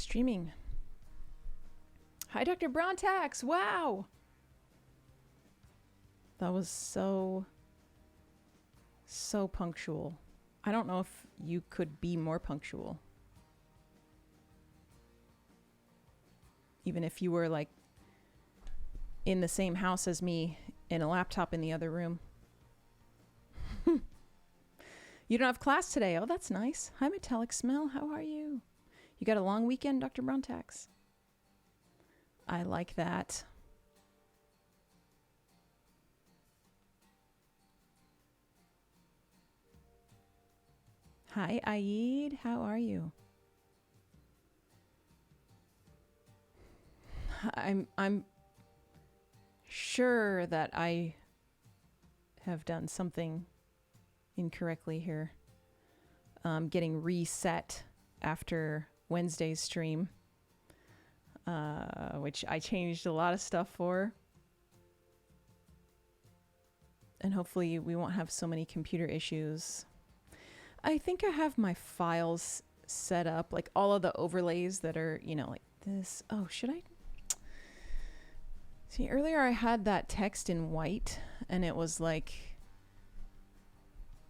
streaming. Hi, Dr. Brontax. Wow. That was so punctual. I don't know if you could be more punctual. Even if you were like in the same house as me in a laptop in the other room. You don't have class today. Oh, that's nice. Hi, Metallic Smell. How are you? You got a long weekend, Dr. Brontax? I like that. Hi, Aid. How are you? I'm sure that I have done something incorrectly here. Getting reset after Wednesday's stream, which I changed a lot of stuff for. And hopefully we won't have so many computer issues. I think I have my files set up, like all of the overlays that are, you know, like this. Oh, should I? See, earlier I had that text in white and it was like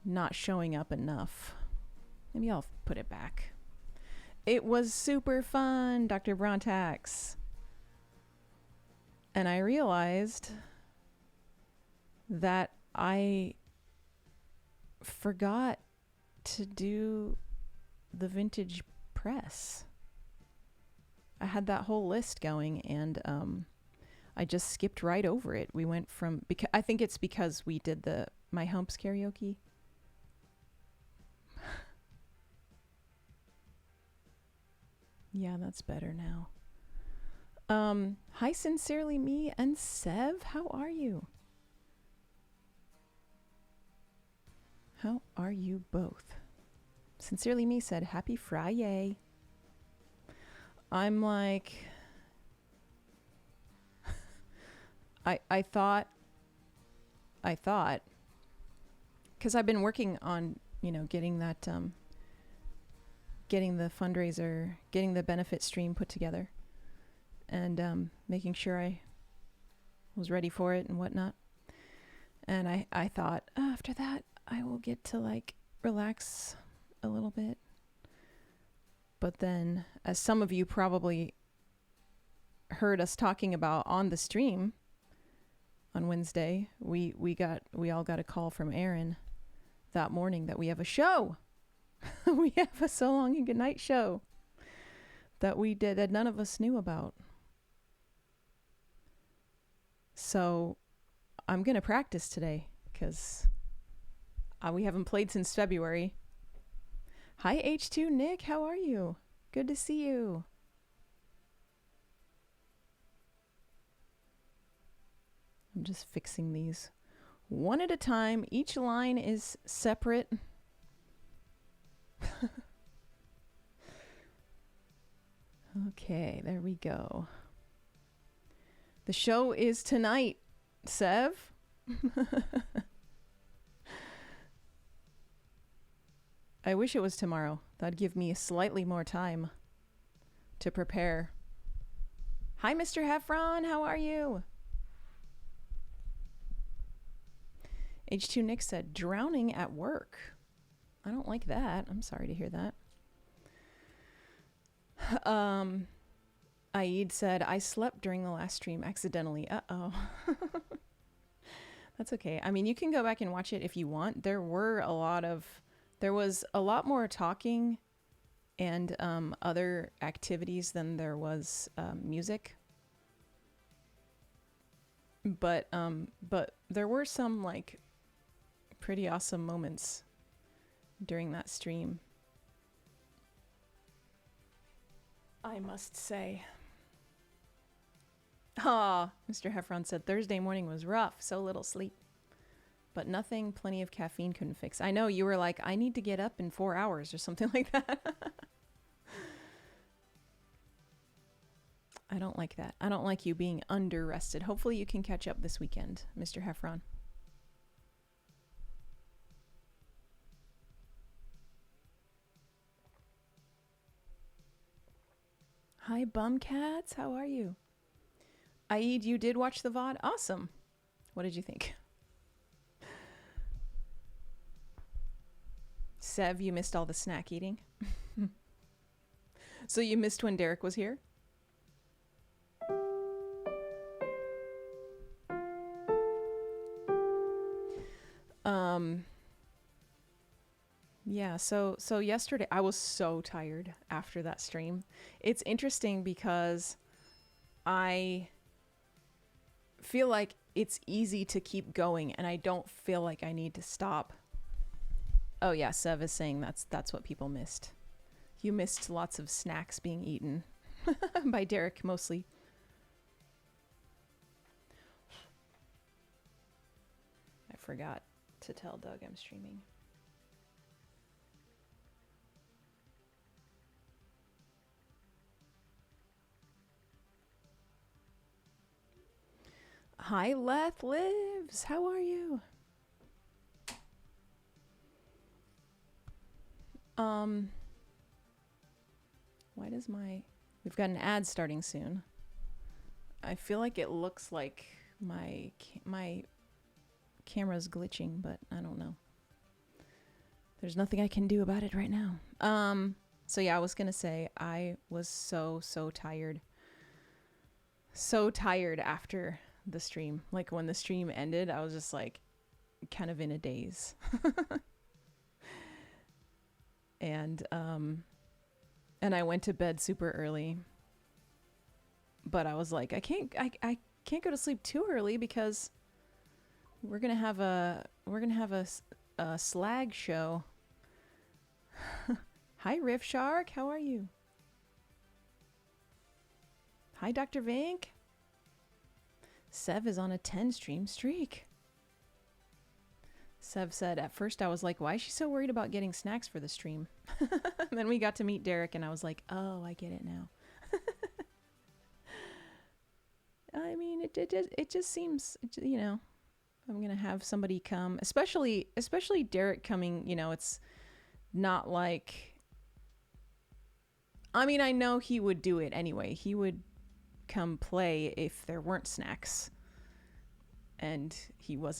not showing up enough. Maybe I'll put it back. It was super fun, Dr. Brontax. And I realized that I forgot to do the vintage press. I had that whole list going and I just skipped right over it. We went from, I think it's because we did the My Humps karaoke. Yeah, that's better now. Hi, Sincerely Me and Sev. How are you? How are you both? Sincerely Me said, Happy Friday. I'm like, I thought, because I've been working on, you know, getting that, getting the fundraiser, getting the benefit stream put together and making sure I was ready for it and whatnot. And I thought, after that, I will get to like relax a little bit. But then, as some of you probably heard us talking about on the stream on Wednesday, we all got a call from Aaron that morning that we have a show. We have a So Long and Goodnight show that we did that none of us knew about. So I'm going to practice today because we haven't played since February. Hi, H2 Nick. How are you? Good to see you. I'm just fixing these one at a time. Each line is separate. Okay, there we go. The show is tonight, Sev. I wish it was tomorrow. That'd give me slightly more time to prepare. Hi, Mr. Heffron. How are you? H2 Nick said, drowning at work. I don't like that. I'm sorry to hear that. Aid said, I slept during the last stream accidentally. Uh-oh. That's okay. I mean, you can go back and watch it if you want. There was a lot more talking and other activities than there was music. But there were some like pretty awesome moments during that stream, I must say. Mr. Heffron said Thursday morning was rough, so little sleep. But nothing plenty of caffeine couldn't fix. I know you were like, I need to get up in 4 hours or something like that. I don't like that. I don't like you being under-rested. Hopefully you can catch up this weekend, Mr. Heffron. Hi, Bumcats. How are you? Aid, you did watch the VOD? Awesome. What did you think? Sev, you missed all the snack eating. So you missed when Derek was here? Yeah, so yesterday I was so tired after that stream. It's interesting because I feel like it's easy to keep going and I don't feel like I need to stop. Oh yeah, Sev is saying that's what people missed. You missed lots of snacks being eaten by Derek mostly. I forgot to tell Doug I'm streaming. Hi, Leth Lives. How are you? Why does we've got an ad starting soon. I feel like it looks like my camera's glitching, but I don't know. There's nothing I can do about it right now. So yeah, I was gonna say I was so tired. So tired after the stream. Like when the stream ended, I was just like kind of in a daze. And I went to bed super early. But I was like, I can't go to sleep too early because we're gonna have a slag show. Hi, Riff Shark. How are you? Hi, Dr. Vink. Sev is on a 10 stream streak. Sev said, at first I was like, why is she so worried about getting snacks for the stream? And then we got to meet Derek and I was like, oh, I get it now. I mean, it just seems, you know, I'm going to have somebody come, especially Derek coming, you know, it's not like, I mean, I know he would do it anyway. He would come play if there weren't snacks. And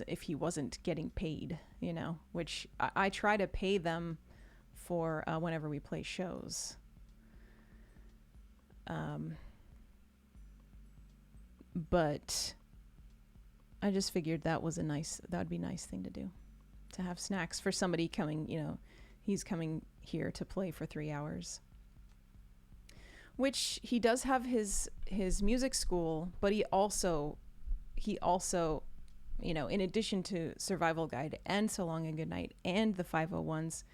if he wasn't getting paid, you know, which I try to pay them for whenever we play shows. But I just figured that would be a nice thing to do, to have snacks for somebody coming, you know, he's coming here to play for 3 hours. Which he does have his music school, but he also, you know, in addition to Survival Guide and So Long and Good Night and the 501s,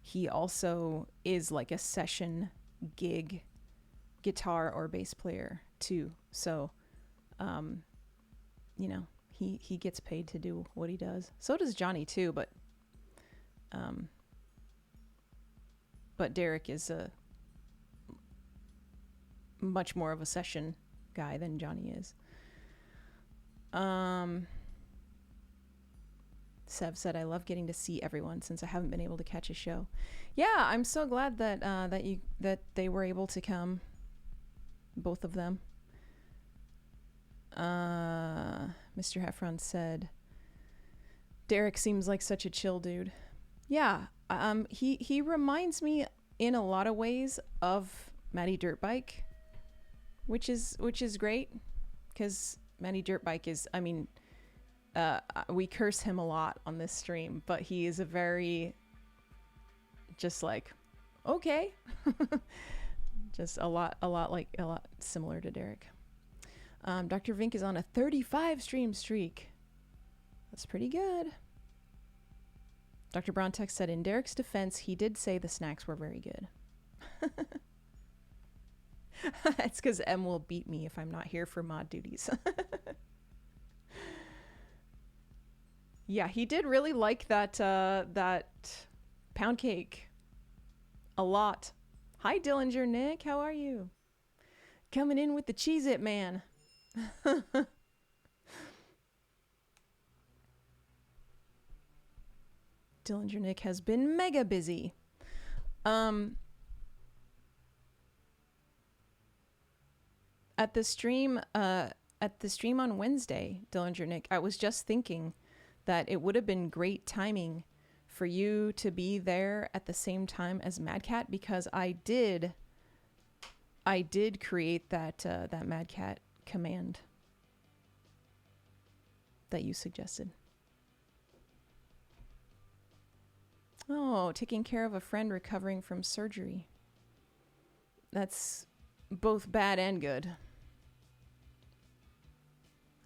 he also is like a session gig guitar or bass player too. So, you know, he gets paid to do what he does. So does Johnny too, but Derek is a much more of a session guy than Johnny is. Sev said, I love getting to see everyone since I haven't been able to catch a show. Yeah, I'm so glad that that they were able to come, both of them. Mr. Heffron said, Derek seems like such a chill dude. Yeah, he reminds me in a lot of ways of Matty Dirtbike, which is great, because Matty Dirtbike is, I mean, we curse him a lot on this stream, but he is a very, just like, okay, just a lot similar to Derek. Dr. Vink is on a 35 stream streak. That's pretty good. Dr. Brontex said, in Derek's defense, he did say the snacks were very good. It's because M will beat me if I'm not here for mod duties. Yeah, he did really like that pound cake a lot. Hi, Dillinger Nick. How are you? Coming in with the Cheez-It man. Dillinger Nick has been mega busy. At the stream on Wednesday, Dillinger Nick, I was just thinking that it would have been great timing for you to be there at the same time as Mad Cat, because I did create that Mad Cat command that you suggested. Oh, taking care of a friend recovering from surgery. That's both bad and good.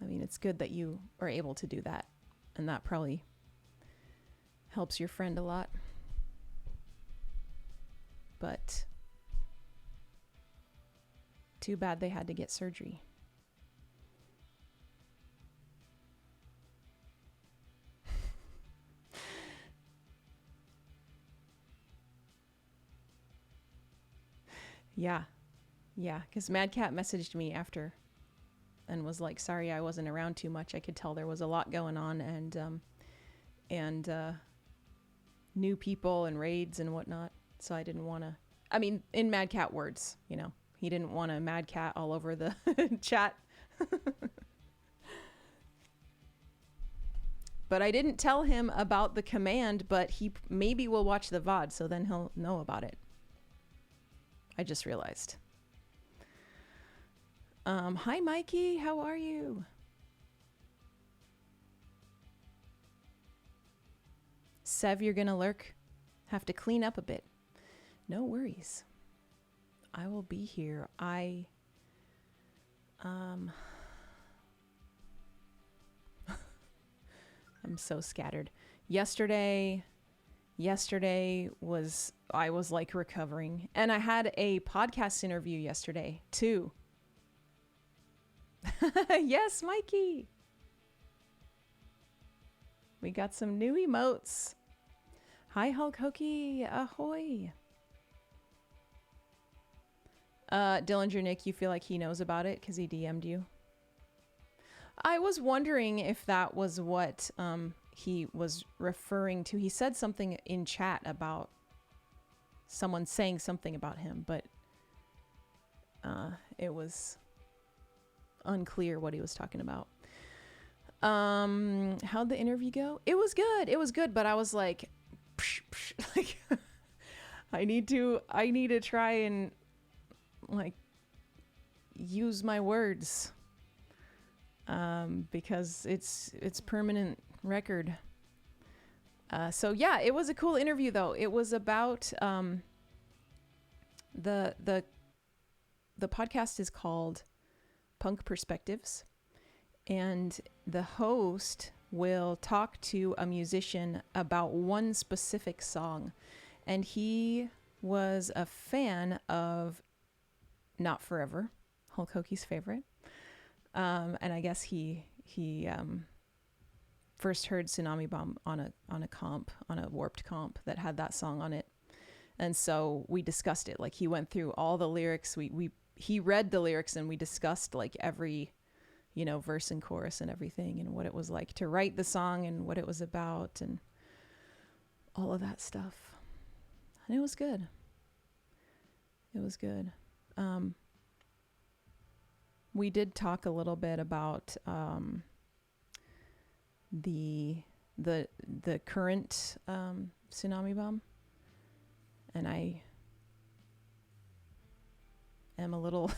I mean, it's good that you are able to do that, and that probably helps your friend a lot. But too bad they had to get surgery. Yeah, because Mad Cat messaged me after and was like, sorry I wasn't around too much. I could tell there was a lot going on, and new people and raids and whatnot. So I didn't want to, I mean, in Mad Cat words, you know, he didn't want a Mad Cat all over the chat. But I didn't tell him about the command, but he maybe will watch the VOD, so then he'll know about it. I just realized. Hi, Mikey. How are you? Sev, you're gonna lurk. Have to clean up a bit. No worries. I will be here. I'm so scattered. Yesterday was, I was like recovering, and I had a podcast interview yesterday too. Yes, Mikey. We got some new emotes. Hi, Hulk Hokey. Ahoy. Dillinger Nick, you feel like he knows about it because he DM'd you? I was wondering if that was what he was referring to. He said something in chat about someone saying something about him, but it was unclear what he was talking about. How'd the interview go? It was good, but I was like, like I need to try and like use my words, because it's permanent record. So yeah, it was a cool interview though. It was about the podcast is called Punk Perspectives, and the host will talk to a musician about one specific song, and he was a fan of Not Forever, Hulk Hokey's favorite, and I guess he first heard Tsunami Bomb on a Warped comp that had that song on it, and so we discussed it. Like, he went through all the lyrics. He read the lyrics, and we discussed like every, you know, verse and chorus and everything, and what it was like to write the song and what it was about and all of that stuff. And it was good. We did talk a little bit about the current Tsunami Bomb, and I am a little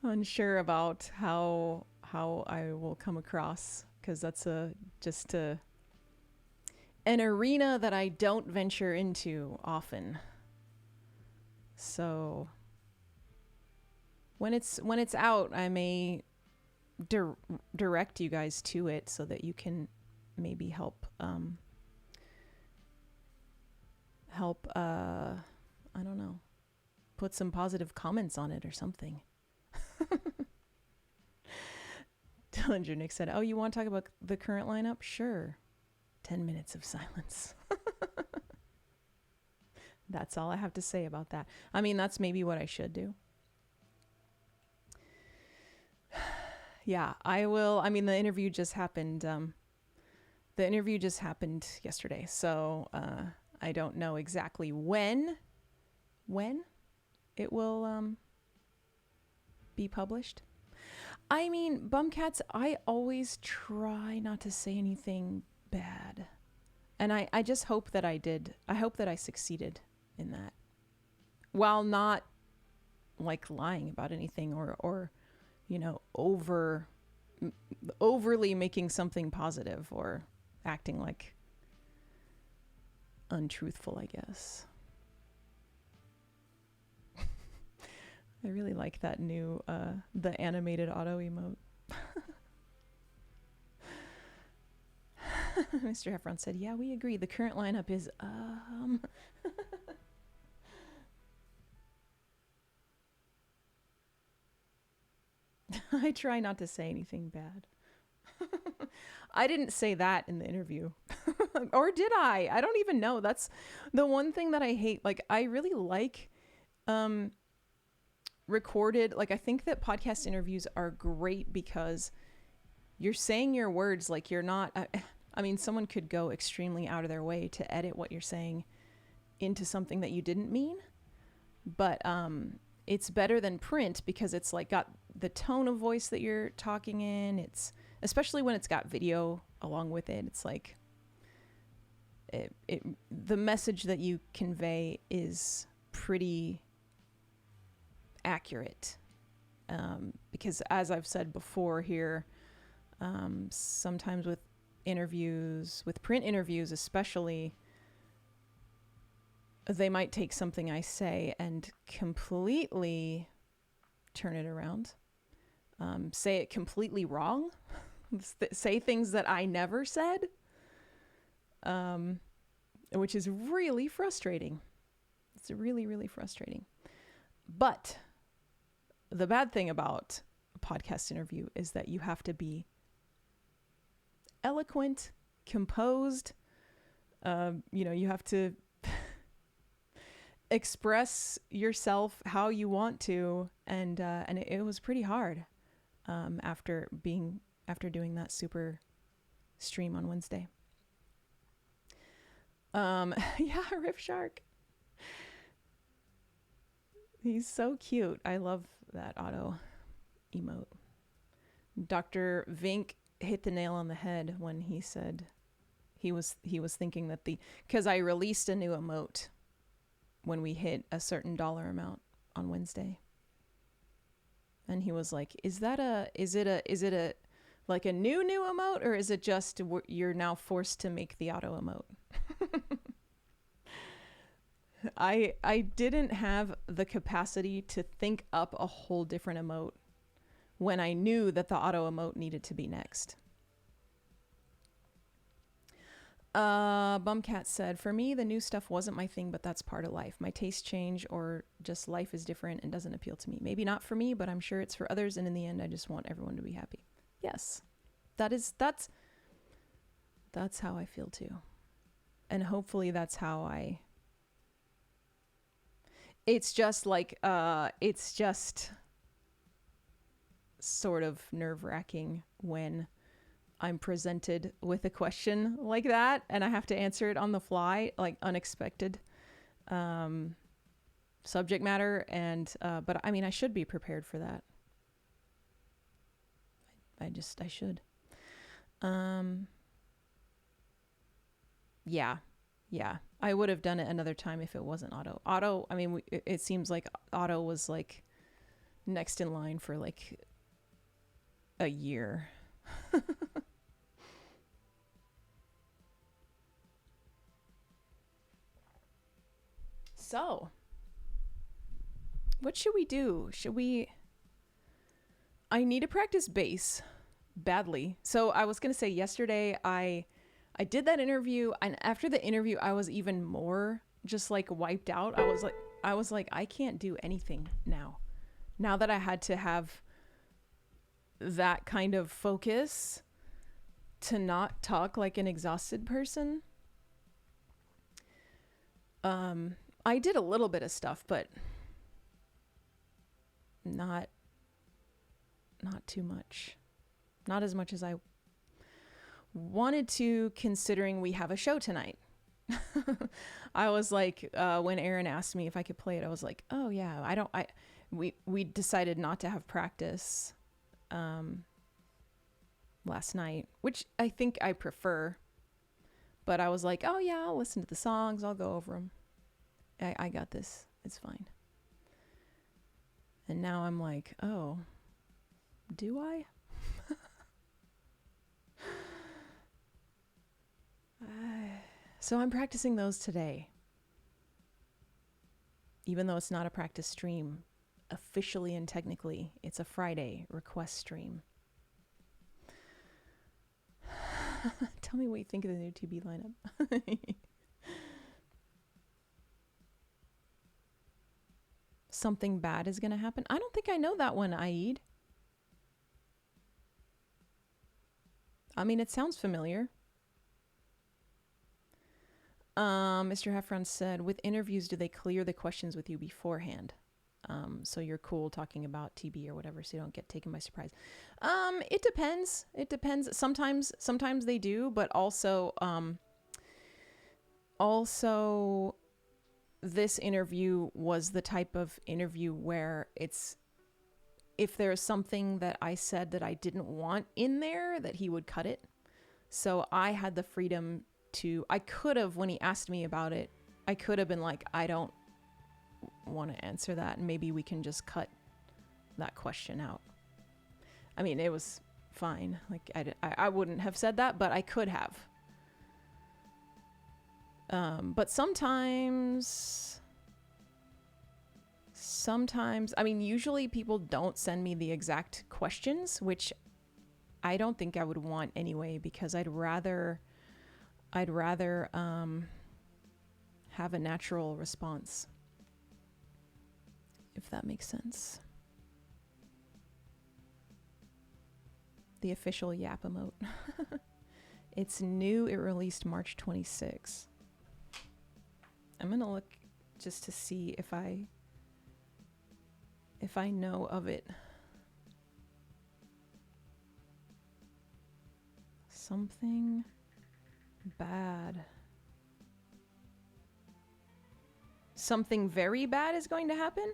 unsure about how I will come across, because that's just an arena that I don't venture into often. So when it's out, I may direct you guys to it so that you can maybe help I don't know, put some positive comments on it or something. Dillinger Nick said, oh, you want to talk about the current lineup? Sure. 10 minutes of silence. That's all I have to say about that. I mean, that's maybe what I should do. Yeah, I will. I mean, the interview just happened. The interview just happened yesterday, so I don't know exactly when it will be published. I mean, Bumcats, I always try not to say anything bad. And I just hope that I did. I hope that I succeeded in that. While not like lying about anything or you know, overly making something positive or acting like untruthful, I guess. I really like that new the animated auto emote. Mr. Heffron said, yeah, we agree. The current lineup is I try not to say anything bad. I didn't say that in the interview. Or did I? I don't even know. That's the one thing that I hate. Like, I really like recorded. Like, I think that podcast interviews are great because you're saying your words like you're not. I mean, someone could go extremely out of their way to edit what you're saying into something that you didn't mean. But it's better than print because it's like got the tone of voice that you're talking in. It's especially when it's got video along with it. It's like the message that you convey is pretty accurate. Because as I've said before here, sometimes with interviews, with print interviews especially, they might take something I say and completely turn it around. Say it completely wrong. Say things that I never said. Which is really frustrating. It's really, really frustrating. But the bad thing about a podcast interview is that you have to be eloquent, composed. You have to express yourself how you want to, and it was pretty hard after doing that super stream on Wednesday. Yeah, Riff Shark. He's so cute. I love that auto emote. Dr. Vink hit the nail on the head when he said he was thinking that because I released a new emote when we hit a certain dollar amount on Wednesday. And he was like, is it a like a new emote, or is it just you're now forced to make the auto emote? I didn't have the capacity to think up a whole different emote when I knew that the auto emote needed to be next. Bumcat said, for me, the new stuff wasn't my thing, but that's part of life. My tastes change, or just life is different and doesn't appeal to me. Maybe not for me, but I'm sure it's for others. And in the end, I just want everyone to be happy. Yes, that's how I feel too. And hopefully that's how it's just like, it's just sort of nerve-wracking when I'm presented with a question like that and I have to answer it on the fly, like unexpected subject matter. And but I mean, I should be prepared for that. I should. Yeah. I would have done it another time if it wasn't Otto. I mean, it seems like Otto was like next in line for like a year. So, what should we do? I need to practice bass badly. So I was going to say yesterday I did that interview, and after the interview I was even more just like wiped out. I was like I can't do anything now that I had to have that kind of focus to not talk like an exhausted person. I did a little bit of stuff, but not too much. Not as much as I wanted to, considering we have a show tonight. I was like, when Aaron asked me if I could play it, I was like, oh yeah, we decided not to have practice last night, which I think I prefer. But I was like, oh yeah, I'll listen to the songs. I'll go over them. I got this. It's fine. And now I'm like, oh, do I? So I'm practicing those today. Even though it's not a practice stream, officially and technically, it's a Friday request stream. Tell me what you think of the new TB lineup. Something bad is going to happen. I don't think I know that one, Aid. I mean, it sounds familiar. Mr. Heffron said, with interviews, do they clear the questions with you beforehand? So you're cool talking about TB or whatever, so you don't get taken by surprise. It depends. It depends. Sometimes they do, but also this interview was the type of interview where it's, if there's something that I said that I didn't want in there, that he would cut it. So I had the freedom to, I could have, when he asked me about it, I could have been like, I don't want to answer that, and maybe we can just cut that question out. I mean, it was fine. Like, I wouldn't have said that, but I could have. But sometimes, I mean, usually people don't send me the exact questions, which I don't think I would want anyway, because I'd rather have a natural response, if that makes sense. The official Yap emote. It's new. It released March 26. I'm gonna look just to see if I know of it. Something bad. Something very bad is going to happen?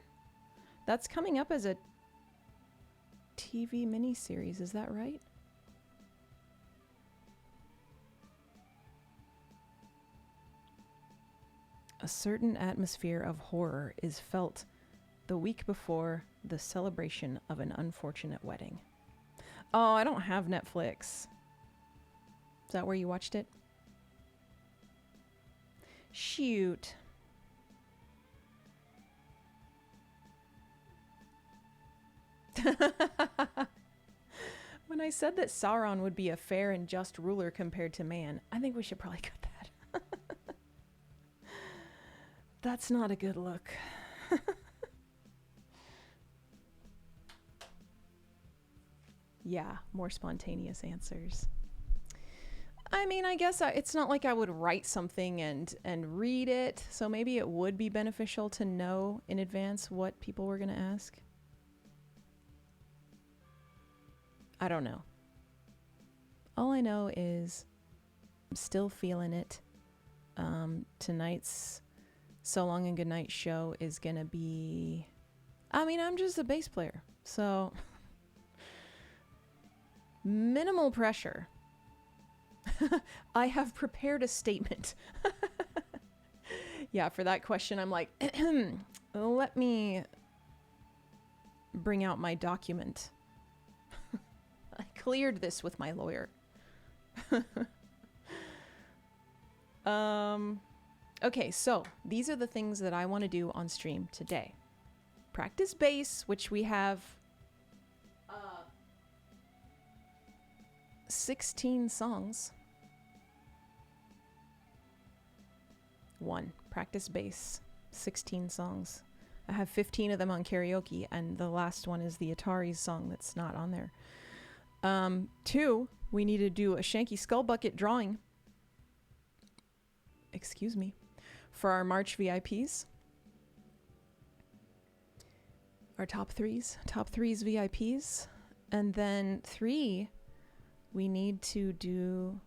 That's coming up as a TV miniseries, is that right? A certain atmosphere of horror is felt the week before the celebration of an unfortunate wedding. Oh, I don't have Netflix. Is that where you watched it? Shoot. When I said that Sauron would be a fair and just ruler compared to man, I think we should probably cut that. That's not a good look. Yeah, more spontaneous answers. I mean, I guess it's not like I would write something and read it, so maybe it would be beneficial to know in advance what people were going to ask. I don't know. All I know is I'm still feeling it. Tonight's So Long and Goodnight show is going to be... I mean, I'm just a bass player, so... minimal pressure. I have prepared a statement. Yeah, for that question, I'm like, let me bring out my document. I cleared this with my lawyer. Okay, so these are the things that I want to do on stream today. Practice bass, which we have 16 songs. 1. Practice bass. 16 songs. I have 15 of them on karaoke, and the last one is the Ataris song that's not on there. 2, we need to do a Shanky Skull Bucket drawing. Excuse me. For our March VIPs. Our top threes VIPs. And then 3, we need to do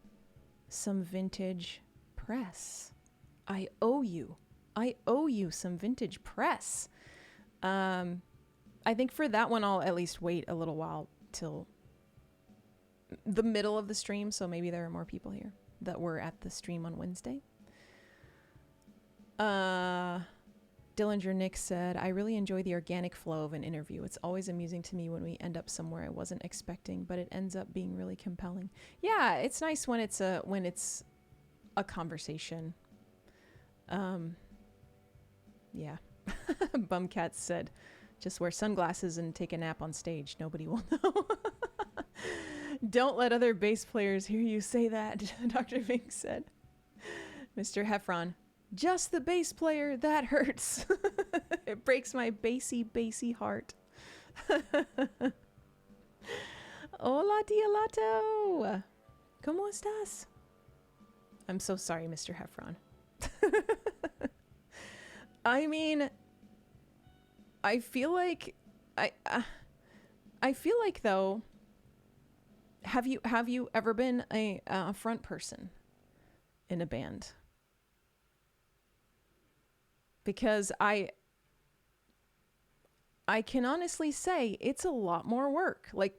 some vintage press. I owe you some vintage press. I think for that one, I'll at least wait a little while till the middle of the stream. So maybe there are more people here that were at the stream on Wednesday. Dillinger Nick said, I really enjoy the organic flow of an interview. It's always amusing to me when we end up somewhere I wasn't expecting, but it ends up being really compelling. Yeah, it's nice when it's a conversation. Yeah. Bumcat said, just wear sunglasses and take a nap on stage. Nobody will know. Don't let other bass players hear you say that, Dr. Vink said. Mr. Heffron, just the bass player, that hurts. It breaks my bassy heart. Hola, Dialato. ¿Cómo estás? I'm so sorry, Mr. Heffron. I mean, I feel like though, have you ever been a front person in a band? Because I can honestly say it's a lot more work. Like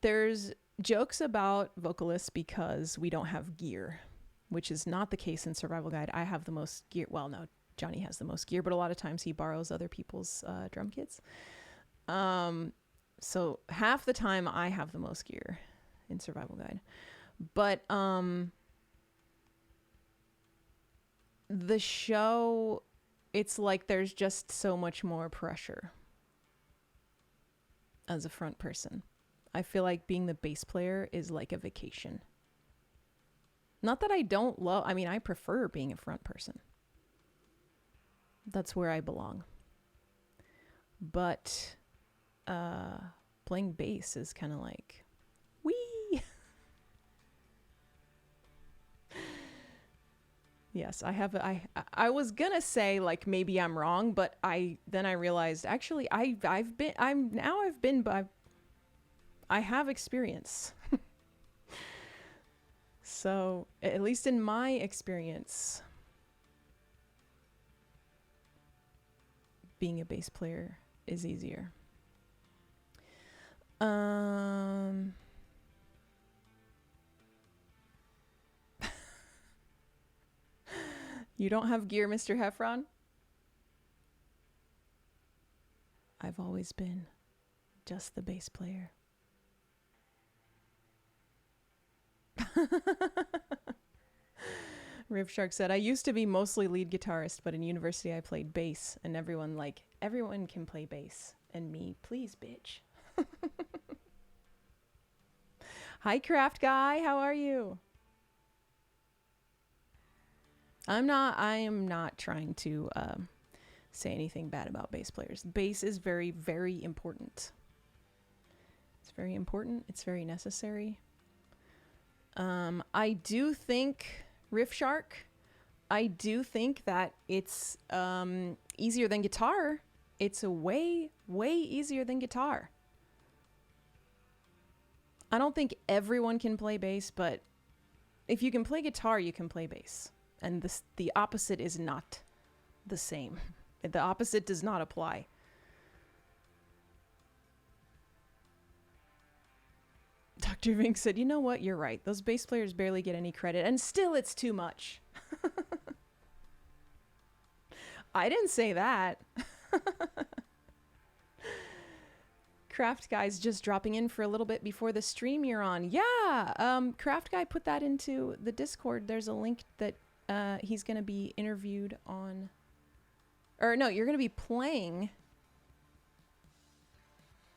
there's jokes about vocalists because we don't have gear, which is not the case in Survival Guide. I have the most gear. Well, no, Johnny has the most gear, but a lot of times he borrows other people's drum kits. So half the time I have the most gear in Survival Guide. But the show, it's like there's just so much more pressure as a front person. I feel like being the bass player is like a vacation. Not that I don't love, I mean, I prefer being a front person. That's where I belong. But playing bass is kind of like, wee. Yes, I was gonna say like maybe I'm wrong, but I realized actually I have experience. So at least in my experience, being a bass player is easier. You don't have gear, Mr. Heffron? I've always been just the bass player. Riv Shark said, I used to be mostly lead guitarist, but in university I played bass, and everyone can play bass. And me, please, bitch. Hi, Craft Guy. How are you? I am not trying to say anything bad about bass players. Bass is very, very important. It's very important. It's very necessary. I do think, Riff Shark, I do think that it's easier than guitar. It's a way, way easier than guitar. I don't think everyone can play bass, but if you can play guitar, you can play bass. And the opposite is not the same. The opposite does not apply. Dr. Vink said, you know what? You're right. Those bass players barely get any credit, and still it's too much. I didn't say that. Craft Guy's just dropping in for a little bit before the stream you're on. Yeah, Craft Guy put that into the Discord. There's a link that he's going to be interviewed on. Or no, you're going to be playing.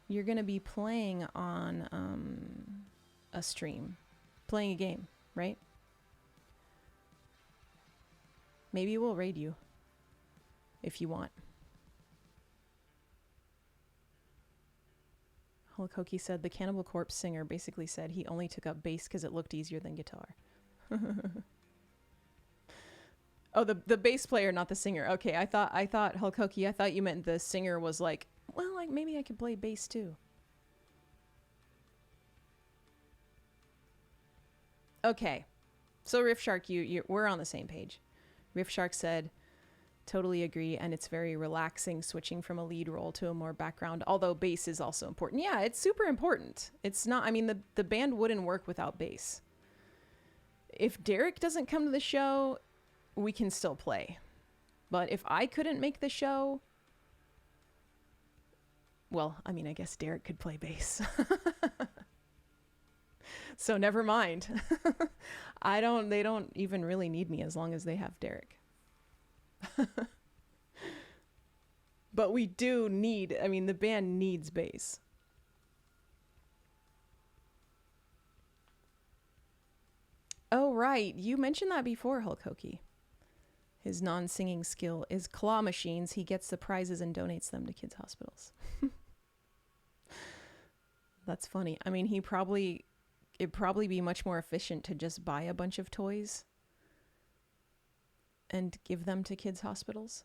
You're going to be playing on a stream. Playing a game, right? Maybe we'll raid you if you want. Hulk Hokey said the Cannibal Corpse singer basically said he only took up bass because it looked easier than guitar. Oh, the bass player, not the singer. Okay, I thought Hulk Hokey, I thought you meant the singer was like, well, like maybe I could play bass too. Okay, so Riff Shark, we're on the same page. Riff Shark said, Totally agree. And it's very relaxing switching from a lead role to a more background, although bass is also important. Yeah, it's super important. It's not, I mean, the band wouldn't work without bass. If Derek doesn't come to the show, we can still play. But if I couldn't make the show, well, I mean, I guess Derek could play bass. So never mind. They don't even really need me as long as they have Derek. But we do need, I mean, the band needs bass. Oh, right. You mentioned that before, Hulk Hokie. His non-singing skill is claw machines. He gets the prizes and donates them to kids' hospitals. That's funny. I mean, it'd probably be much more efficient to just buy a bunch of toys and give them to kids' hospitals.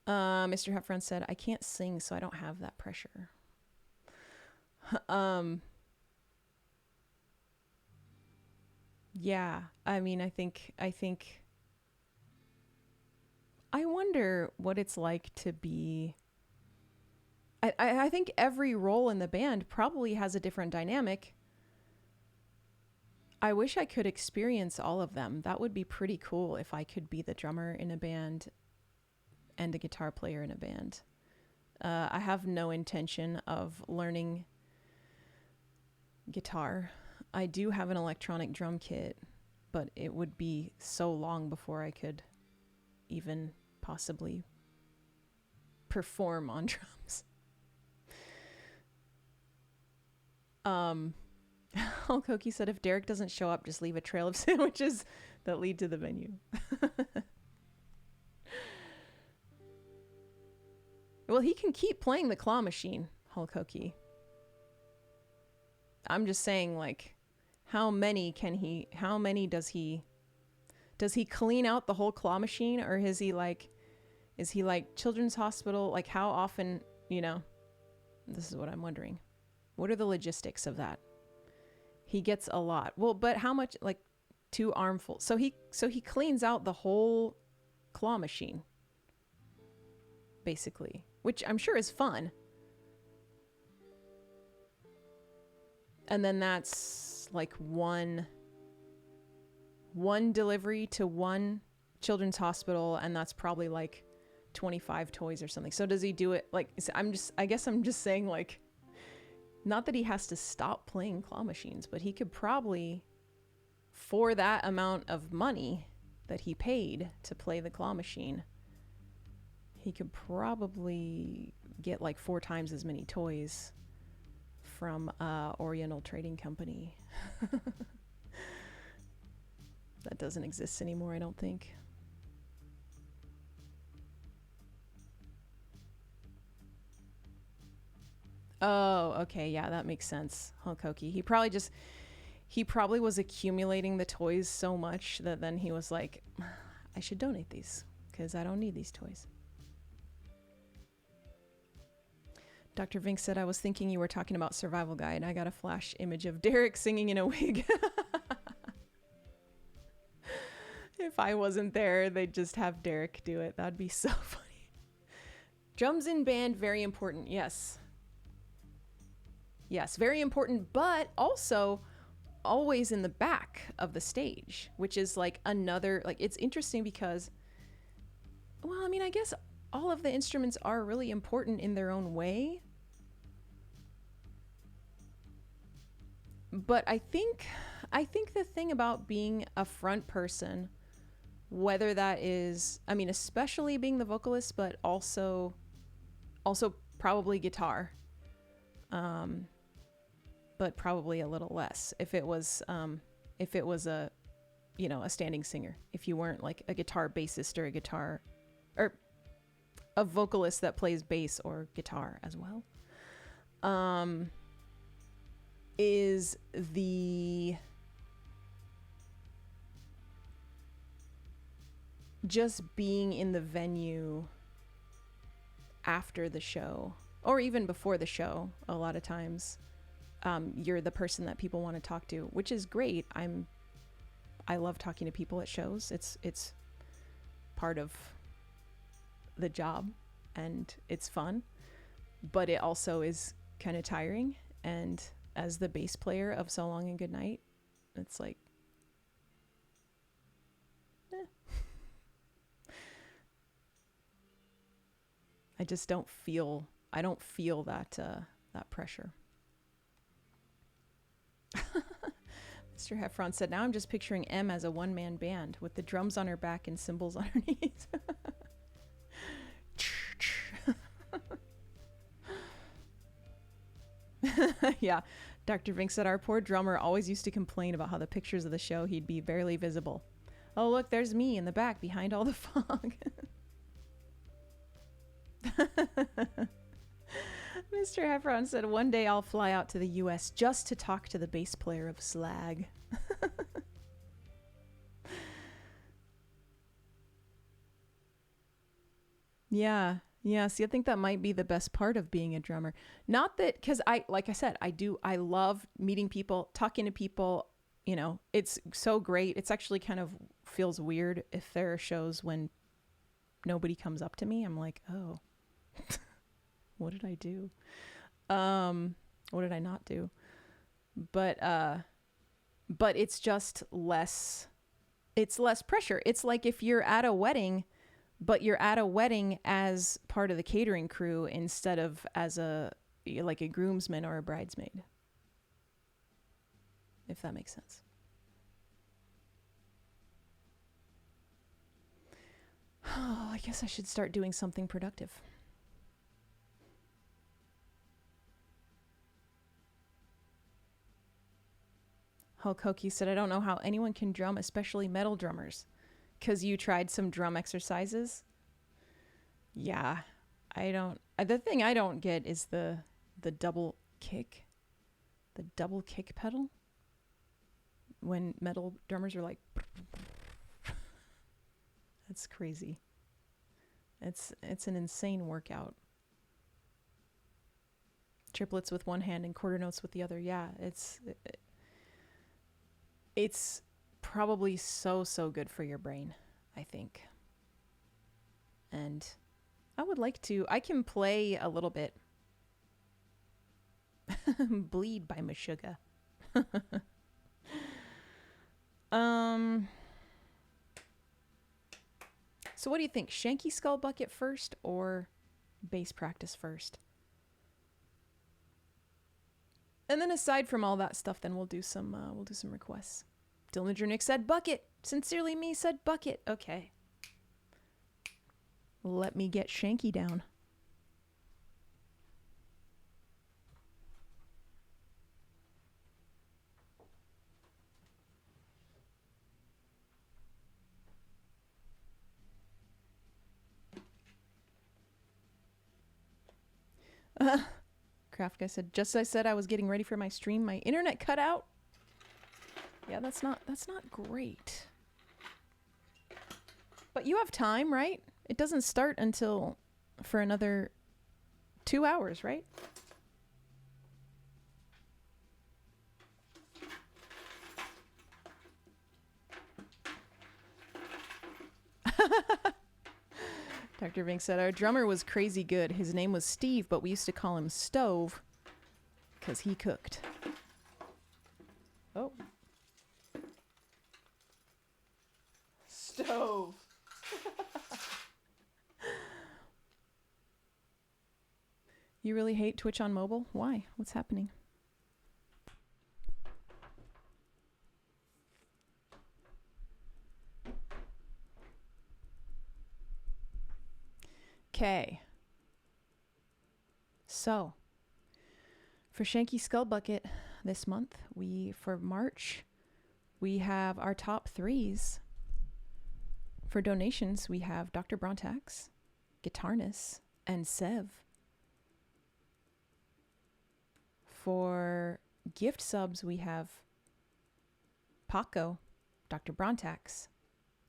Mr. Heffron said, I can't sing, so I don't have that pressure. Yeah, I mean, I think I wonder what it's like to be, I think every role in the band probably has a different dynamic. I wish I could experience all of them. That would be pretty cool if I could be the drummer in a band and a guitar player in a band. I have no intention of learning guitar. I do have an electronic drum kit, but it would be so long before I could even possibly perform on drums. Hulk Hokie said, if Derek doesn't show up, just leave a trail of sandwiches that lead to the venue. Well, he can keep playing the claw machine, Hulk Hokie. I'm just saying, like, how many does he clean out the whole claw machine, or is he like Children's Hospital? Like, how often, this is what I'm wondering. What are the logistics of that? He gets a lot. Well, but how much, like 2 armfuls? So he cleans out the whole claw machine, basically, which I'm sure is fun. And then that's like one delivery to one children's hospital, and that's probably like 25 toys or something. So does he do it like, I guess I'm just saying, like, not that he has to stop playing claw machines, but he could probably, for that amount of money that he paid to play the claw machine, he could probably get like 4 times as many toys from Oriental Trading Company. That doesn't exist anymore, I don't think. Oh, okay, yeah, that makes sense. Hulk Hokie. He probably was accumulating the toys so much that then he was like, I should donate these because I don't need these toys. Dr. Vink said, I was thinking you were talking about Survival Guide. I got a flash image of Derek singing in a wig. If I wasn't there, they'd just have Derek do it. That'd be so funny. Drums in band, very important. Yes. Yes, very important, but also always in the back of the stage, which is like another, like, it's interesting because, well, I mean, I guess all of the instruments are really important in their own way. But I think the thing about being a front person, whether that is, I mean, especially being the vocalist, but also probably guitar, but probably a little less if it was a, a standing singer, if you weren't like a guitar bassist or a vocalist that plays bass or guitar as well, is the just being in the venue after the show or even before the show. A lot of times you're the person that people want to talk to, which is great. I love talking to people at shows. It's part of the job, and it's fun, but it also is kind of tiring. And as the bass player of So Long and Good Night, it's like, I just don't feel that that pressure. Mr. Heffron said, now I'm just picturing M as a one-man band with the drums on her back and cymbals on her knees. Yeah. Dr. Vink said, our poor drummer always used to complain about how the pictures of the show he'd be barely visible. Oh, look, there's me in the back behind all the fog. Mr. Heffron said, one day I'll fly out to the US just to talk to the bass player of Slag. Yeah. Yeah, see, I think that might be the best part of being a drummer. Not that, because like I said, I love meeting people, talking to people, you know, it's so great. It's actually kind of feels weird if there are shows when nobody comes up to me. I'm like, oh, what did I do? What did I not do? But it's just less, it's less pressure. It's like if you're at a wedding, but you're at a wedding as part of the catering crew instead of as like a groomsman or a bridesmaid. If that makes sense. Oh, I guess I should start doing something productive. Hulk Hokey said, I don't know how anyone can drum, especially metal drummers. Because you tried some drum exercises? Yeah, I don't. The thing I don't get is the double kick. The double kick pedal. When metal drummers are like... That's crazy. It's an insane workout. Triplets with one hand and quarter notes with the other. Yeah, it's probably so good for your brain, I think. And I would like to. I can play a little bit. Bleed by Meshuggah. So what do you think? Shanky Skull Bucket first or bass practice first? And then aside from all that stuff, then we'll do some requests. Dillinger Nick said bucket. Sincerely me said bucket. Okay. Let me get Shanky down. Craft guy said, just as I said I was getting ready for my stream, my internet cut out. Yeah, that's not great. But you have time, right? It doesn't start until for another 2 hours, right? Dr. Vink said, our drummer was crazy good. His name was Steve, but we used to call him Stove because he cooked. Oh. Stove. You really hate Twitch on mobile? Why? What's happening? Okay. So, for Shanky Skull Bucket this month, for March, we have our top threes. For donations, we have Dr. Brontax, Guitarnus, and Sev. For gift subs, we have Paco, Dr. Brontax,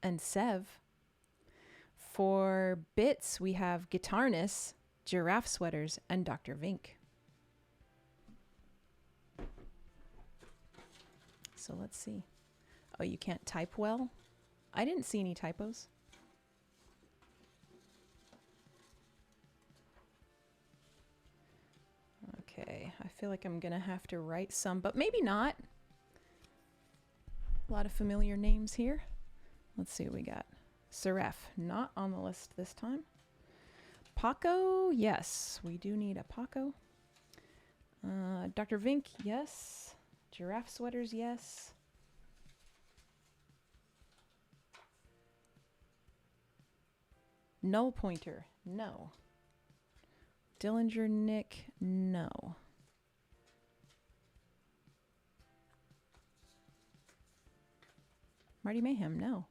and Sev. For bits, we have Guitarnus, Giraffe Sweaters, and Dr. Vink. So let's see. Oh, you can't type well? I didn't see any typos. feel like I'm gonna have to write some, but maybe not. A lot of familiar names here. Let's see what we got. Seraph, not on the list this time. Paco, yes, we do need a Paco. Dr. Vink, yes. Giraffe sweaters, yes. Null pointer, no. Dillinger Nick, no. Marty Mayhem, no.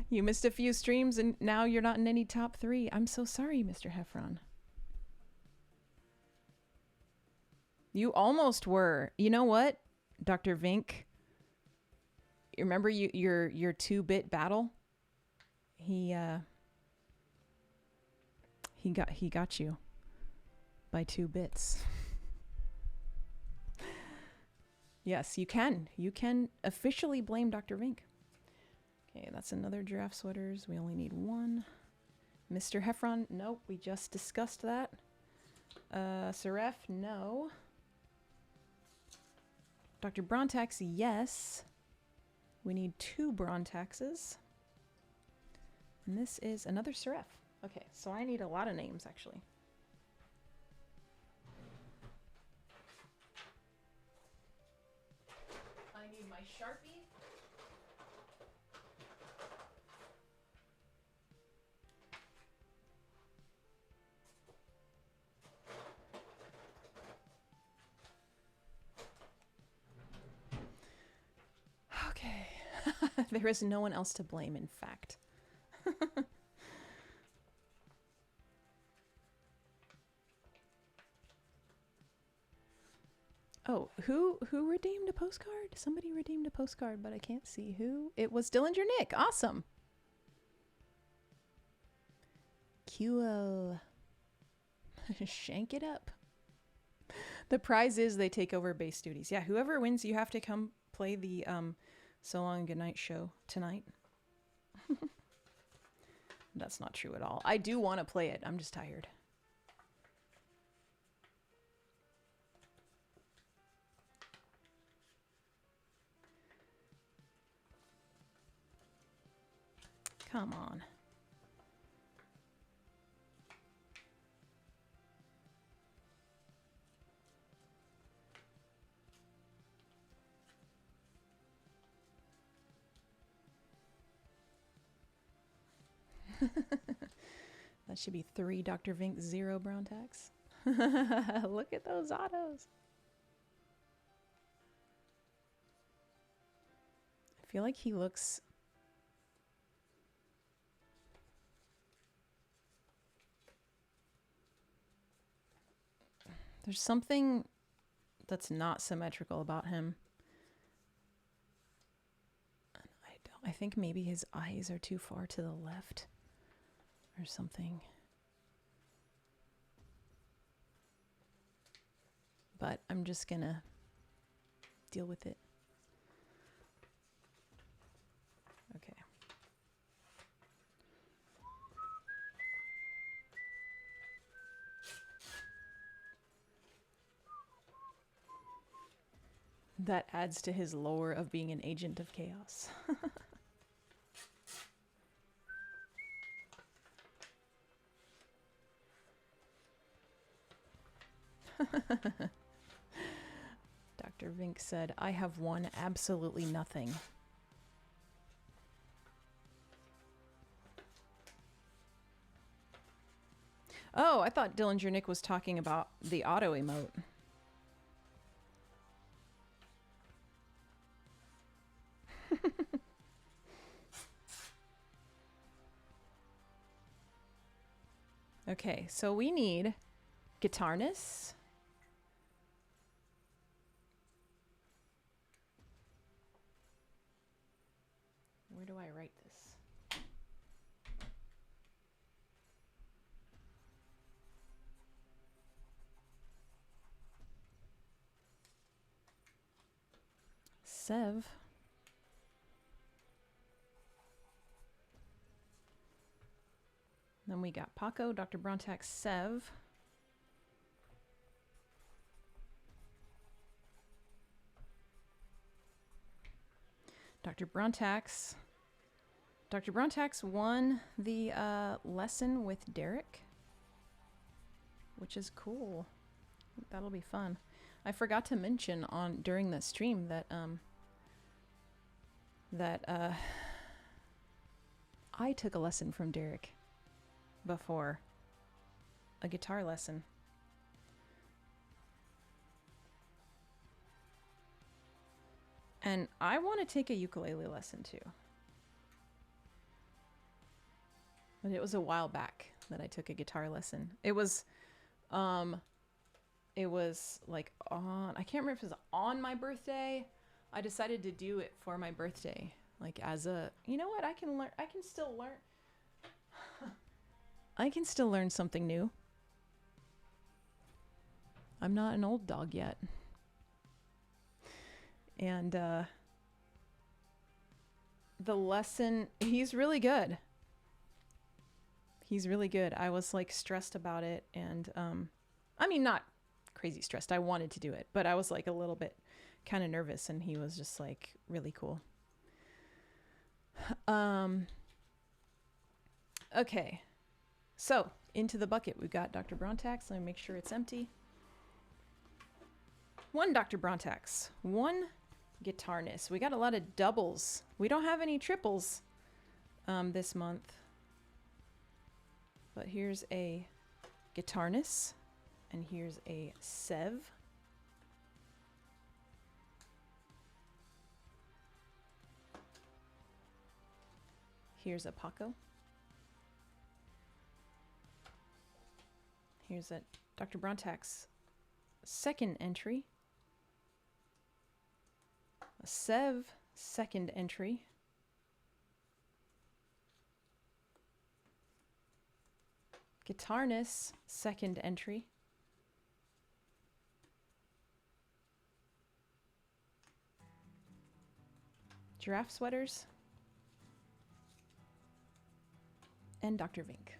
You missed a few streams and now you're not in any top 3. I'm so sorry, Mr. Heffron. You almost were. You know what, Dr. Vink? You remember your 2-bit battle? He got you by 2 bits. Yes, you can. You can officially blame Dr. Vink. Okay, that's another giraffe sweaters. We only need 1. Mr. Heffron, nope, we just discussed that. Seraph, no. Dr. Brontax, yes. We need 2 Brontaxes. And this is another Seraph. Okay, so I need a lot of names, actually. I need my Sharpie. Okay. There is no one else to blame, in fact. Oh, who redeemed a postcard? Somebody redeemed a postcard, but I can't see who. It was Dillinger Nick. Awesome. Cool. Shank it up. The prize is they take over base duties. Yeah, whoever wins, you have to come play the So Long and Goodnight show tonight. That's not true at all. I do want to play it. I'm just tired. Come on. That should be 3 Dr. Vink, 0 Brown Tax. Look at those autos. I feel like he looks... There's something that's not symmetrical about him. I think maybe his eyes are too far to the left or something. But I'm just gonna deal with it. Okay. That adds to his lore of being an agent of chaos. Dr. Vink said, I have won absolutely nothing. Oh, I thought Dillinger Nick was talking about the auto emote. Okay, so we need guitarness. Where do I write this? Sev. Then Then we got Paco, Dr. Brontax, Sev. Dr. Brontax. Dr. Brontax won the lesson with Derek, which is cool. That'll be fun. I forgot to mention during the stream that I took a lesson from Derek before, a guitar lesson. And I want to take a ukulele lesson too. But it was a while back that I took a guitar lesson. It was like I can't remember if it was on my birthday. I decided to do it for my birthday. Like as a, you know what, I can still learn something new. I'm not an old dog yet. And the lesson, he's really good. He's really good. I was like stressed about it, and I mean, not crazy stressed. I wanted to do it, but I was like a little bit kind of nervous, and he was just like really cool. Okay. So, into the bucket. We've got Dr. Brontax. Let me make sure it's empty. 1 Dr. Brontax. 1 Guitarness. We got a lot of doubles. We don't have any triples this month. But here's a Guitarness. And here's a Sev. Here's a Paco. Here's a Dr. Brontax second entry. A Sev second entry. Guitarness second entry. Giraffe Sweaters. And Dr. Vink.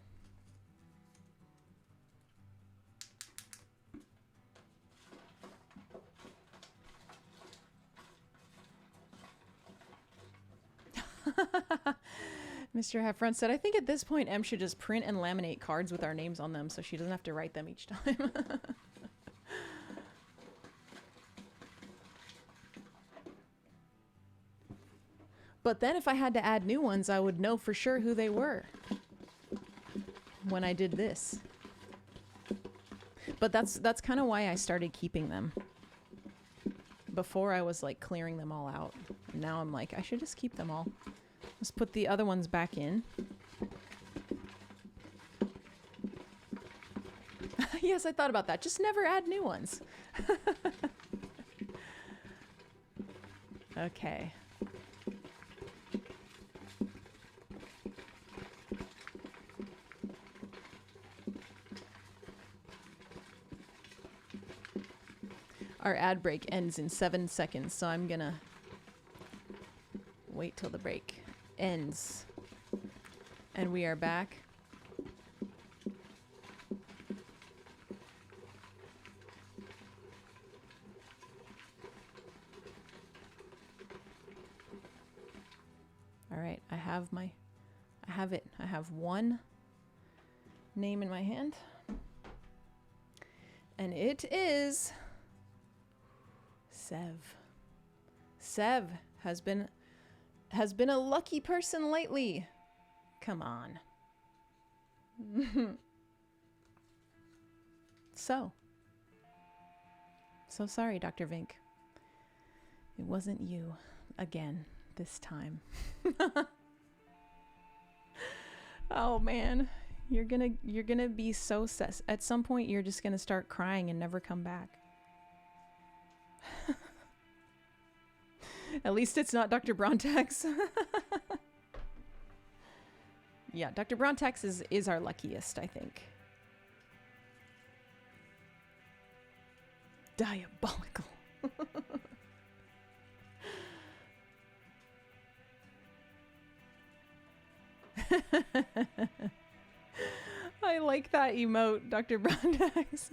Mr. Heffron said, I think at this point Em should just print and laminate cards with our names on them so she doesn't have to write them each time. But then if I had to add new ones, I would know for sure who they were when I did this. But that's kind of why I started keeping them. Before I was like clearing them all out. And now I'm like, I should just keep them all. Let's put the other ones back in. Yes, I thought about that. Just never add new ones. Okay. Our ad break ends in 7 seconds, so I'm gonna wait till the break ends. And we are back. All right, I have it. I have one name in my hand. And it is Sev. Sev has been a lucky person lately. Come on. So sorry, Dr. Vink. It wasn't you again this time. Oh man, you're gonna be so sad. At some point you're just gonna start crying and never come back. At least it's not Dr. Brontax. Yeah, Dr. Brontax is our luckiest, I think. Diabolical. like that emote, Dr. Brondax.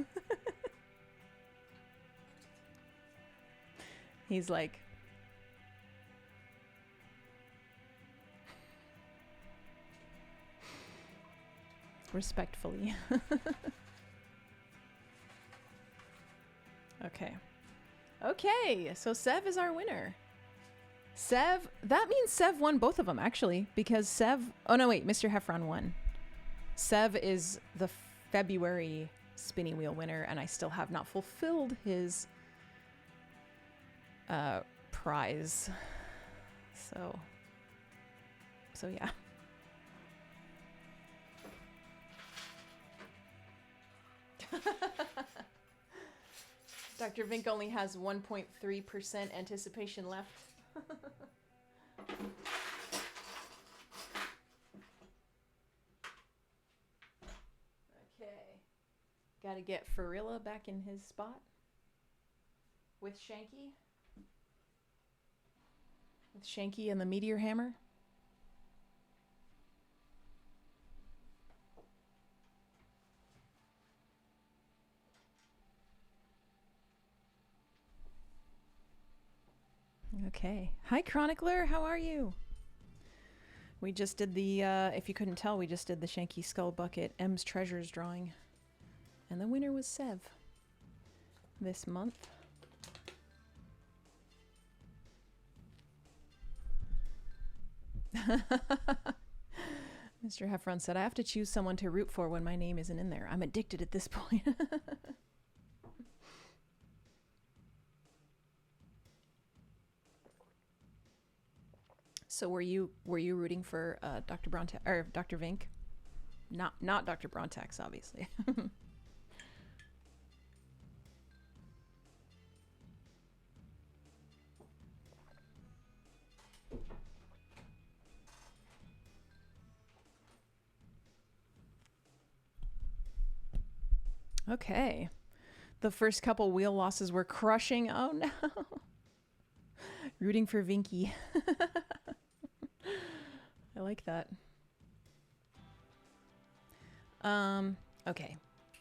He's like, respectfully. Okay. Okay, so Sev is our winner. Sev, that means Sev won both of them, actually, because Sev... Oh, no, wait, Mr. Heffron won. Sev is the February spinny wheel winner, and I still have not fulfilled his prize. So yeah. Dr. Vink only has 1.3% anticipation left. Okay. Gotta get Farilla back in his spot. With Shanky. With Shanky and the Meteor Hammer. Okay. Hi, Chronicler. How are you? We just did the, if you couldn't tell, we just did the Shanky Skull Bucket M's Treasures drawing. And the winner was Sev this month. Mr. Heffron said, I have to choose someone to root for when my name isn't in there. I'm addicted at this point. So were you rooting for Dr. Brontax or Dr. Vink? Not Dr. Brontax, obviously. Okay. The first couple wheel losses were crushing. Oh no. Rooting for Vinky. I like that. Okay.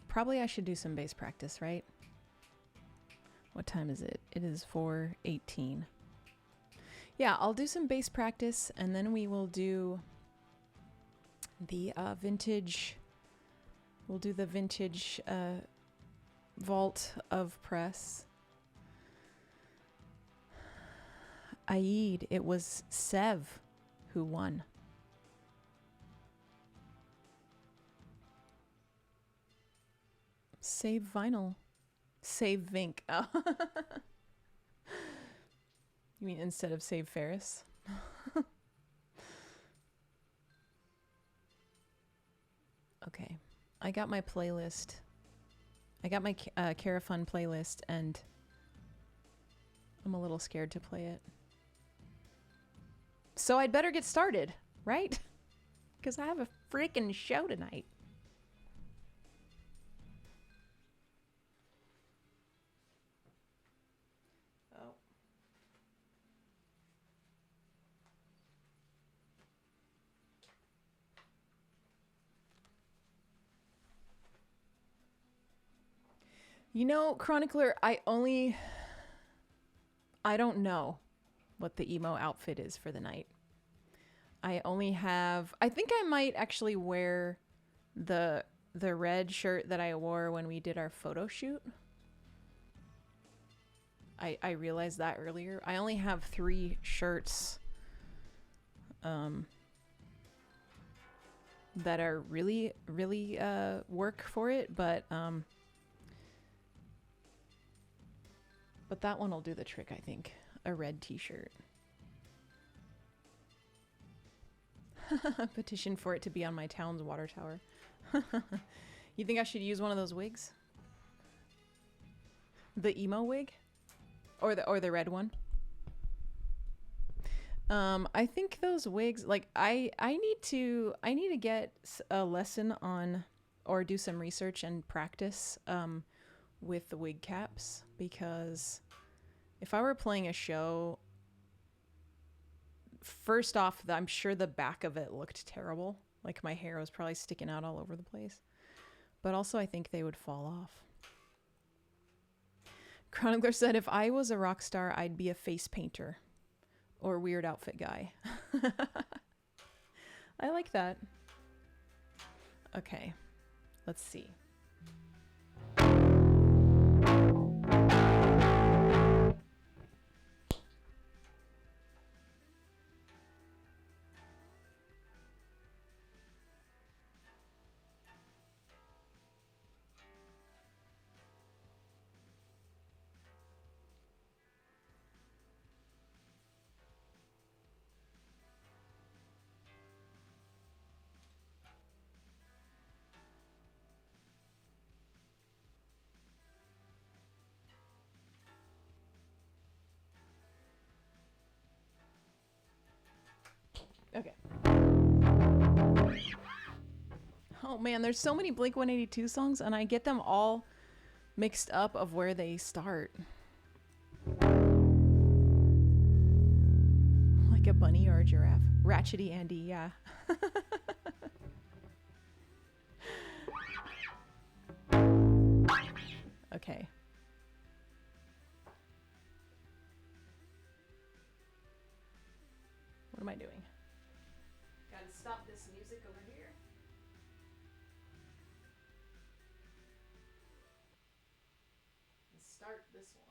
Probably I should do some bass practice, right? What time is it? It is 4:18. Yeah, I'll do some bass practice and then we will do the vintage. We'll do the vintage vault of press. Aid, it was Sev who won. Save vinyl. Save Vink. Oh. You mean instead of save Ferris? Okay. I got my playlist. I got my Carafun playlist and I'm a little scared to play it. So I'd better get started, right? Because I have a freaking show tonight. Oh. You know, Chronicler, I don't know what the emo outfit is for the night. I think I might actually wear the red shirt that I wore when we did our photo shoot. I realized that earlier. I only have 3 shirts that are really work for it, but that one will do the trick, I think. A red t-shirt. Petition for it to be on my town's water tower. You think I should use one of those wigs? The emo wig? Or the red one? I think those wigs, like I need to get a lesson on or do some research and practice with the wig caps, because if I were playing a show, first off, I'm sure the back of it looked terrible. Like my hair was probably sticking out all over the place. But also I think they would fall off. Chronicler said, if I was a rock star, I'd be a face painter or weird outfit guy. I like that. Okay, let's see. Okay. Oh man, there's so many Blink-182 songs, and I get them all mixed up of where they start. Like a bunny or a giraffe. Ratchety Andy, yeah. Okay. What am I doing? Gotta stop this music over here. And start this one.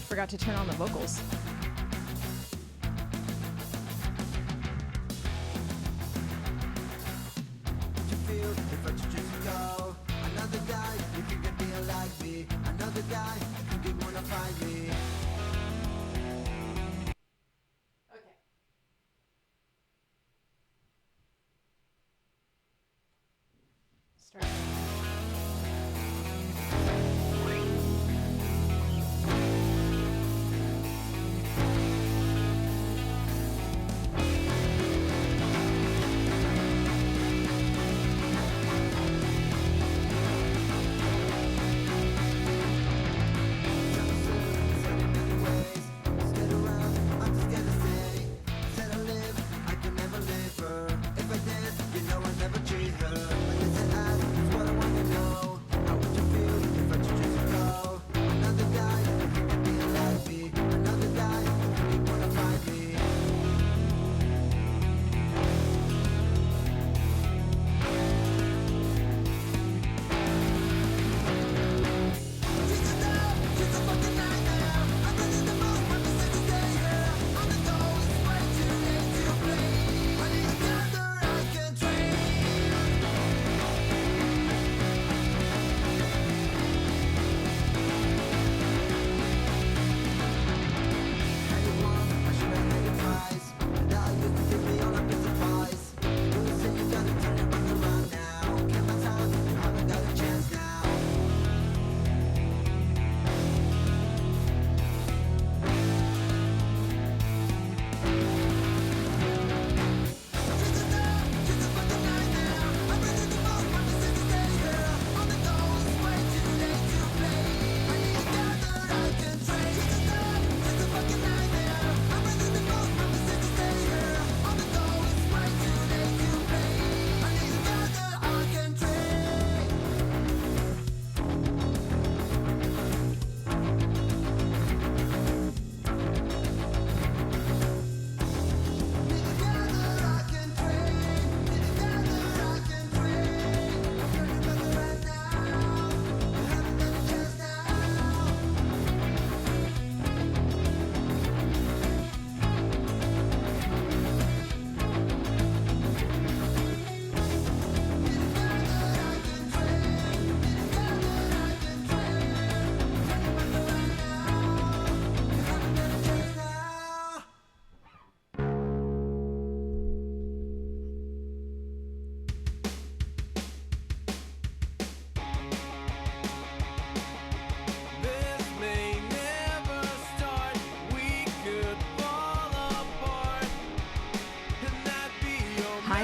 Forgot to turn on the vocals. You feel if I just go, another guy, you think you'd be like me, another guy, you think you'd wanna find me. Okay. Start.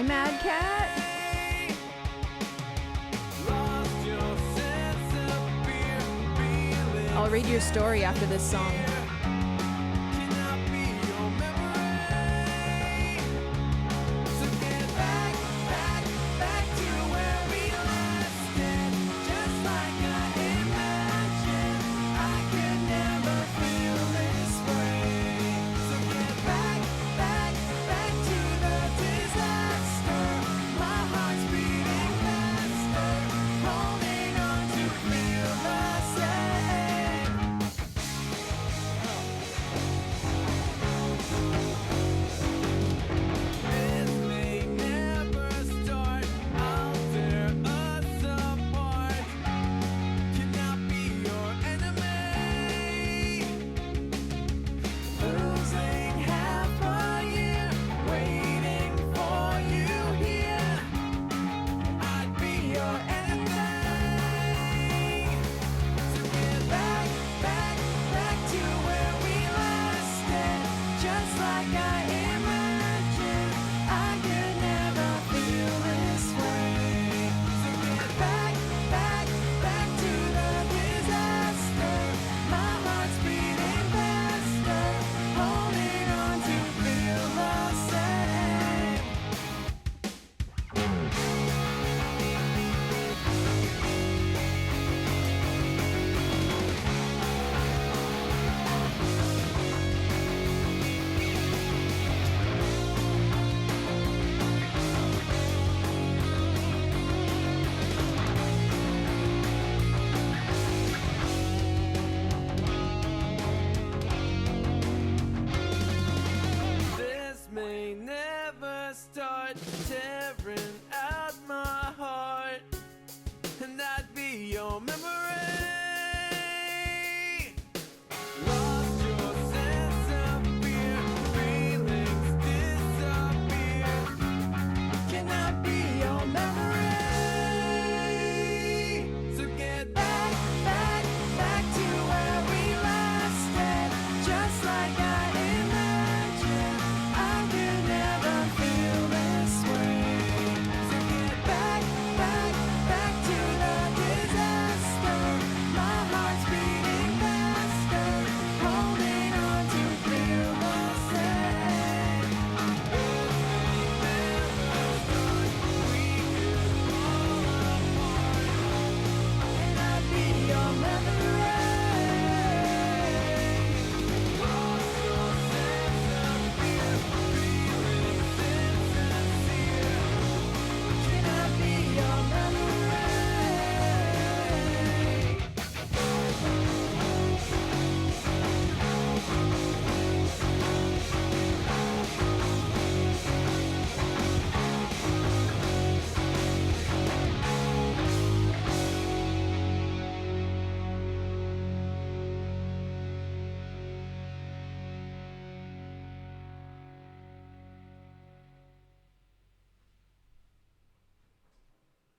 Hi, Mad Cat. I'll read your story after this song.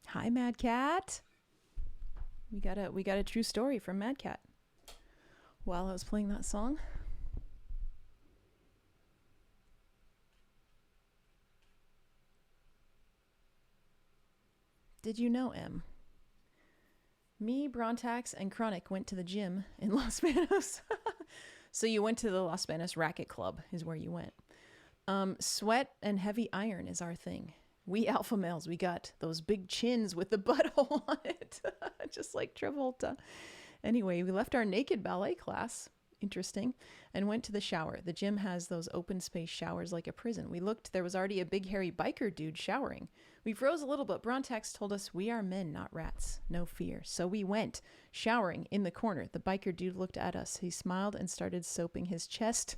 Hi, Mad Cat. We got a true story from Mad Cat while I was playing that song. Did you know, Em? Me, Brontax, and Chronic went to the gym in Los Banos. So you went to the Los Banos Racket Club is where you went. Sweat and heavy iron is our thing. We alpha males, we got those big chins with the butthole on it, just like Travolta. Anyway, we left our naked ballet class, interesting, and went to the shower. The gym has those open space showers like a prison. We looked, there was already a big hairy biker dude showering. We froze a little, but Brontax told us we are men, not rats. No fear. So we went, showering in the corner. The biker dude looked at us. He smiled and started soaping his chest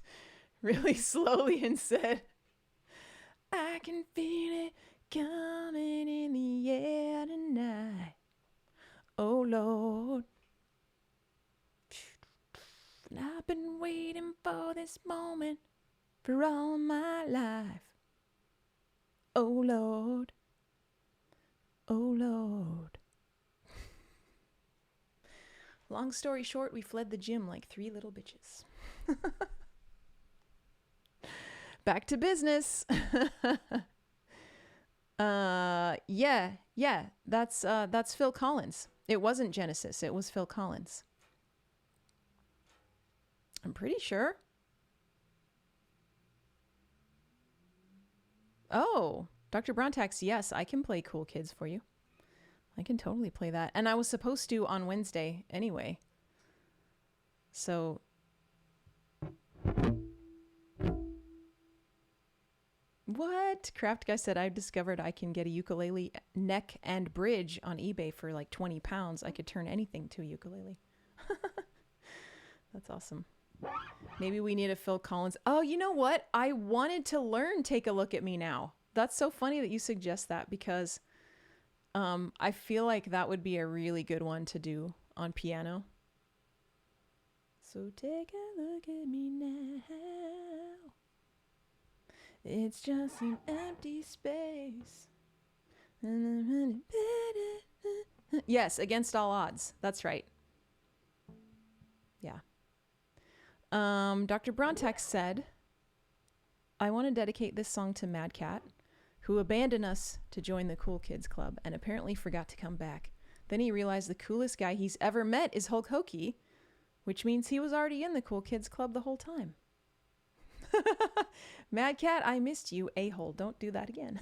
really slowly and said, I can feel it coming in the air tonight. Oh, Lord. And I've been waiting for this moment for all my life. Oh, Lord. Oh, Lord. Long story short, we fled the gym like three little bitches. Back to business. Yeah. That's Phil Collins. It wasn't Genesis. It was Phil Collins. I'm pretty sure. Oh, Dr. Brontax, yes, I can play Cool Kids for you. I can totally play that. And I was supposed to on Wednesday anyway. So what? Craft Guy said, I've discovered I can get a ukulele neck and bridge on eBay for like 20 pounds. I could turn anything to a ukulele. That's awesome. Maybe we need a Phil Collins. Oh, you know what? I wanted to learn Take a Look at Me Now. That's so funny that you suggest that because I feel like that would be a really good one to do on piano. So take a look at me now. It's just an empty space. Yes, Against All Odds. That's right. Yeah. Dr. Brontex said, I want to dedicate this song to Mad Cat, who abandoned us to join the Cool Kids Club and apparently forgot to come back. Then he realized the coolest guy he's ever met is Hulk Hokie, which means he was already in the Cool Kids Club the whole time. Mad Cat, I missed you, a-hole. Don't do that again.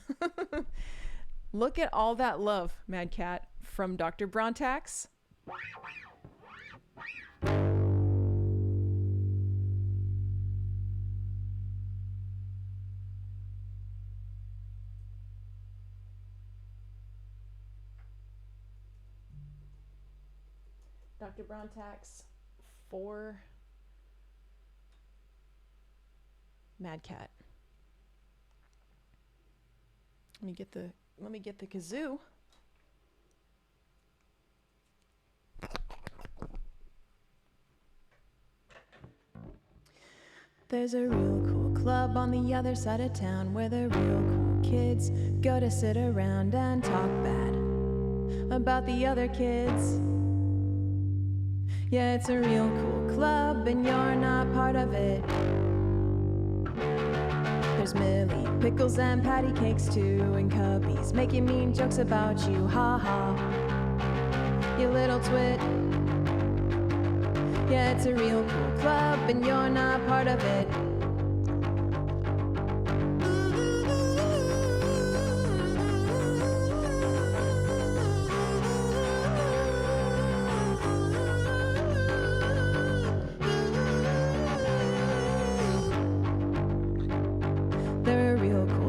Look at all that love, Mad Cat, from Dr. Brontax. Dr. Brontax for Mad Cat. Let me get the kazoo. There's a real cool club on the other side of town where the real cool kids go to sit around and talk bad about the other kids. Yeah, it's a real cool club and you're not part of it. There's Millie, pickles and patty cakes too, and cubbies making mean jokes about you, ha ha, you little twit. Yeah, it's a real cool club and you're not part of it.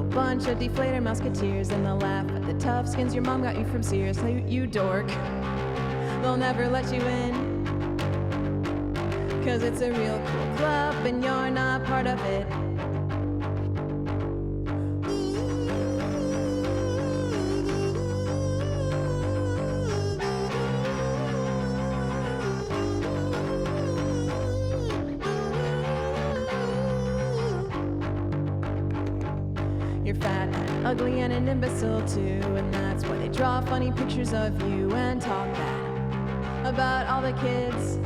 Bunch of deflator musketeers and they'll laugh at the tough skins your mom got you from Sears. You dork, they'll never let you in, 'cause it's a real cool club and you're not part of it. Ugly and an imbecile too, and that's why they draw funny pictures of you and talk bad about all the kids.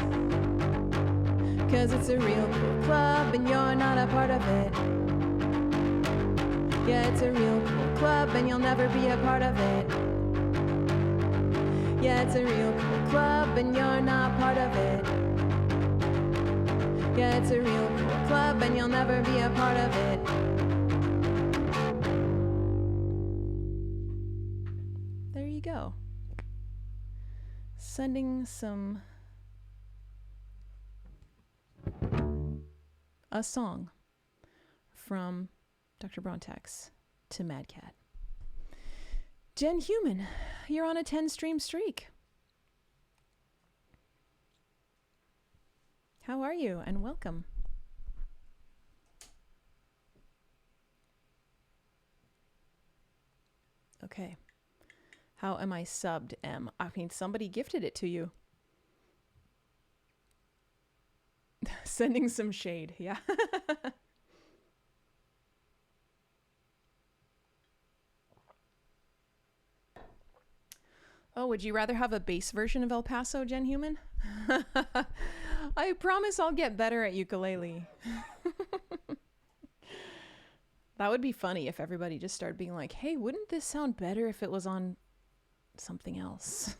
'Cause it's a real cool club and you're not a part of it. Yeah, it's a real cool club and you'll never be a part of it. Yeah, it's a real cool club and you're not part of it. Yeah, it's a real cool club and you'll never be a part of it. Go. Sending a song from Dr. Brontax to Mad Cat. Jen Human, you're on a 10-stream streak. How are you? And welcome. Okay. How am I subbed, M? I mean, somebody gifted it to you. Sending some shade, yeah. Oh, would you rather have a bass version of El Paso, Jen Human? I promise I'll get better at ukulele. That would be funny if everybody just started being like, hey, wouldn't this sound better if it was on something else?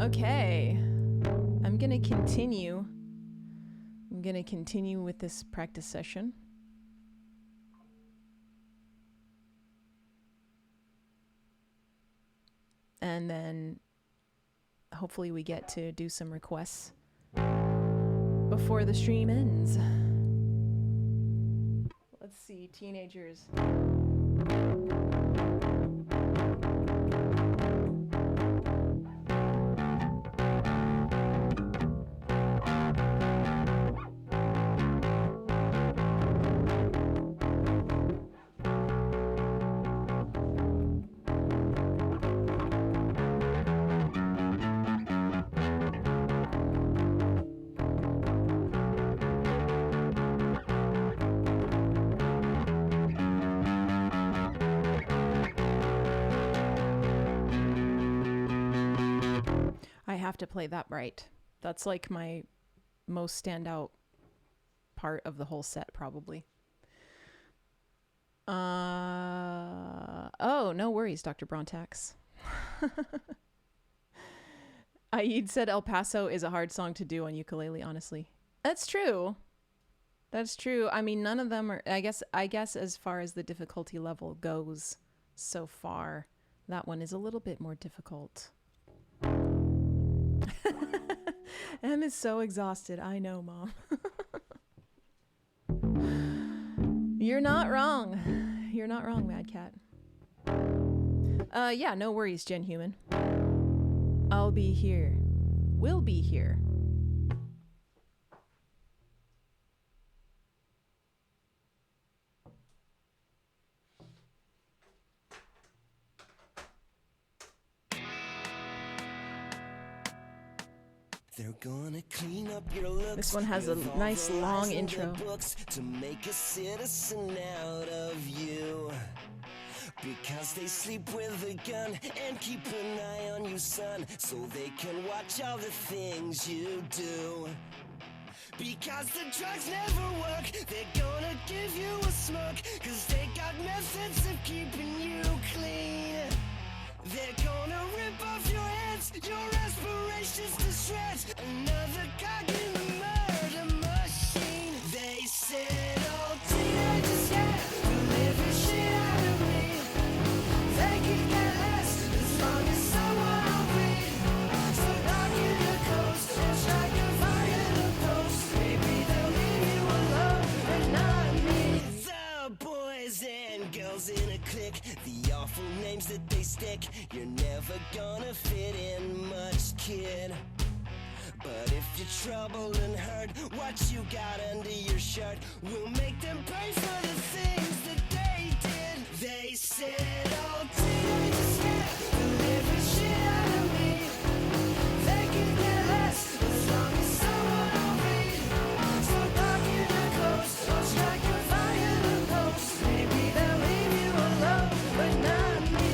Okay. I'm going to continue. I'm going to continue with this practice session. And then hopefully we get to do some requests before the stream ends. Let's see, teenagers. Have to play that right. That's like my most standout part of the whole set, probably. Oh, no worries, Dr. Brontax. Aid said El Paso is a hard song to do on ukulele, honestly. That's true. That's true. I mean, none of them are, I guess as far as the difficulty level goes so far, that one is a little bit more difficult. Em is so exhausted. I know, Mom. You're not wrong. You're not wrong, Mad Cat. Yeah, no worries, Gen Human. I'll be here. We'll be here. They're gonna clean up your looks. This one has a nice long intro. To make a citizen out of you. Because they sleep with a gun and keep an eye on you, son, so they can watch all the things you do. Because the drugs never work, they're gonna give you a smoke, cause they got methods of keeping you clean. They're gonna rip off your heads, your aspirations to shreds. Another cog in the murder machine. They said all teenagers, yeah, will every shit out of me. They can get less as long as someone will breathe. So dark in the coast, and strike a fire in the post. Maybe they'll leave you alone, but not me. The boys and girls in a clique, the awful names that they stick. You're never gonna fit in much, kid. But if you're troubled and hurt, what you got under your shirt will make them pay for the things that they did. They said all teenagers, yeah, will every shit out of me. They can get less as long as someone will read. So dark in the coast, I'll strike a fire in the post. Maybe they'll leave you alone, but not me.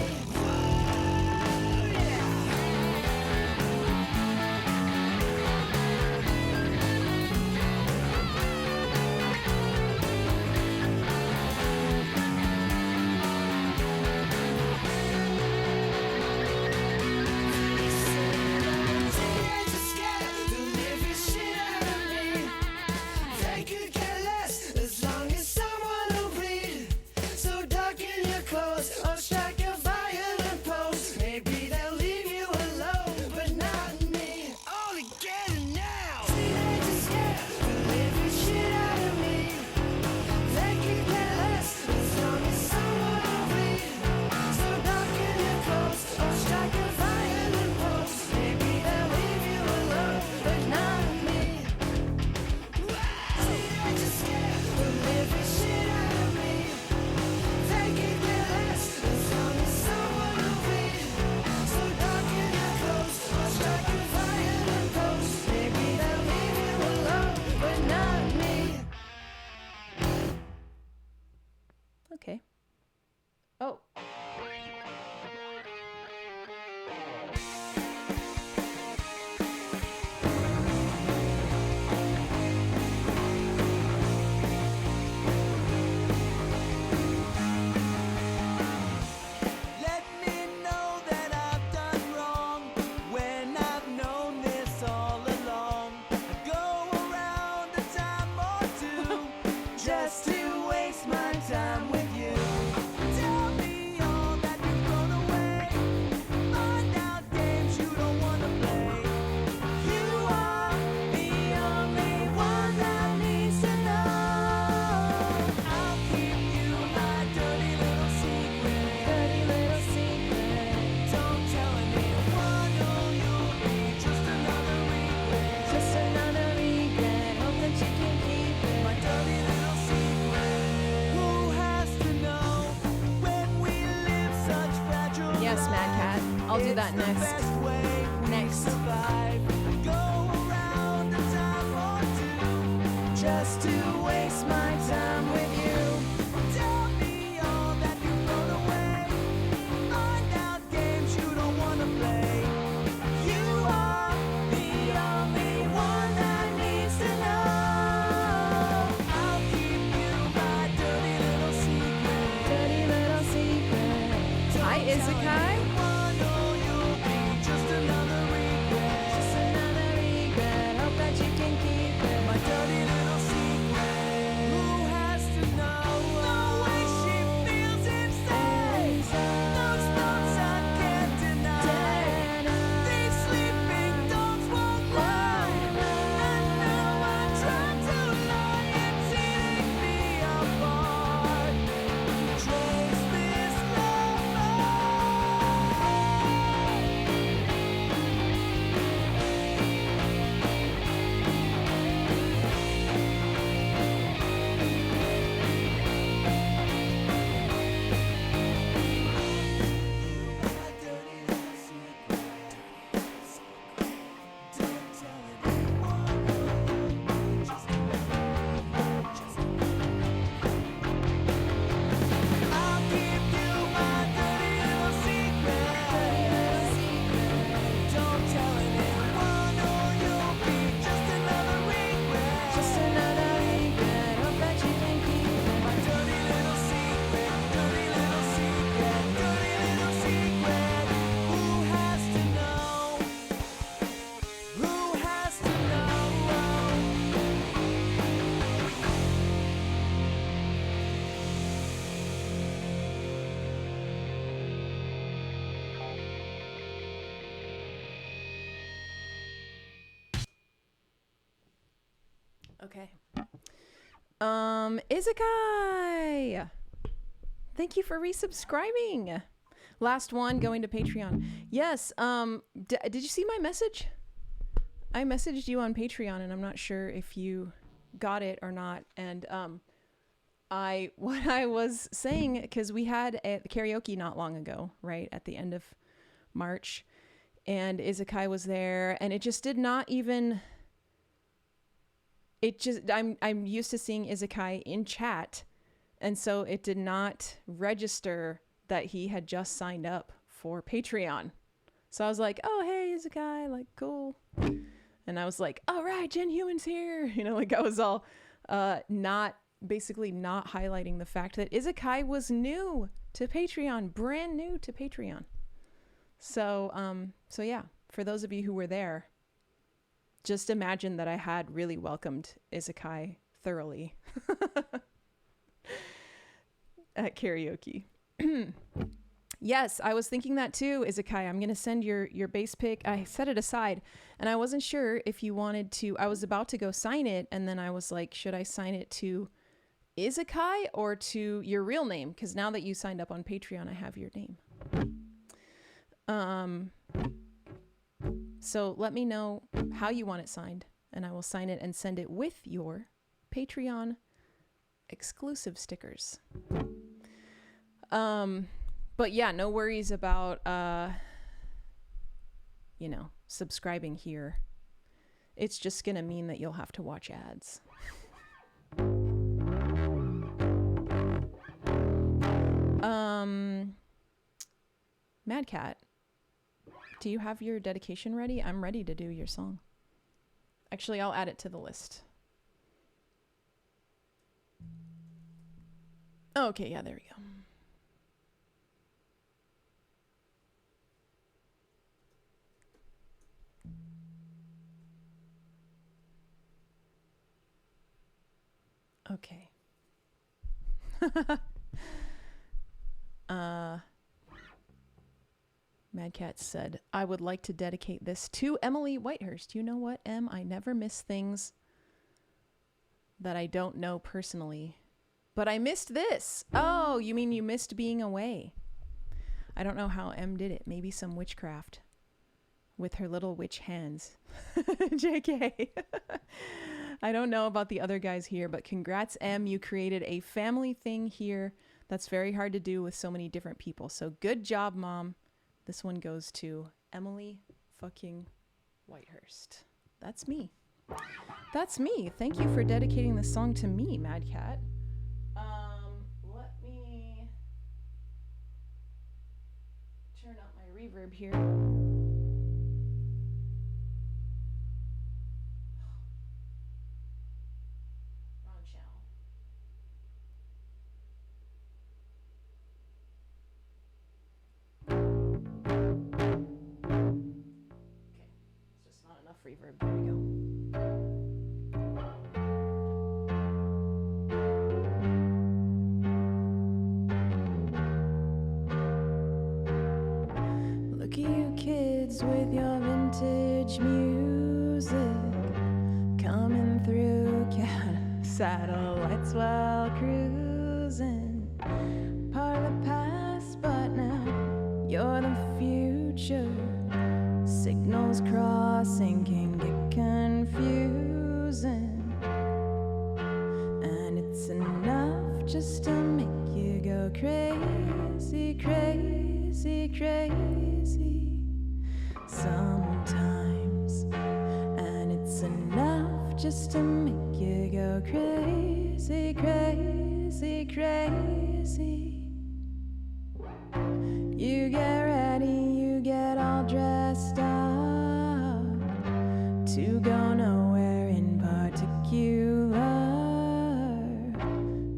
Yes, Mad Cat. I'll do that next. Next. Just to waste my time with you. Tell me all that you've thrown away. Find out games you don't want to play. You are the only one that needs to know. I'll keep you my dirty little secret. Dirty little secret. Hi, Izakai. Just another regret. Just another regret. Hope that you can keep it. My dirty little secret. Who has to know the way she feels inside? Those thoughts I can't deny. These sleeping dogs won't lie. And now I try to lie. It's eating me apart. Trace this love. I'll give you my dirty little secret. Don't tell anyone or you'll be just another regret. Just another regret. Hope that you can keep it. My dirty little secret. Dirty little secret. Dirty little secret. Who has to know? Who has to know? Okay. Izakai! Thank you for resubscribing. Last one going to Patreon. Yes, did you see my message? I messaged you on Patreon and I'm not sure if you got it or not. And what I was saying, because we had a karaoke not long ago, right? At the end of March. And Izakai was there and it just did not even... I'm used to seeing Izakai in chat, and so it did not register that he had just signed up for Patreon. So I was like, oh, hey, Izakai, like, cool. And I was like, all right, Gen Human's here. You know, like I was all not highlighting the fact that Izakai was new to Patreon, brand new to Patreon. So yeah, for those of you who were there, just imagine that I had really welcomed Izakai thoroughly at karaoke. Yes, I was thinking that too, Izakai. I'm going to send your bass pick. I set it aside and I wasn't sure if you wanted to. I was about to go sign it and then I was like, should I sign it to Izakai or to your real name? Because now that you signed up on Patreon, I have your name. So let me know how you want it signed, and I will sign it and send it with your Patreon exclusive stickers. But yeah, no worries about, subscribing here. It's just going to mean that you'll have to watch ads. Mad Cat. Do you have your dedication ready? I'm ready to do your song. Actually, I'll add it to the list. Okay, yeah, there we go. Okay. Mad Cat said, I would like to dedicate this to Emily Whitehurst. You know what, Em? I never miss things that I don't know personally. But I missed this. Oh, you mean you missed being away? I don't know how Em did it. Maybe some witchcraft with her little witch hands. JK. I don't know about the other guys here, but congrats, Em. You created a family thing here. That's very hard to do with so many different people. So good job, Mom. This one goes to Emily fucking Whitehurst. That's me. That's me. Thank you for dedicating this song to me, Mad Cat. Let me turn up my reverb here. Wrong channel. Okay, it's just not enough reverb. There we go. With your vintage music coming through, satellites while cruising. Part of the past, but now you're the future. Signals crossing can get confusing, and it's enough just to make you go crazy, crazy, crazy. Sometimes, and it's enough just to make you go crazy, crazy, crazy. You get ready, you get all dressed up to go nowhere in particular.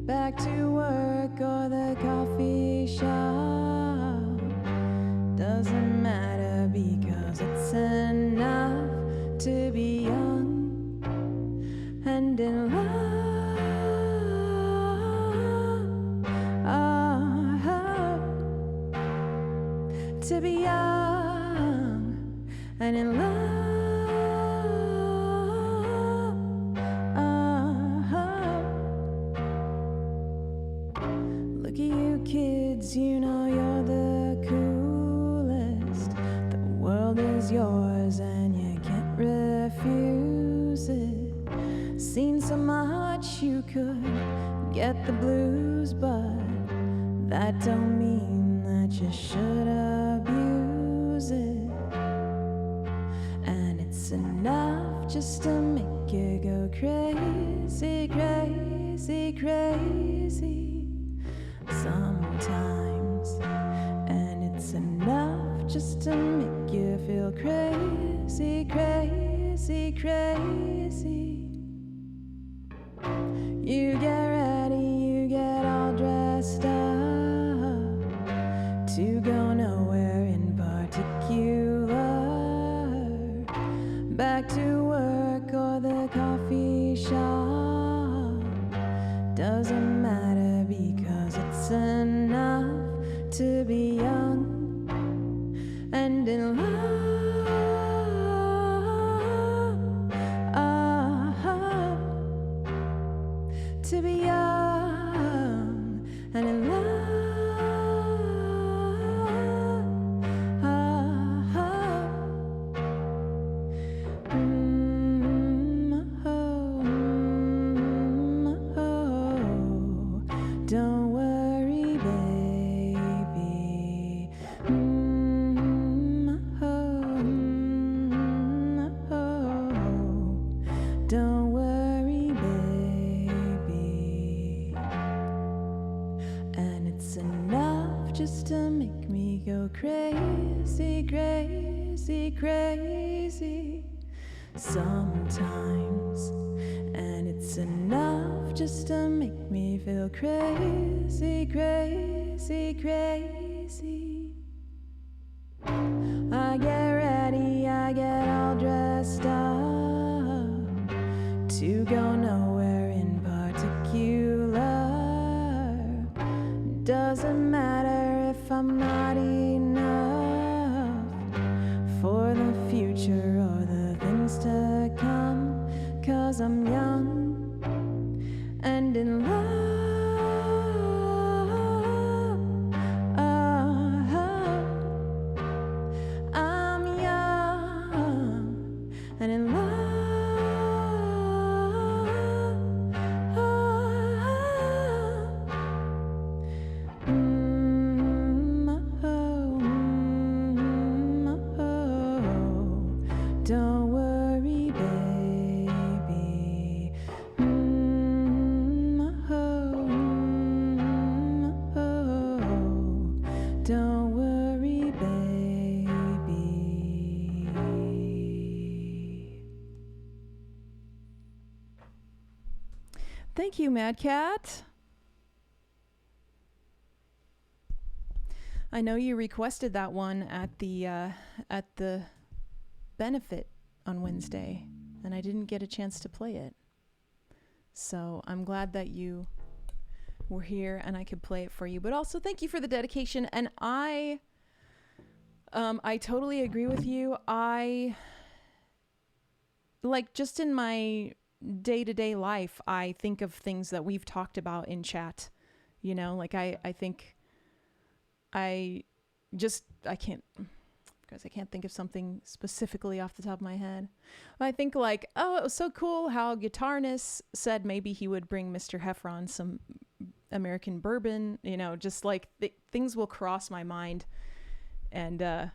Back to work or the coffee shop, doesn't matter because it's enough to be young and in love. To be young and in love. Look at you kids, you know you're the coolest. The world is yours and you can't refuse it. Seen so much you could get the blues, but that don't mean that you should abuse it. And it's enough just to make you go crazy, crazy, crazy sometimes. And it's enough just to make you feel crazy, crazy, crazy. You get ready, you get all dressed up to go nowhere in particular. Back to work or the coffee shop, doesn't matter because it's enough to be young and in love. To be young and in love. Don't worry, baby. Don't worry, baby. And it's enough just to make me go crazy, crazy, crazy sometimes. And it's enough just to make me feel crazy, crazy, crazy. I get ready, I get all dressed up to go nowhere in particular. Doesn't matter if I'm not enough for the future or the things to come, 'cause I'm young and in love. Thank you, Mad Cat. I know you requested that one at the benefit on Wednesday, and I didn't get a chance to play it. So I'm glad that you were here and I could play it for you. But also thank you for the dedication. And I totally agree with you. I like just in my day-to-day life, I think of things that we've talked about in chat. You know, like I think I can't, because I can't think of something specifically off the top of my head. I think like, oh, it was so cool how Guitarness said maybe he would bring Mr. Heffron some American bourbon, you know, just like things will cross my mind. And I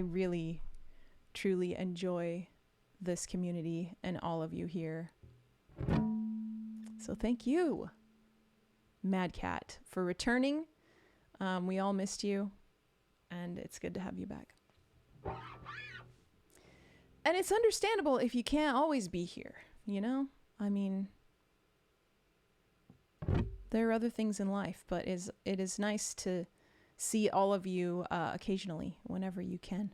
really, truly enjoy this community and all of you here. So thank you, Mad Cat, for returning. We all missed you. And it's good to have you back. And it's understandable if you can't always be here, you know? I mean, there are other things in life, but it is nice to see all of you occasionally, whenever you can.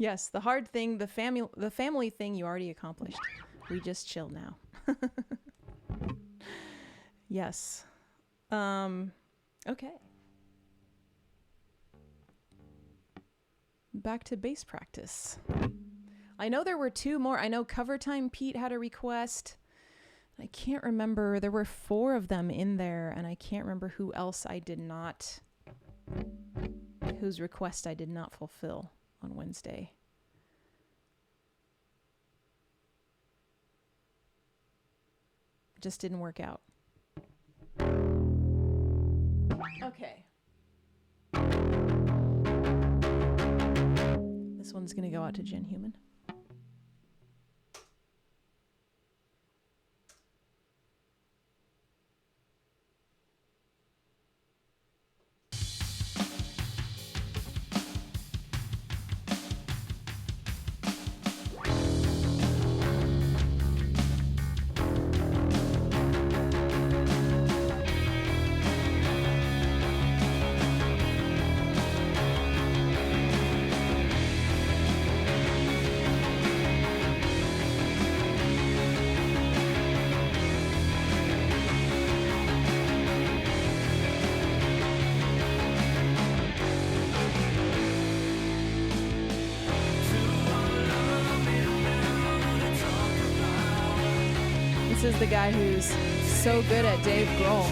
Yes, the hard thing, the family thing you already accomplished. We just chill now. Yes. Okay. Back to bass practice. I know there were two more. I know Cover Time Pete had a request. I can't remember. There were 4 of them in there, and I can't remember who else whose request I did not fulfill on Wednesday. Just didn't work out. Okay. This one's gonna go out to Jen Human. This is the guy who's so good at Dave Grohl.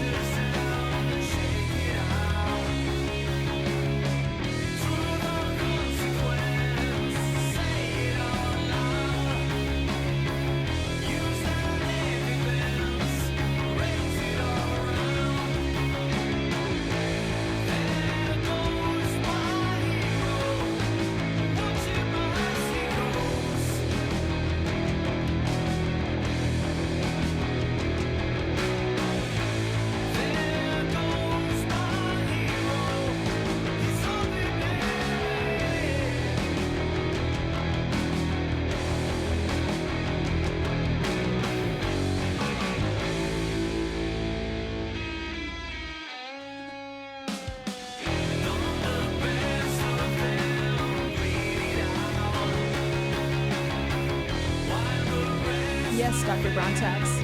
Yes, Dr. Brontax.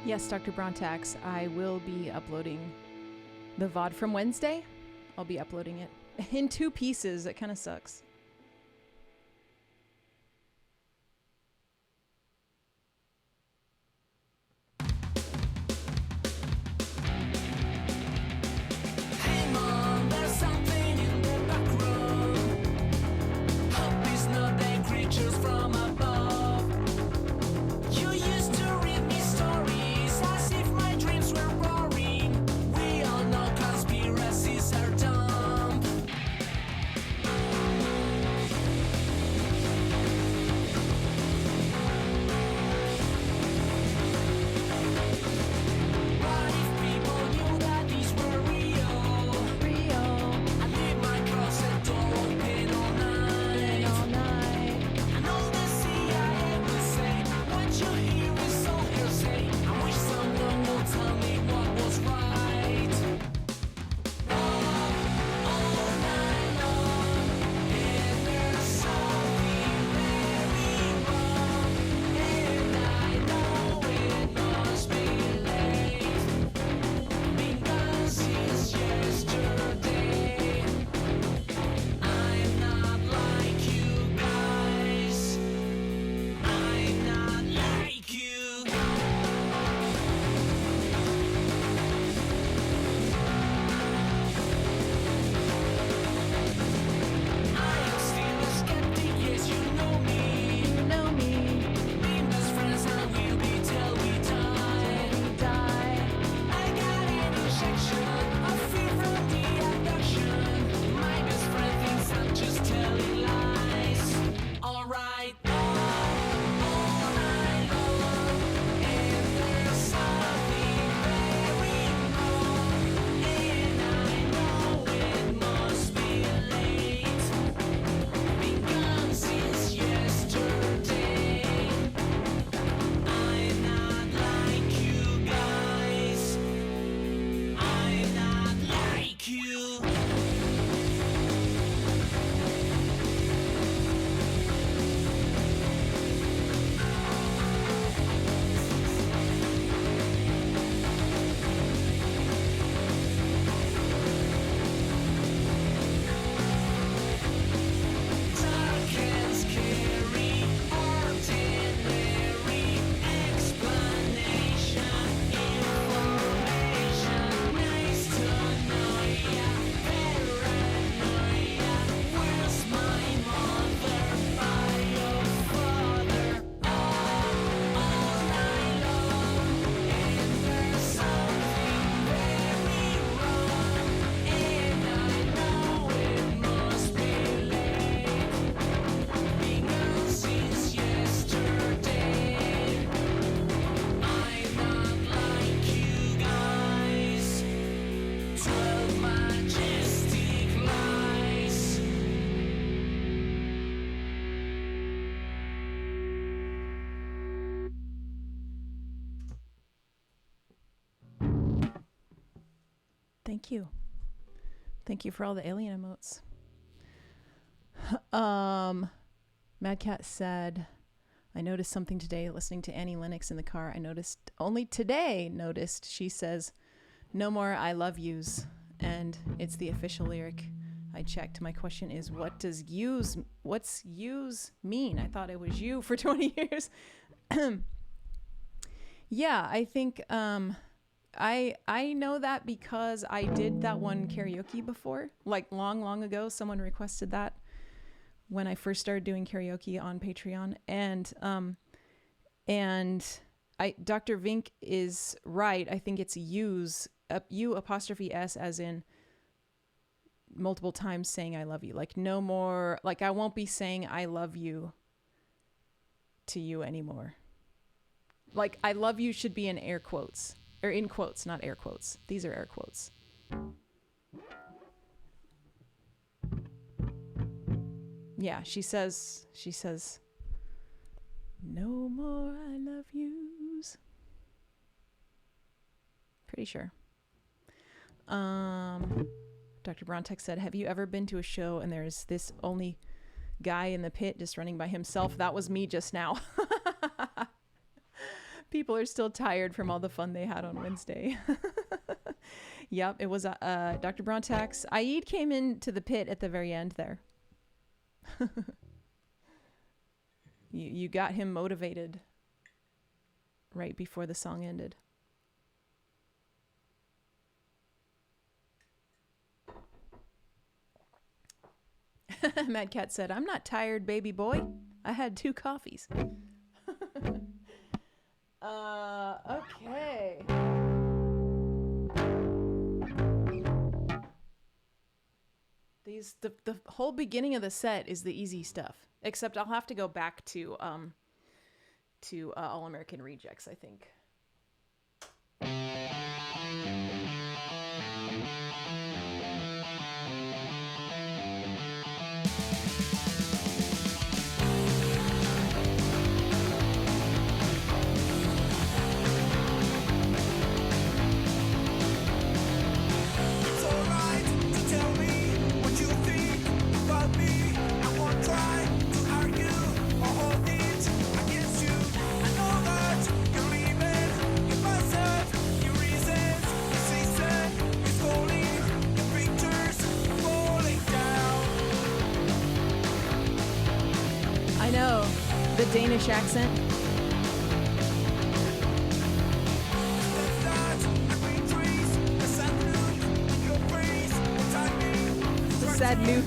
Yes, Dr. Brontax, I will be uploading the VOD from Wednesday. I'll be uploading it in 2 pieces. It kind of sucks. Hey mom, there's something in the back room. Hope it's not the creatures from above. You used to read me stories as if my dreams were boring. We all know conspiracies are dumb. What if people knew that these were real? I leave my closet door open all night. And all the CIA will say, what you hear is so hearsay. I wish someone would tell me what was right. All night long, and there's something very wrong. And I know it must be late. Been gone since yesterday. I'm not like you guys. I'm not like you. I am still a skeptic, yes, you know me. Been best friends and will be till we die. I got an injection of fear from the abduction. My best friend thinks I'm just telling lies. Alright, all night long, and there's something very wrong. And I know it must be late. Been gone since yesterday. I'm not like you guys. I'm not like you. Dark and scary, ordinary explanation, information, nice to know ya, paranoia. Where's my mother? By your father. All night long, and there's something very wrong. And I know it must be late. Been gone since yesterday. I'm not like you guys. 12 majestic lies. Thank you. Thank you for all the alien emotes. Mad Cat said, I noticed something today listening to Annie Lennox in the car. I noticed she says, no more I love yous. And it's the official lyric. I checked. My question is, what's yous mean? I thought it was you for 20 years. Yeah, I think I know that because I did that one karaoke before, like long ago. Someone requested that when I first started doing karaoke on Patreon, and Dr. Vink is right. I think it's use U apostrophe S as in multiple times saying I love you. Like no more, like I won't be saying I love you to you anymore. Like I love you should be in air quotes. Or in quotes, not air quotes. These are air quotes. Yeah, she says, no more I love yous. Pretty sure. Dr. Brontek said, have you ever been to a show and there's this only guy in the pit just running by himself? That was me just now. People are still tired from all the fun they had on Wednesday. Yep, it was Dr. Brontax. Aid came into the pit at the very end there. You got him motivated right before the song ended. Mad Cat said, "I'm not tired, baby boy. I had 2 coffees." Okay. The whole beginning of the set is the easy stuff, except I'll have to go back to All American Rejects, I think. The Danish accent. The sad Luke.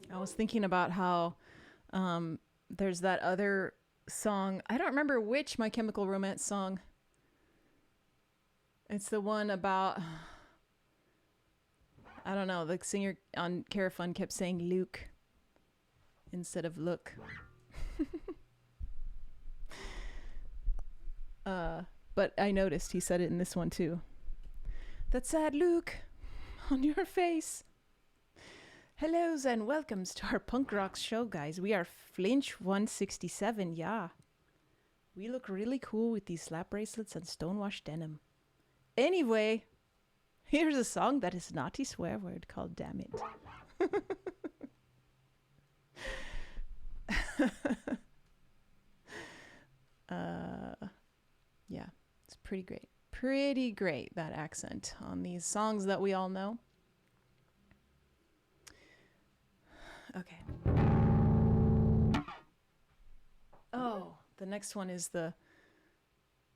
I was thinking about how there's that other song. I don't remember which My Chemical Romance song. It's the one about, I don't know, the singer on Carafun kept saying Luke instead of look. But I noticed he said it in this one too. That sad look on your face. Hellos and welcomes to our punk rock show, guys. We are Flinch 167, yeah. We look really cool with these slap bracelets and stonewashed denim. Anyway, here's a song that is naughty swear word called Dammit. Yeah, it's pretty great. Pretty great, that accent on these songs that we all know. Okay. Oh, the next one is the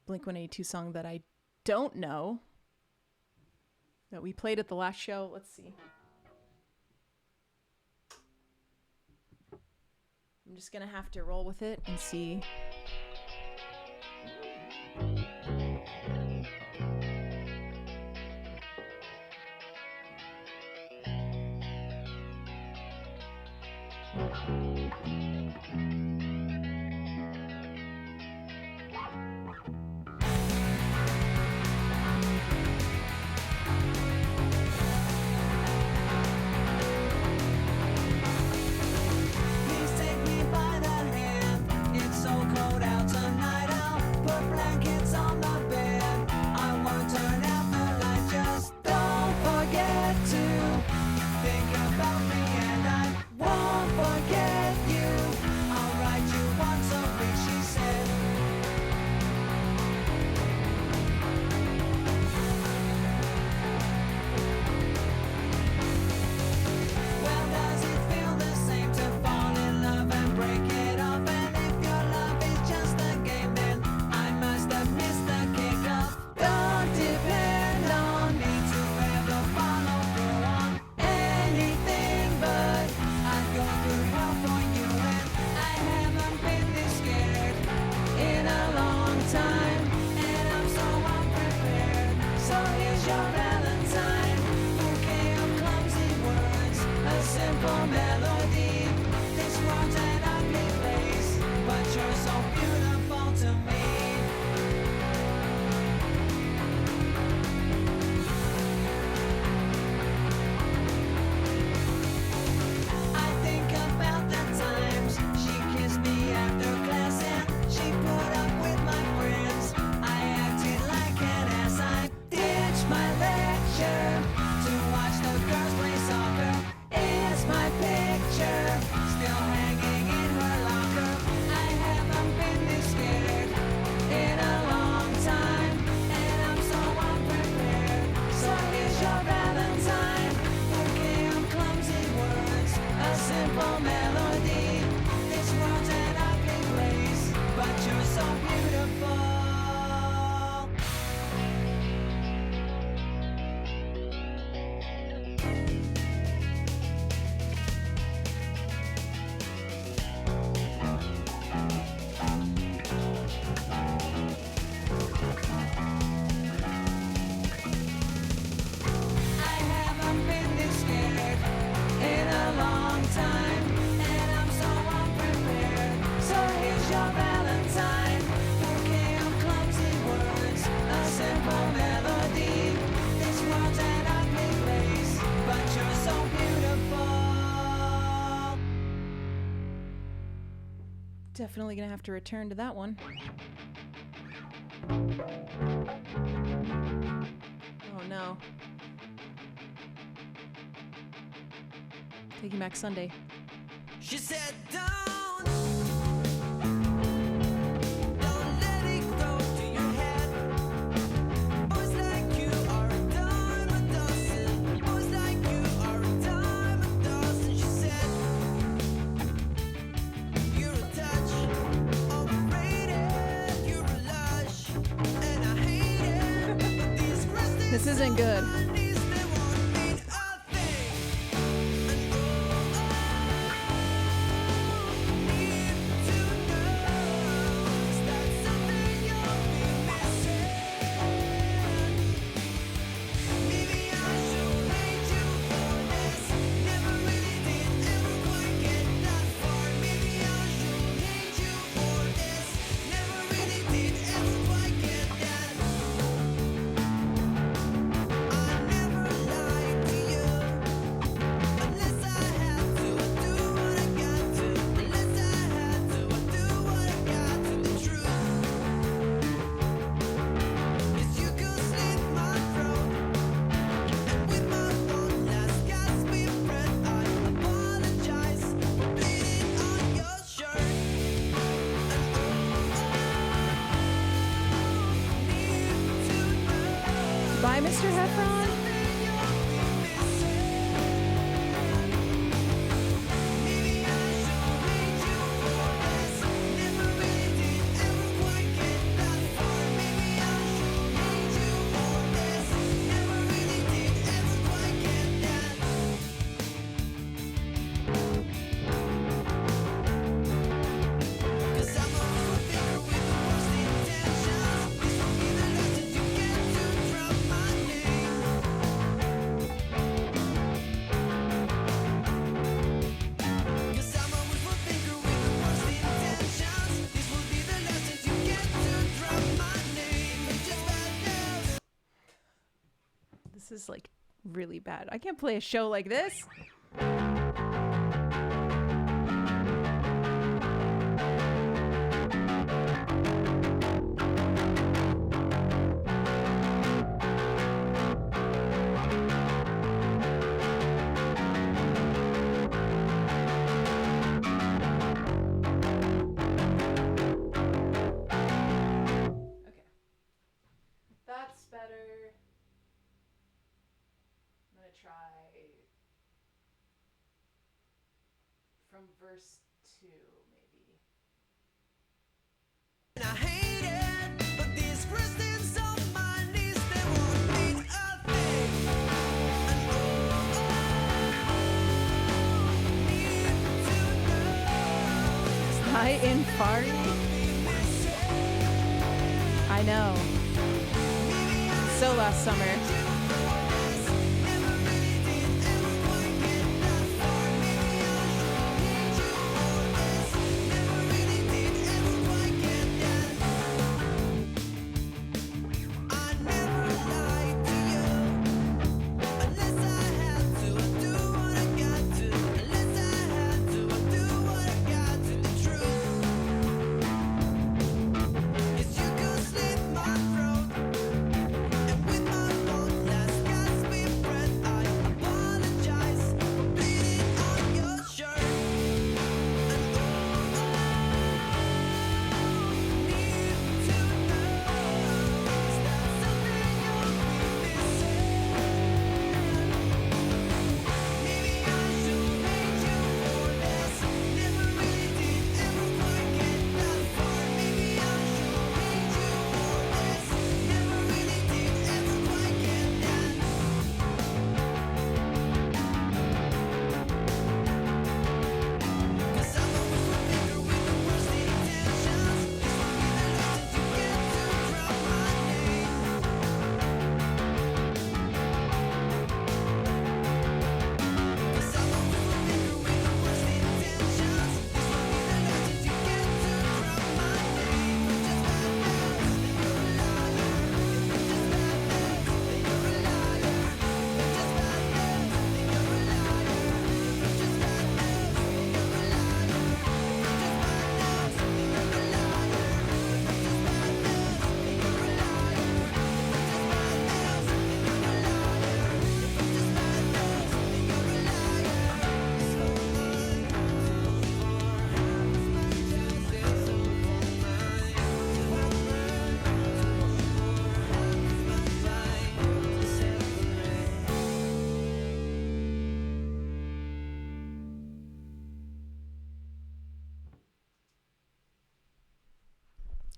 Blink-182 song that I don't know, that we played at the last show. Let's see. I'm just gonna have to roll with it and see. Definitely gonna have to return to that one. Oh no. Taking Back Sunday. She said, don't let it go to your head. Boys like you are a dime a dozen. Boys like you are a dime a dozen. She said, you're a touch overrated. You're a lush, and I hate it. But these restless This isn't good. honeys, they won't mean a thing. Bye, Mr. Heffron. This is like really bad. I can't play a show like this. From verse 2, maybe. I hate it, but these Christians on my knees, they won't mean a thing. And need to know. Hi, Infari. I know. So last summer.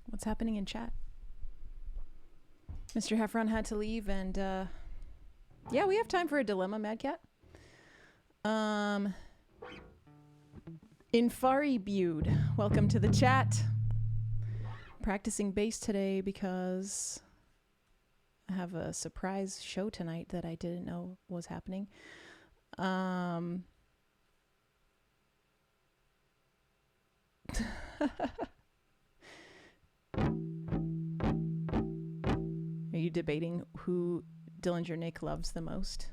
What's happening in chat? Mr. Heffron had to leave, and yeah, we have time for a dilemma, Mad Cat. Infari Bude, welcome to the chat. Practicing bass today because I have a surprise show tonight that I didn't know was happening. Are you debating who Dillinger Nick loves the most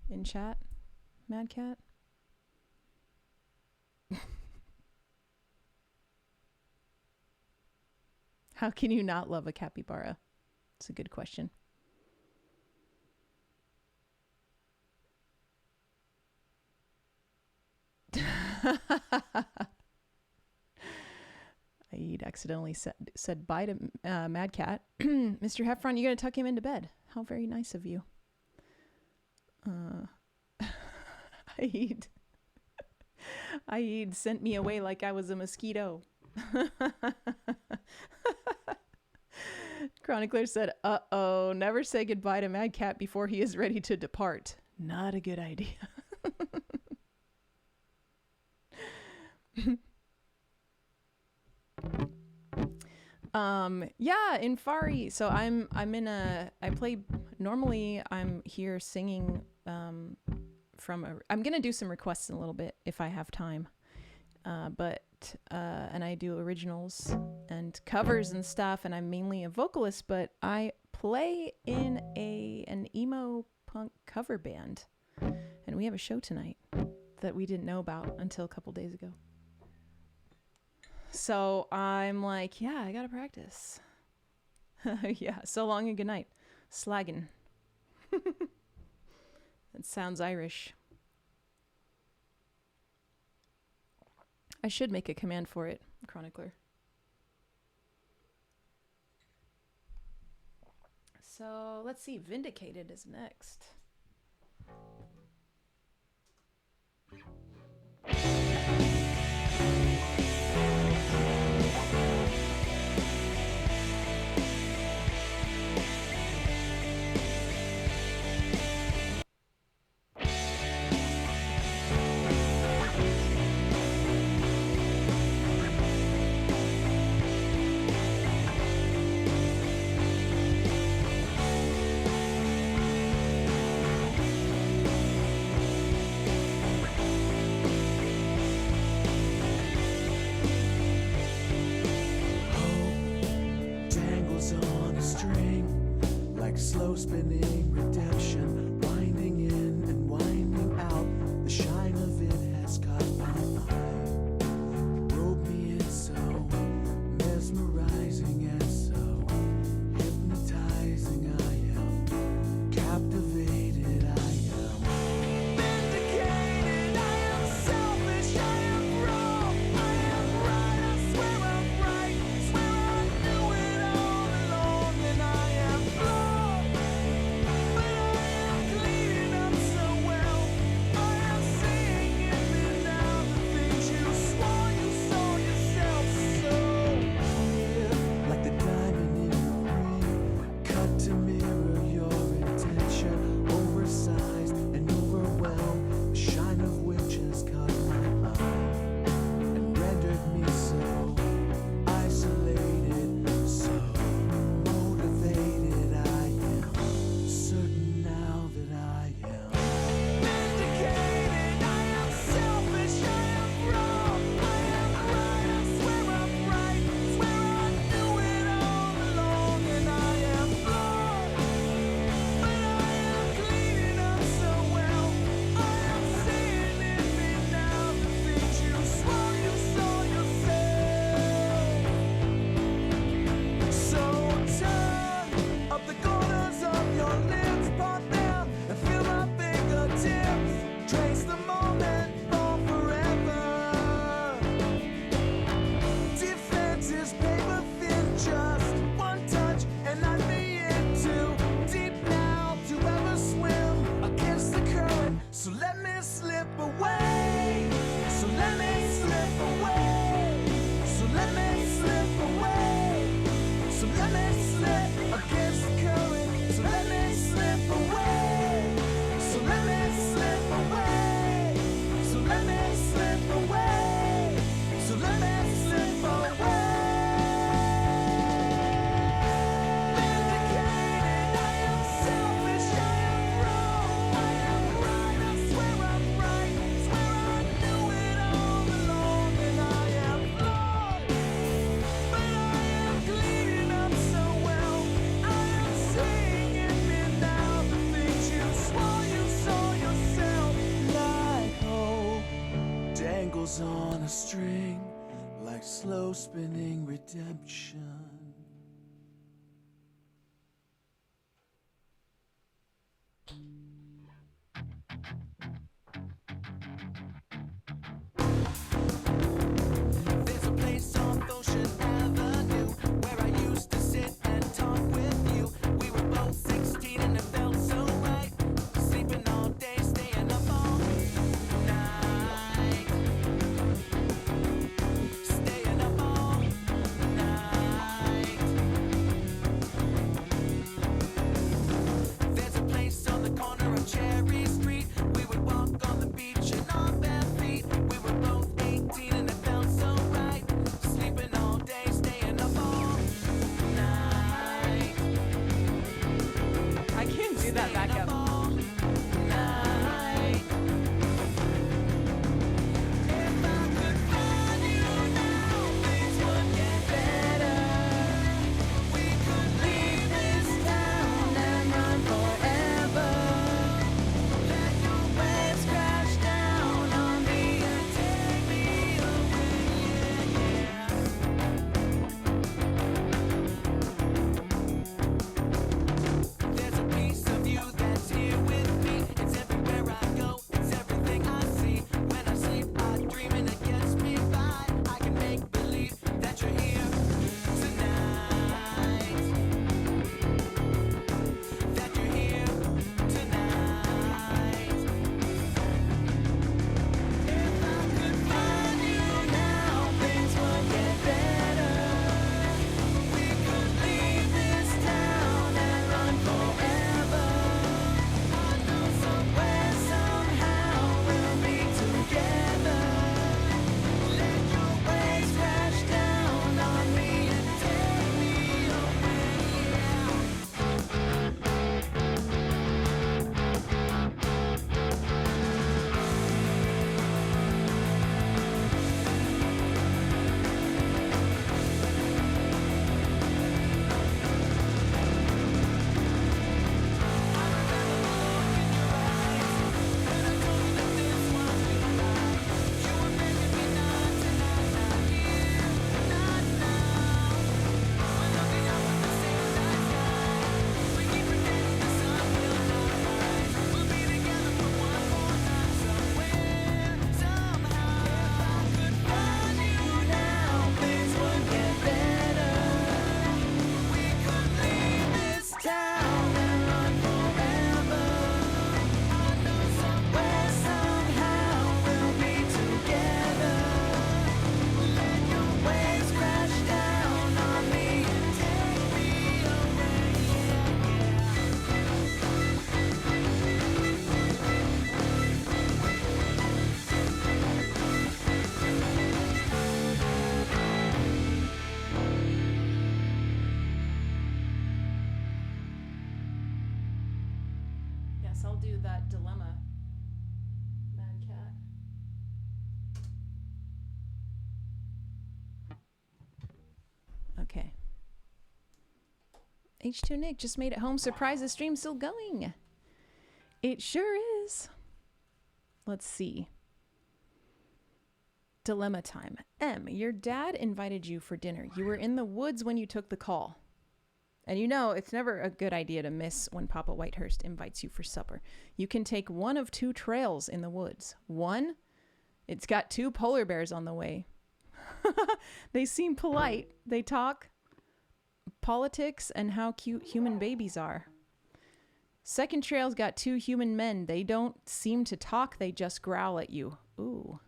in chat, Mad Cat? How can you not love a capybara? It's a good question. Aid accidentally said bye to Mad Cat. Mr. Heffron, you're going to tuck him into bed. How very nice of you. Aid sent me away like I was a mosquito. Chronicler said, uh-oh, never say goodbye to Mad Cat before he is ready to depart. Not a good idea. Yeah, Infari. So I'm here singing I'm gonna do some requests in a little bit if I have time. And I do originals and covers and stuff, and I'm mainly a vocalist, but I play in a an emo punk cover band, and we have a show tonight that we didn't know about until a couple days ago. So I'm like, yeah, I gotta practice. Yeah, so long and good night. Slaggin'. That sounds Irish. I should make a command for it, Chronicler. So let's see, Vindicated is next. Slow spinning redemption, winding in and winding out. The shine of it has caught my eye, broke me in so mesmerizing and so hypnotizing. I am captivated. I am vindicated. I am selfish. I am wrong. I am right. I swear I'm right. Swear I knew it all along, and I am flawed. On a string, like slow spinning redemption. There's a place on Ocean Avenue where I used to sit and talk with you. We were both 16 and it felt so right. Sleeping all day, staying up all night. Staying up all night. There's a place on the corner of Cherry Street. We would walk on the beach in our bare feet. We were both 18 and it felt so right. Sleeping all day, staying up all night. I can't do that back up. All night. If I could find you now, things would get better. We could leave this town and run forever. guess I'll do that dilemma, Mad Cat. Okay. H2 Nick just made it home. Surprise, the stream's still going. It sure is. Let's see. Dilemma time. M, your dad invited you for dinner. You were in the woods when you took the call. And you know it's never a good idea to miss when Papa Whitehurst invites you for supper. You can take one of two trails in the woods. One, it's got 2 polar bears on the way. They seem polite. They talk politics and how cute human babies are. Second trail's got 2 human men. They don't seem to talk. They just growl at you. Ooh.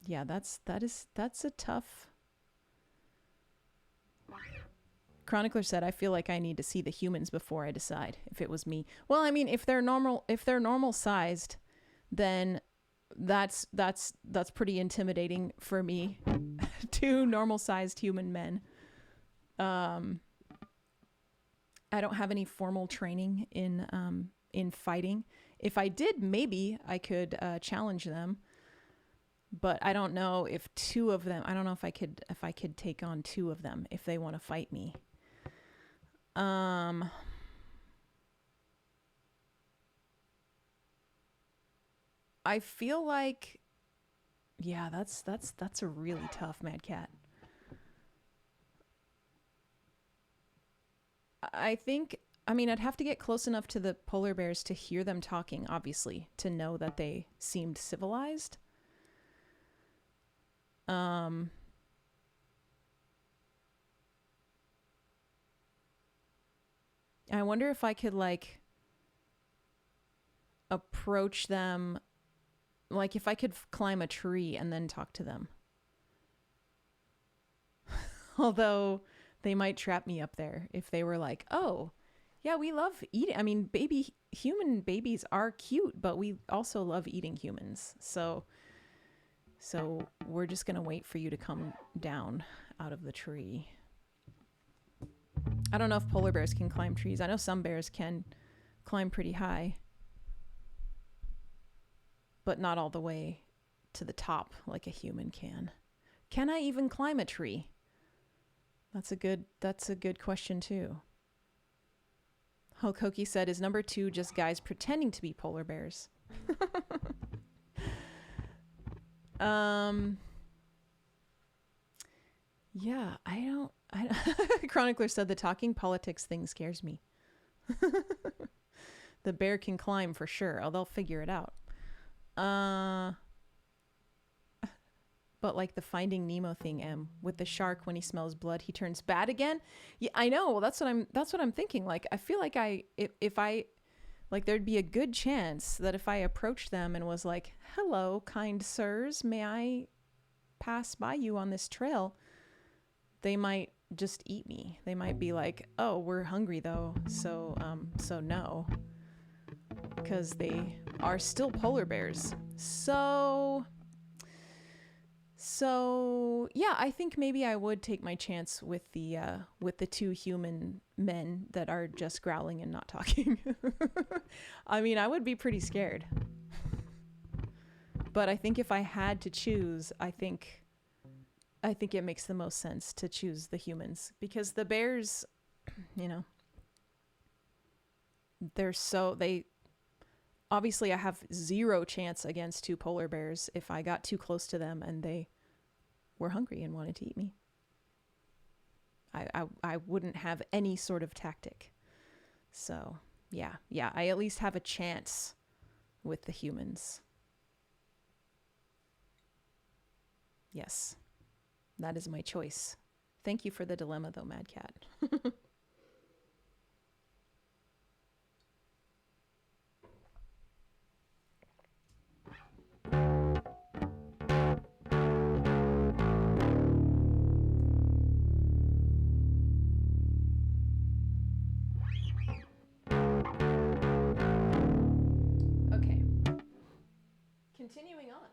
Yeah, that's a tough. Chronicler said, I feel like I need to see the humans before I decide if it was me. Well, I mean, if they're normal sized, then that's pretty intimidating for me. 2 normal sized human men. I don't have any formal training in fighting. If I did, maybe I could challenge them. But I don't know if 2 of them. I don't know if I could take on 2 of them if they want to fight me. I feel like, yeah, that's a really tough, Mad Cat. I think, I mean, I'd have to get close enough to the polar bears to hear them talking, obviously, to know that they seemed civilized. I wonder if I could, like, approach them, like, if I could climb a tree and then talk to them. Although they might trap me up there if they were like, oh, yeah, we love eating. I mean, human babies are cute, but we also love eating humans. So we're just going to wait for you to come down out of the tree. I don't know if polar bears can climb trees. I know some bears can climb pretty high, but not all the way to the top like a human can. Can I even climb a tree? That's a good question too. Hulk Hokie said, is number 2 just guys pretending to be polar bears? Yeah, I don't Chronicler said the talking politics thing scares me. The bear can climb for sure. Oh, they'll figure it out. But like the Finding Nemo thing, with the shark, when he smells blood, he turns bad again. Yeah, I know. Well, that's what I'm thinking. Like, I feel like if I, like, there'd be a good chance that if I approached them and was like, hello, kind sirs, may I pass by you on this trail? They might just eat me. They might be like, oh, we're hungry though. So no, because they are still polar bears. So yeah, I think maybe I would take my chance with the 2 human men that are just growling and not talking. I mean, I would be pretty scared. But I think if I had to choose, I think it makes the most sense to choose the humans, because the bears, you know, obviously I have 0 chance against 2 polar bears if I got too close to them and they were hungry and wanted to eat me. I wouldn't have any sort of tactic. So yeah, I at least have a chance with the humans. Yes, that is my choice. Thank you for the dilemma though, Mad Cat. Okay. Continuing on.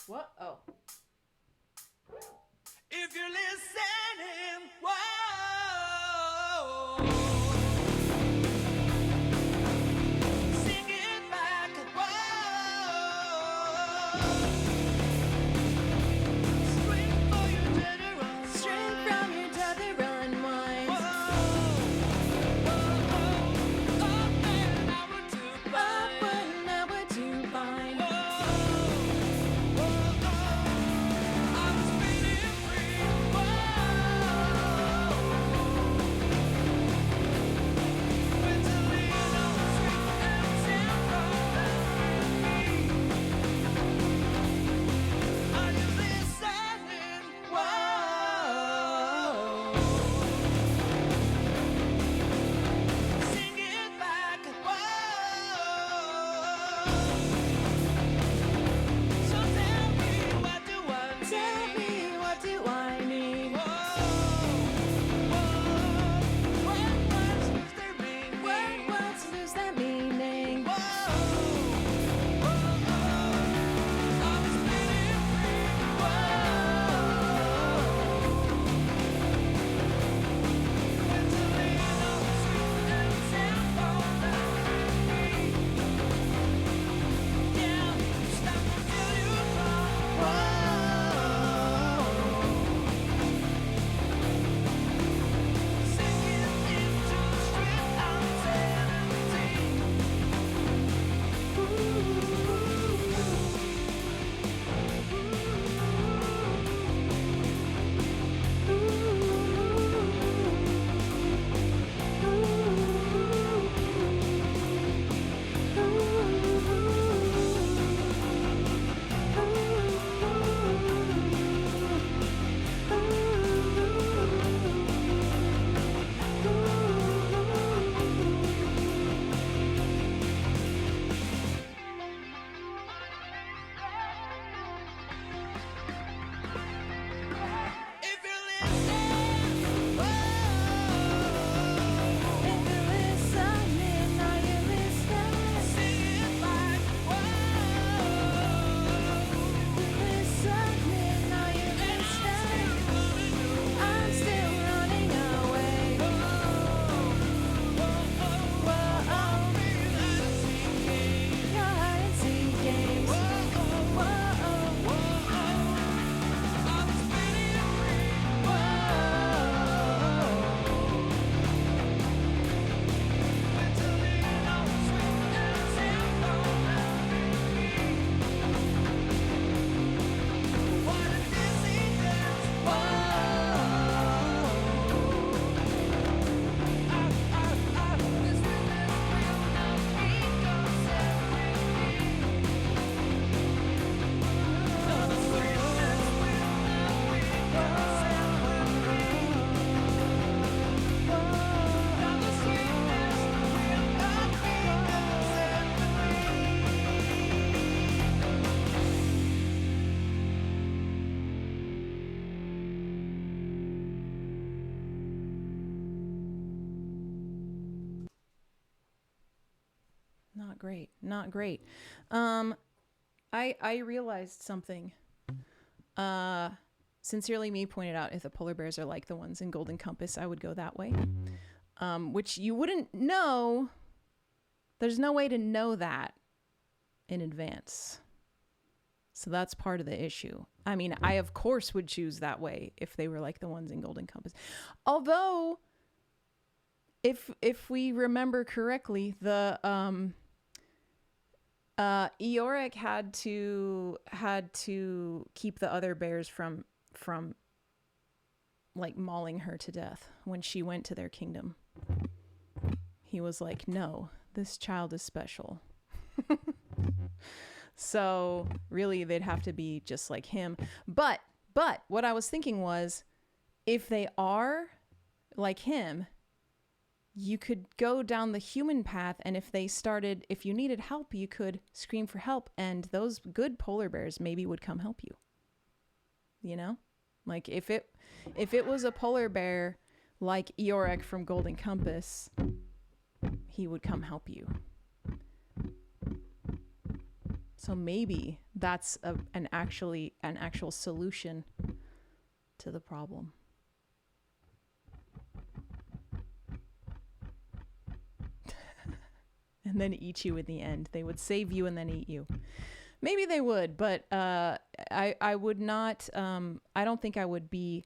What? Oh. If you're listening, whoa, sing it back, whoa, strength for your dead to run, Straight from your tether run wine. whoa, up and outward to find, Upward and outward to find. whoa, I was feeling free, whoa, went to lean on the street and tempo me. Are you listening? Whoa, sing it back, whoa. So tell me, what do I Tell need? me, what do I need? Whoa, when words lose their meaning. When words lose their meaning. Whoa, I was feeling free. Whoa, went to lean on the street and tempo me. Yeah, stop until you call. Whoa, sinking into the street, I'm 17. If you're listening, whoa, If you're listening, are you listening? sing it back, whoa. Listening, are you listening? I'm still running away. Whoa, your hide and seek games. Whoa, Not great. Not great. I realized something. Sincerely Me pointed out if the polar bears are like the ones in Golden Compass, I would go that way. Which you wouldn't know. There's no way to know that in advance. So that's part of the issue. I mean, I of course would choose that way if they were like the ones in Golden Compass. Although, if we remember correctly, the Eoric had to keep the other bears from like mauling her to death when she went to their kingdom. He was like, no, this child is special. So really they'd have to be just like him. But what I was thinking was, if they are like him, you could go down the human path, and if you needed help, you could scream for help, and those good polar bears maybe would come help you. You know? Like if it was a polar bear like Eoric from Golden Compass, he would come help you. So maybe that's an actual solution to the problem. And then eat you in the end. They would save you and then eat you. Maybe they would, but I would not. I don't think I would be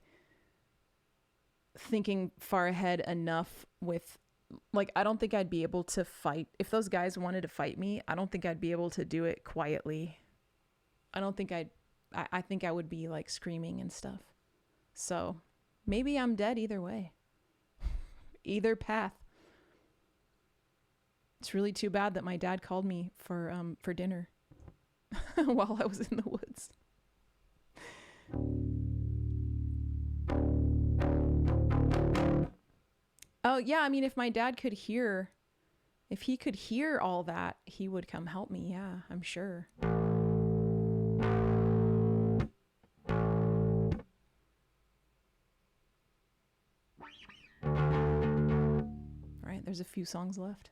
thinking far ahead enough with, like, I don't think I'd be able to fight. If those guys wanted to fight me, I don't think I'd be able to do it quietly. I think I would be like screaming and stuff. So maybe I'm dead either way. Either path. It's really too bad that my dad called me for dinner while I was in the woods. Oh yeah, I mean, if my dad could hear, if he could hear all that, he would come help me. Yeah, I'm sure. All right, there's a few songs left.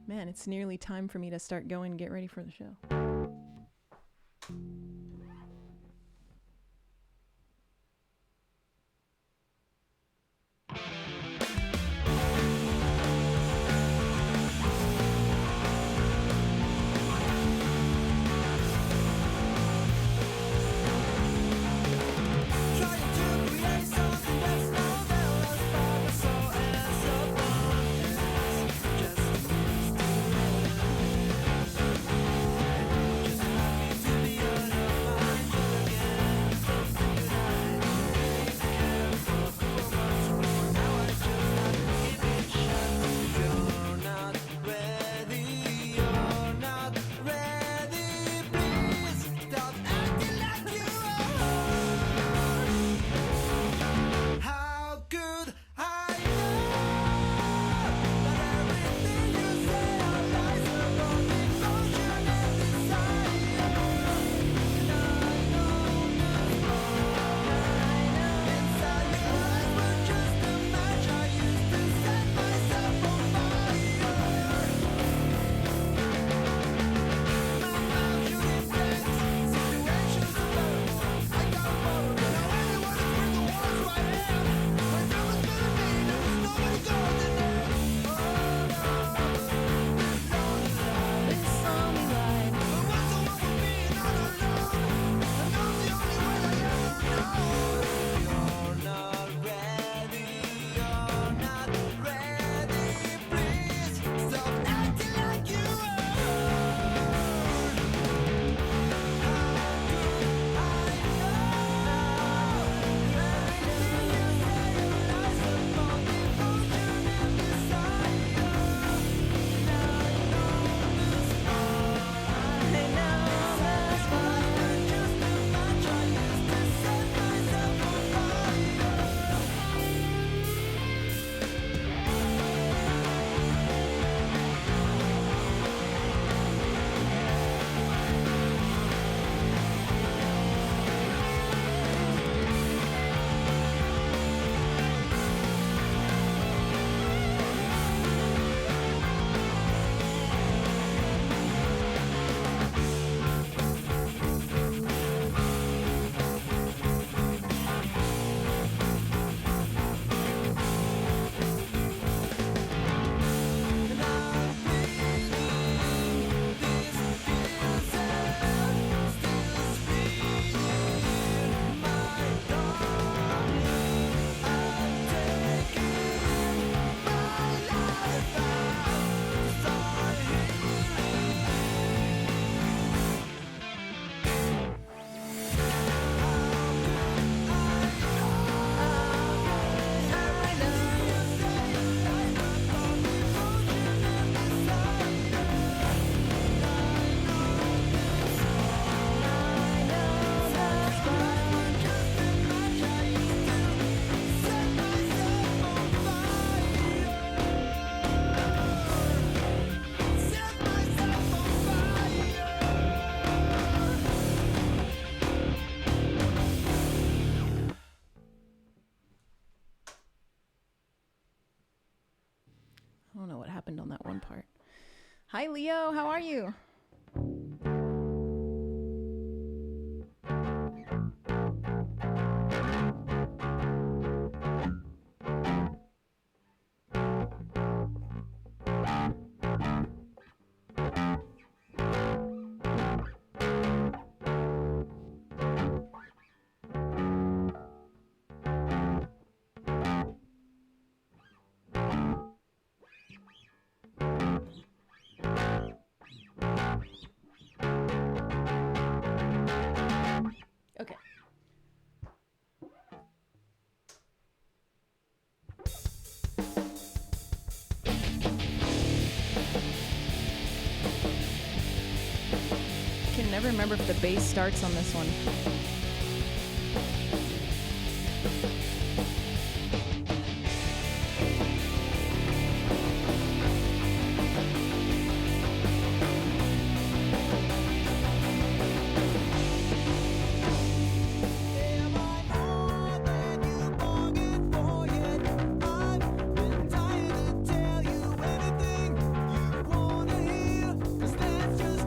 Man, it's nearly time for me to start going and get ready for the show. I don't know what happened on that one part. Hi, Leo. How are you? never remember if the bass starts on this one.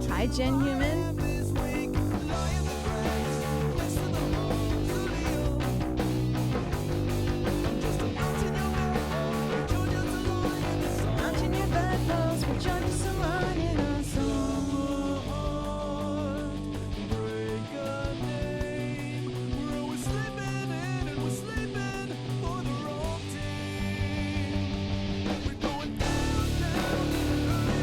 Hi, Jen Human. Mountain your bedpost, we're charging someone in a song. Break a name. We're always slipping in and we're sleeping for the wrong team. We're going down, down in an early round.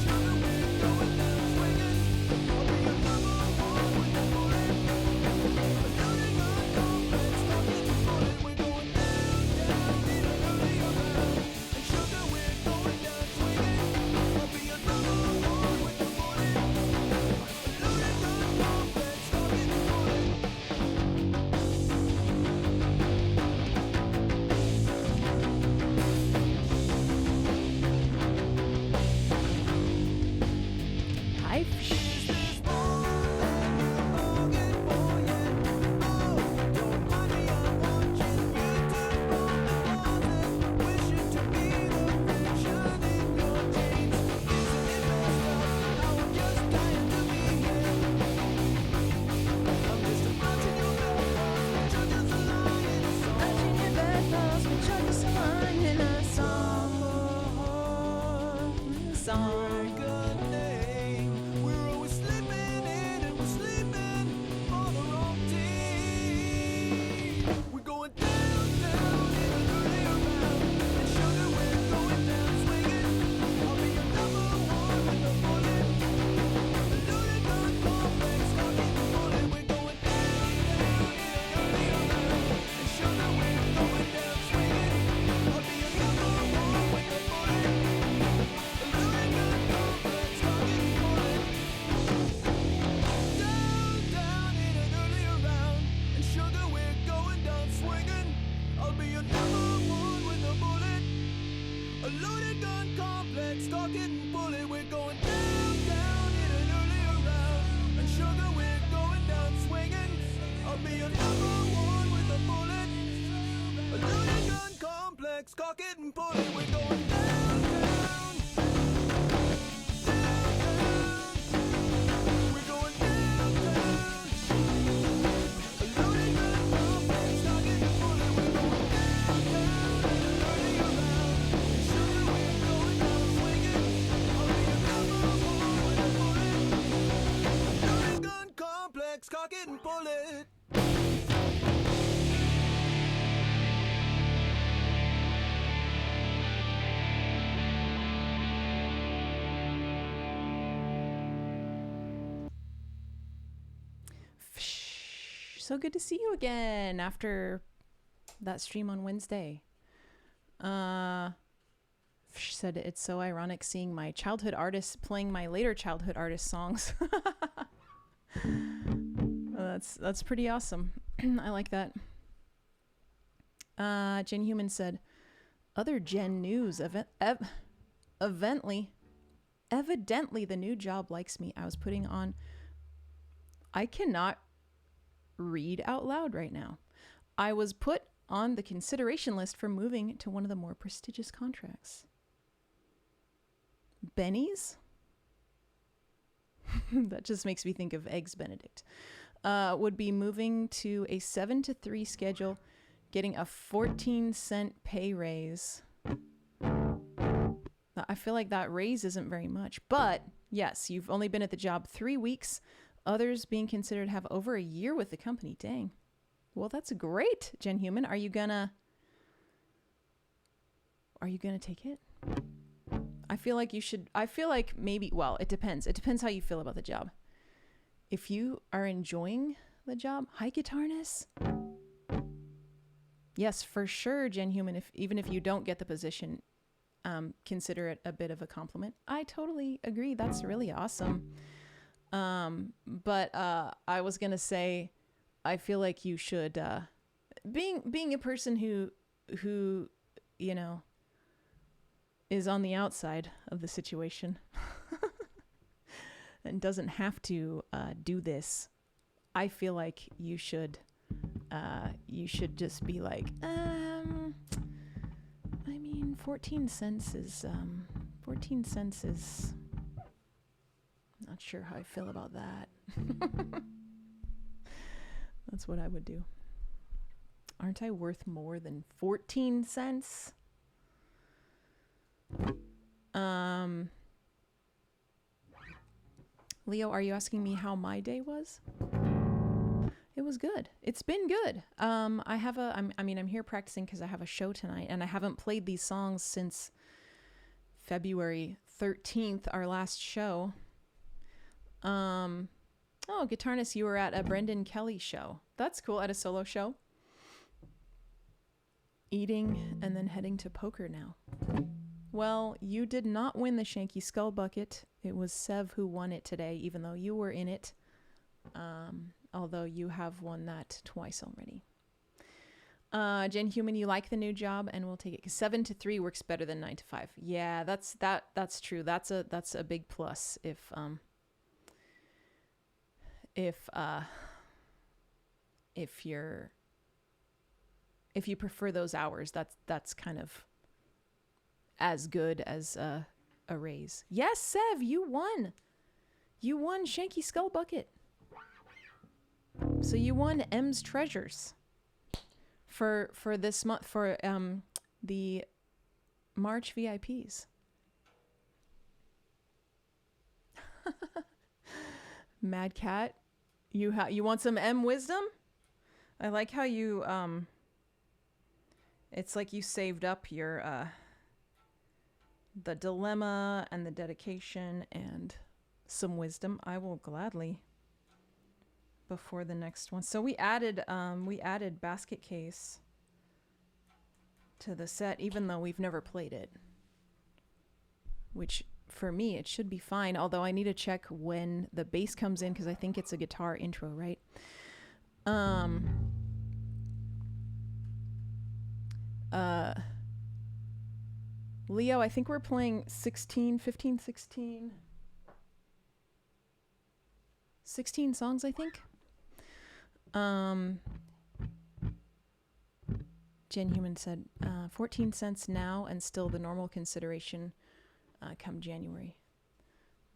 Sugar, we're going down swinging. I'll be your number one with the bullet. Loading on complex, talking to bullet. We're going down, down in an early round. And sugar, we're going down swinging. I'll be your number one with the bullet. Loading on complex, talking to bullet. Hi. Is this more than you're longing for yet? Oh, don't mind me, I'm watching you turn from the closet, wishing to be the friction in your jeans. Isn't it messed up how I'm just dying to be here? I'm just a mountain your bedpost, but you're just a lie in a song. Mountain your bedpost, we're charging someone in a song. Song. Break a name. We're always slipping in and we're sleeping for the wrong team. We're going down, down in an early round. And sugar, we're going down swinging. I'll be your number one with the bullet. Loaded gun complex, talking the bullet. We're going down, down in an early round. And sugar, we're going down swinging. I'll be your number one with the bullet. Loaded gun complex, talking the bullet. Down, down in an early round. And sugar, we're going down swinging. I'll be your number one with a bullet. A loaded gun complex, talking bullet. We're going down, down in an early round. And sugar, we're going down swinging. I'll be your number one with a bullet. A loaded gun complex, cock it and pull it. We're going down, down. We're going down, down. A loaded gun complex, cock it and pull it. We're going down, down in an early round. And sugar, we're going down swinging. I'll be your number one with a bullet. A loaded gun complex, cock it and pull it. So good to see you again after that stream on Wednesday. She said it's so ironic seeing my childhood artists playing my later childhood artist songs. Well, that's pretty awesome. I like that. Jen Human said, other Gen news evidently the new job likes me. I was putting on. I cannot read out loud right now. I was put on the consideration list for moving to one of the more prestigious contracts. Benny's? That just makes me think of Eggs Benedict. Would be moving to a 7 to 3 schedule, getting a 14-cent pay raise. I feel like that raise isn't very much, but yes, you've only been at the job 3 weeks. Others being considered have over a year with the company. Dang. Well, that's great, Jen Human. Are you gonna take it? I feel like you should. I feel like maybe, well, it depends. It depends how you feel about the job. If you are enjoying the job, hi, Guitarness. Yes, for sure, Jen Human. Even if you don't get the position, consider it a bit of a compliment. I totally agree. That's really awesome. But I was gonna say, I feel like you should, being a person who you know is on the outside of the situation and doesn't have to do this. I feel like you should just be like, I mean, 14 cents is not sure how I feel about that. That's what I would do. Aren't I worth more than 14 cents? Leo, are you asking me how my day was? It was good. It's been good. I'm here practicing because I have a show tonight, and I haven't played these songs since February 13th, our last show. Oh, Guitarnist, you were at a Brendan Kelly show. That's cool, at a solo show. Eating and then heading to poker now. Well, you did not win the Shanky Skull Bucket. It was Sev who won it today, even though you were in it. Although you have won that twice already. Jen Human, you like the new job, and we'll take it. 7 to 3 works better than 9 to 5. Yeah, that's true. That's a big plus if you prefer those hours. That's kind of as good as a raise. Yes, Sev, you won. You won Shanky Skull Bucket. So you won M's Treasures for this month, for the March VIPs. Mad Cat, you want some M wisdom? I like how you it's like you saved up your the dilemma and the dedication and some wisdom. I will gladly before the next one. So we added Basket Case to the set, even though we've never played it. Which for me it should be fine, although I need to check when the bass comes in because I think it's a guitar intro, right? Leo, I think we're playing 16 songs, I think. Jen Human said 14 cents now and still the normal consideration come January.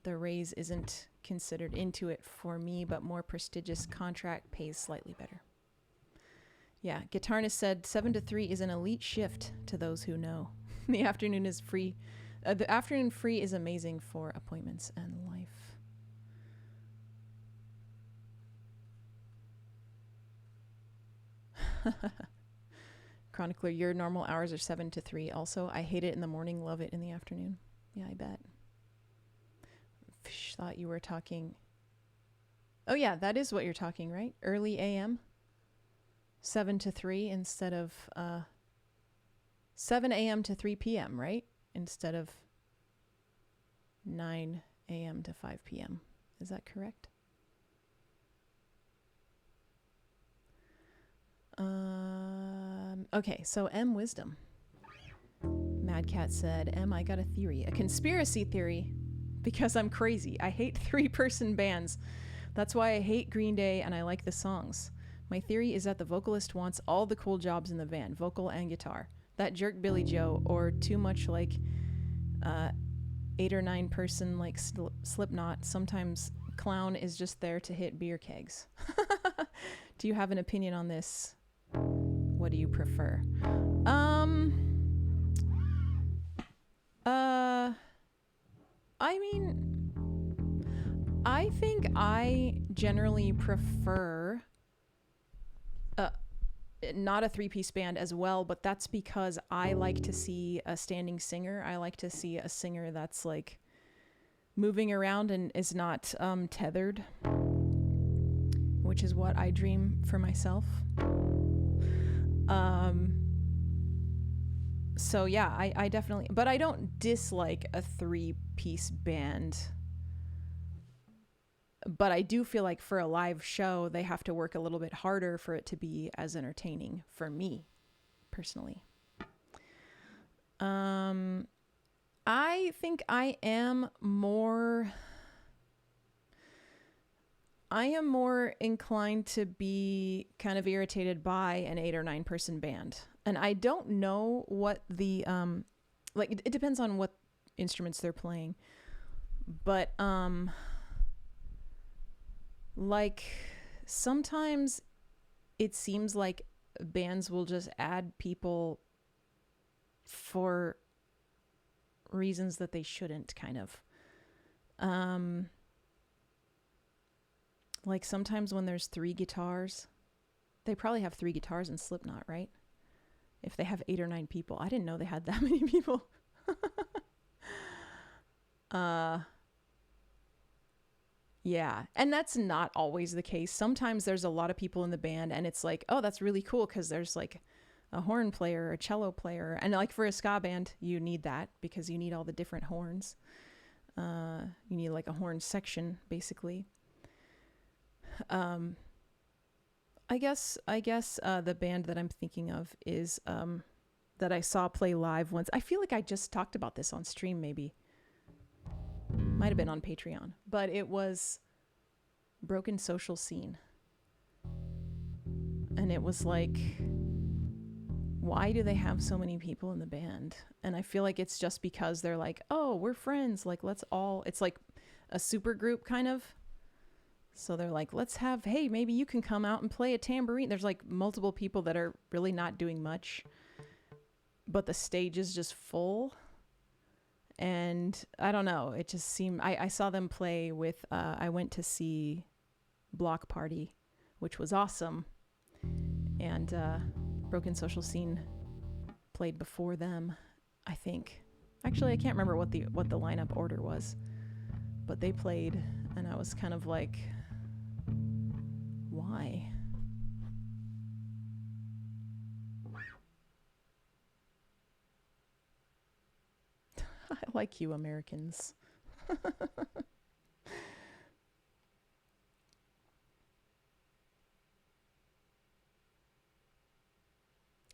The raise isn't considered into it for me, but more prestigious contract pays slightly better. Yeah, Guitarnist said 7 to 3 is an elite shift to those who know. The afternoon is free. The afternoon free is amazing for appointments and life. Chronicler, your normal hours are 7 to 3 also. I hate it in the morning, love it in the afternoon. Yeah, I bet. Fish, thought you were talking. Oh yeah, that is what you're talking, right? Early AM? 7 to 3 instead of 7 a.m. to 3 p.m., right? Instead of 9 a.m. to 5 p.m. Is that correct? Okay, so M Wisdom. Mad Cat said, M, I got a theory. A conspiracy theory. Because I'm crazy. I hate 3-person bands. That's why I hate Green Day and I like the songs. My theory is that the vocalist wants all the cool jobs in the band, vocal and guitar. That jerk Billy Joe, or too much like 8 or 9 person like Slipknot. Sometimes Clown is just there to hit beer kegs. Do you have an opinion on this? What do you prefer? I mean, I think I generally prefer not a 3-piece band as well, but that's because I like to see a standing singer. I like to see a singer that's like moving around and is not tethered, which is what I dream for myself. So yeah, I definitely, but I don't dislike a 3-piece band but I do feel like for a live show, they have to work a little bit harder for it to be as entertaining for me personally. I think I am more inclined to be kind of irritated by an 8 or 9 person band. And I don't know what the, like, it depends on what instruments they're playing. But, like, sometimes it seems like bands will just add people for reasons that they shouldn't, kind of. Like sometimes when there's 3 guitars, they probably have 3 guitars in Slipknot, right? If they have 8 or 9 people. I didn't know they had that many people. Yeah. And that's not always the case. Sometimes there's a lot of people in the band and it's like, oh, that's really cool because there's like a horn player, a cello player. And like for a ska band, you need that because you need all the different horns. You need like a horn section, basically. I guess the band that I'm thinking of is that I saw play live once. I feel like I just talked about this on stream, maybe. Might have been on Patreon, but it was Broken Social Scene. And it was like, why do they have so many people in the band? And I feel like it's just because they're like, oh, we're friends. Like, let's all, it's like a super group kind of. So they're like, let's have, hey, maybe you can come out and play a tambourine. There's like multiple people that are really not doing much, but the stage is just full. And I don't know, it just seemed, I saw them play with, I went to see Block Party, which was awesome. And Broken Social Scene played before them, I think. Actually, I can't remember what the lineup order was, but they played, and I was kind of like, why? I like you, Americans.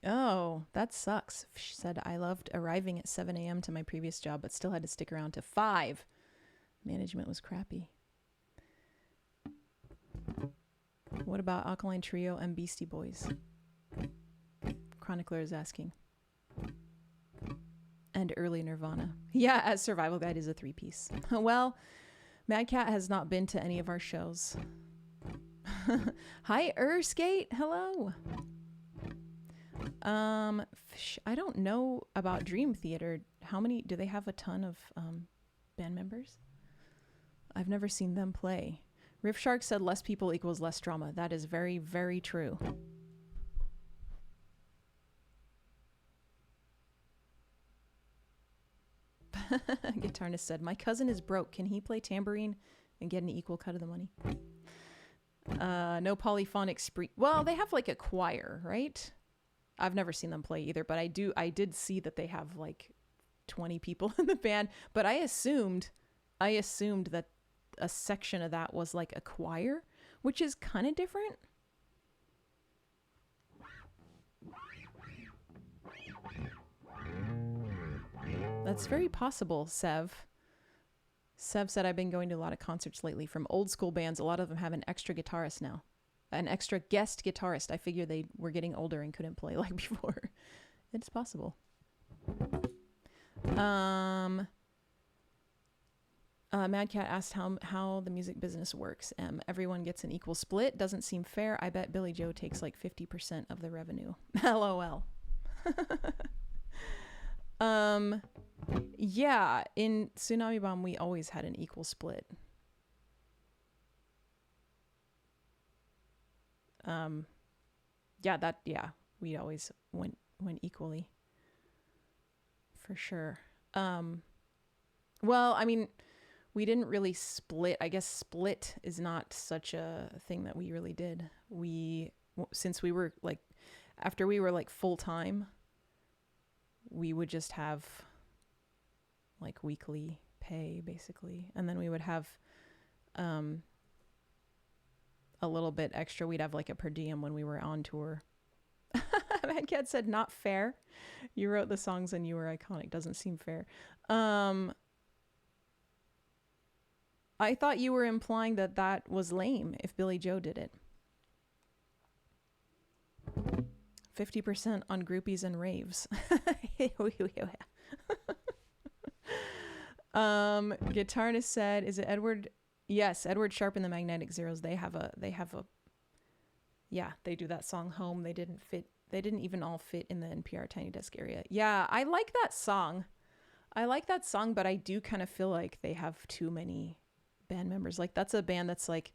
Oh, that sucks. She said, I loved arriving at 7 a.m. to my previous job, but still had to stick around to 5. Management was crappy. What about Alkaline Trio and Beastie Boys? Chronicler is asking. And early Nirvana. Yeah, as Survival Guide is a 3-piece. Well, Mad Cat has not been to any of our shows. Hi, Skate. Hello. I don't know about Dream Theater. How many, do they have a ton of band members? I've never seen them play. Riff Shark said less people equals less drama. That is very, very true. Guitarist said, my cousin is broke. Can he play tambourine and get an equal cut of the money? No polyphonic spree. Well, they have like a choir, right? I've never seen them play either, but I did see that they have like 20 people in the band, but I assumed that a section of that was like a choir, which is kind of different. That's very possible, Sev. Sev said, I've been going to a lot of concerts lately from old school bands. A lot of them have an extra guitarist now. An extra guest guitarist. I figure they were getting older and couldn't play like before. It's possible. Mad Cat asked how the music business works. Everyone gets an equal split. Doesn't seem fair. I bet Billy Joe takes like 50% of the revenue. LOL. Yeah, in Tsunami Bomb, we always had an equal split. We always went equally. For sure. Well, I mean, we didn't really split. I guess split is not such a thing that we really did. Since we were like, after we were like full time, we would just have like weekly pay basically. And then we would have, a little bit extra. We'd have like a per diem when we were on tour. Mad Cat said, not fair. You wrote the songs and you were iconic. Doesn't seem fair. I thought you were implying that that was lame if Billy Joe did it. 50% on groupies and raves. Guitarist said, is it Edward? Yes, Edward Sharp and the Magnetic Zeros. They have a yeah, they do that song Home. They didn't even all fit in the NPR Tiny Desk area. Yeah, I like that song. But I do kind of feel like they have too many band members. Like, that's a band that's like,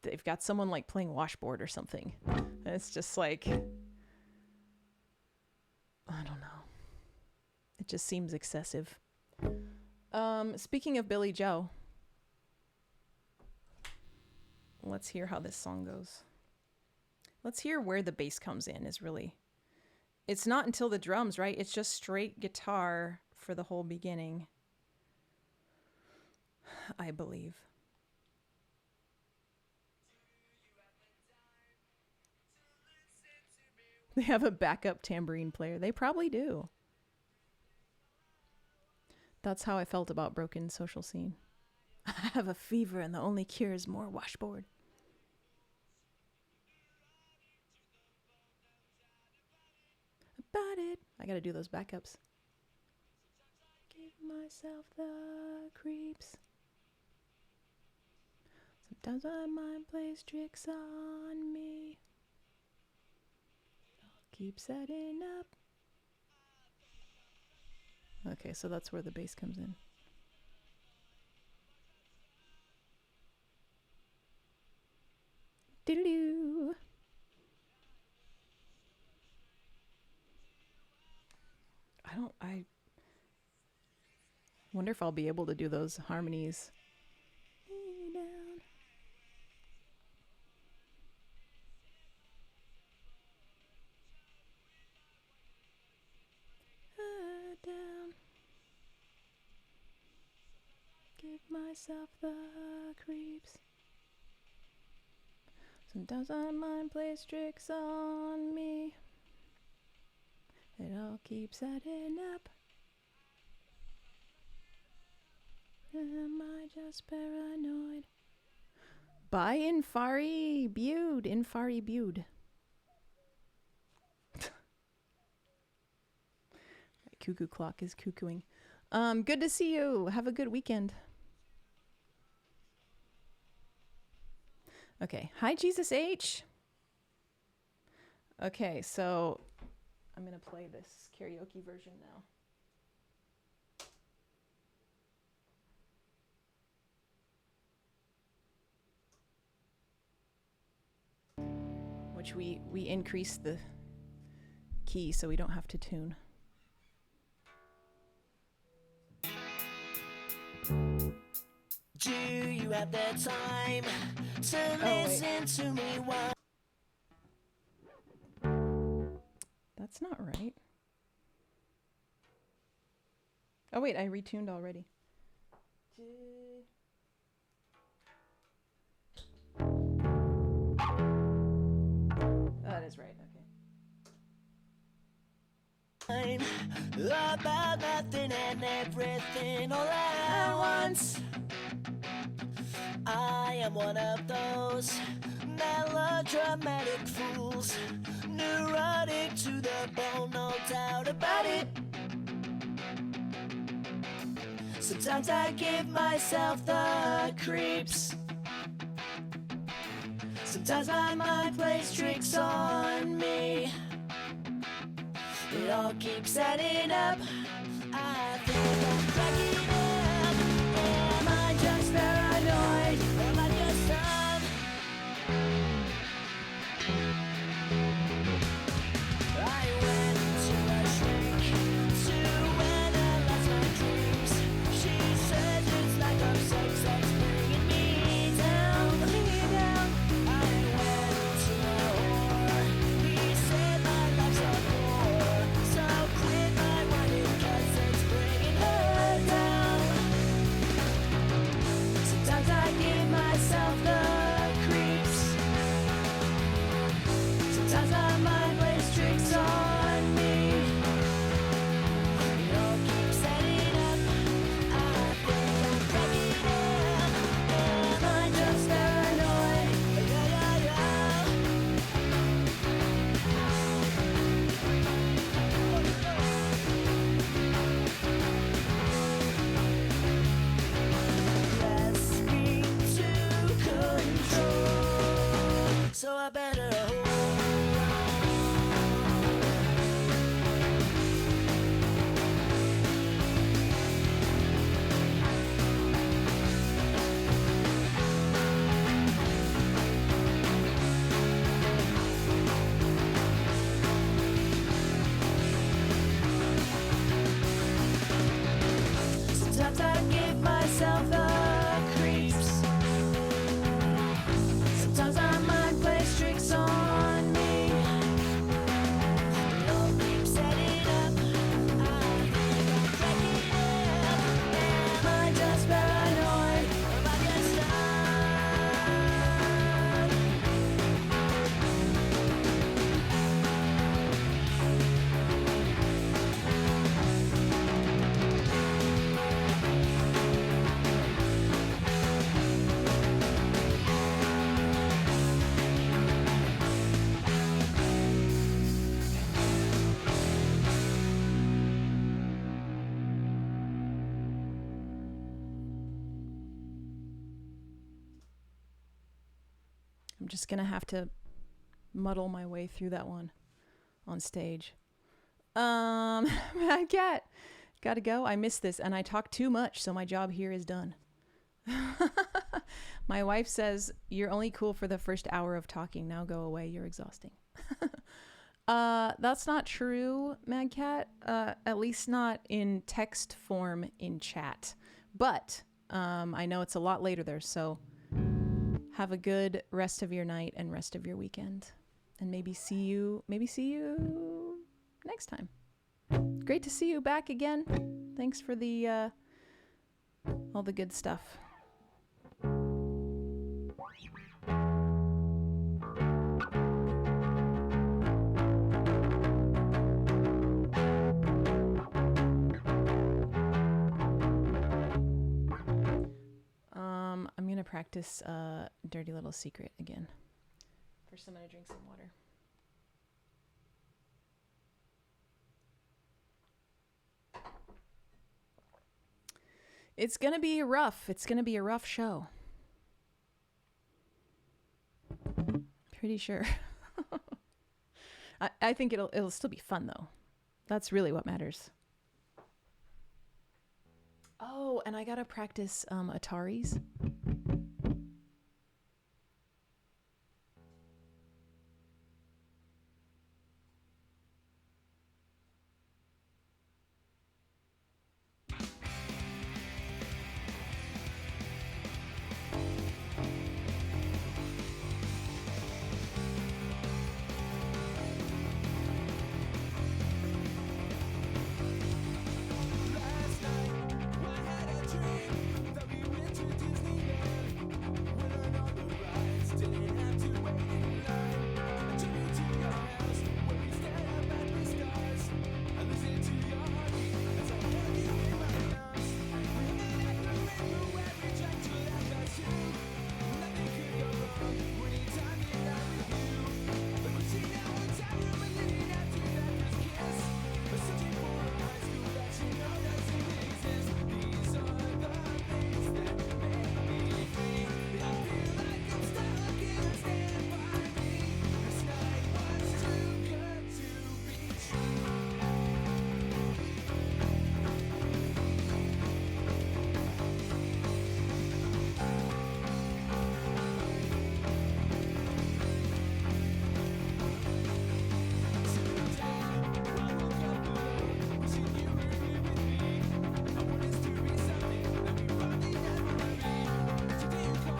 they've got someone like playing washboard or something. And it's just like, I don't know. It just seems excessive. Speaking of Billy Joe, let's hear how this song goes. Let's hear where the bass comes in is really... It's not until the drums, right? It's just straight guitar for the whole beginning, I believe. They have a backup tambourine player. They probably do. That's how I felt about Broken Social Scene. I have a fever and the only cure is more washboard. About it. I gotta do those backups. Give myself the creeps. Sometimes my mind plays tricks on me. Keep setting up. Okay, so that's where the bass comes in. Doo-doo-doo. I wonder if I'll be able to do those harmonies. Down. Down. Give myself the creeps. Sometimes my mind plays tricks on me. It all keeps adding up. Am I just paranoid? By Infari Bude. Infari Bude. Cuckoo clock is cuckooing. Good to see you. Have a good weekend. Okay. Hi, Jesus H. Okay, so I'm going to play this karaoke version now. Which we increased the key so we don't have to tune. Do you have the time to listen to me while... That's not right. Oh wait, I retuned already. Oh, that is right, okay. About nothing and everything all at once. I am one of those melodramatic fools, neurotic to the bone, no doubt about it. Sometimes I give myself the creeps. Sometimes my mind plays tricks on me. It all keeps adding up. I think I'm cracking up. Am I just paranoid? Am I just done? I went to a shrink to analyze my dreams. She says it's like a sex that's bringing me down. I went to a whore. He said my life's a bore. So quit my whining 'cause it's bringing her down. so I better hold. Sometimes I give myself the creeps. Sometimes my mind plays tricks on me. Love keeps setting up. I think I'm cracking up. Am I just paranoid? Am I just I'm just gonna have to muddle my way through that one on stage. Mad Cat, gotta go. I missed this and I talk too much, so my job here is done. My wife says, you're only cool for the first hour of talking. Now go away. You're exhausting. That's not true, Mad Cat. At least not in text form in chat. But I know it's a lot later there, so have a good rest of your night and rest of your weekend. And maybe see you next time. Great to see you back again. Thanks for the all the good stuff. I'm gonna practice Dirty Little Secret again. First, I'm gonna drink some water. It's gonna be rough. It's gonna be a rough show. Pretty sure. I think it'll still be fun though. That's really what matters. Oh, and I gotta practice Ataris.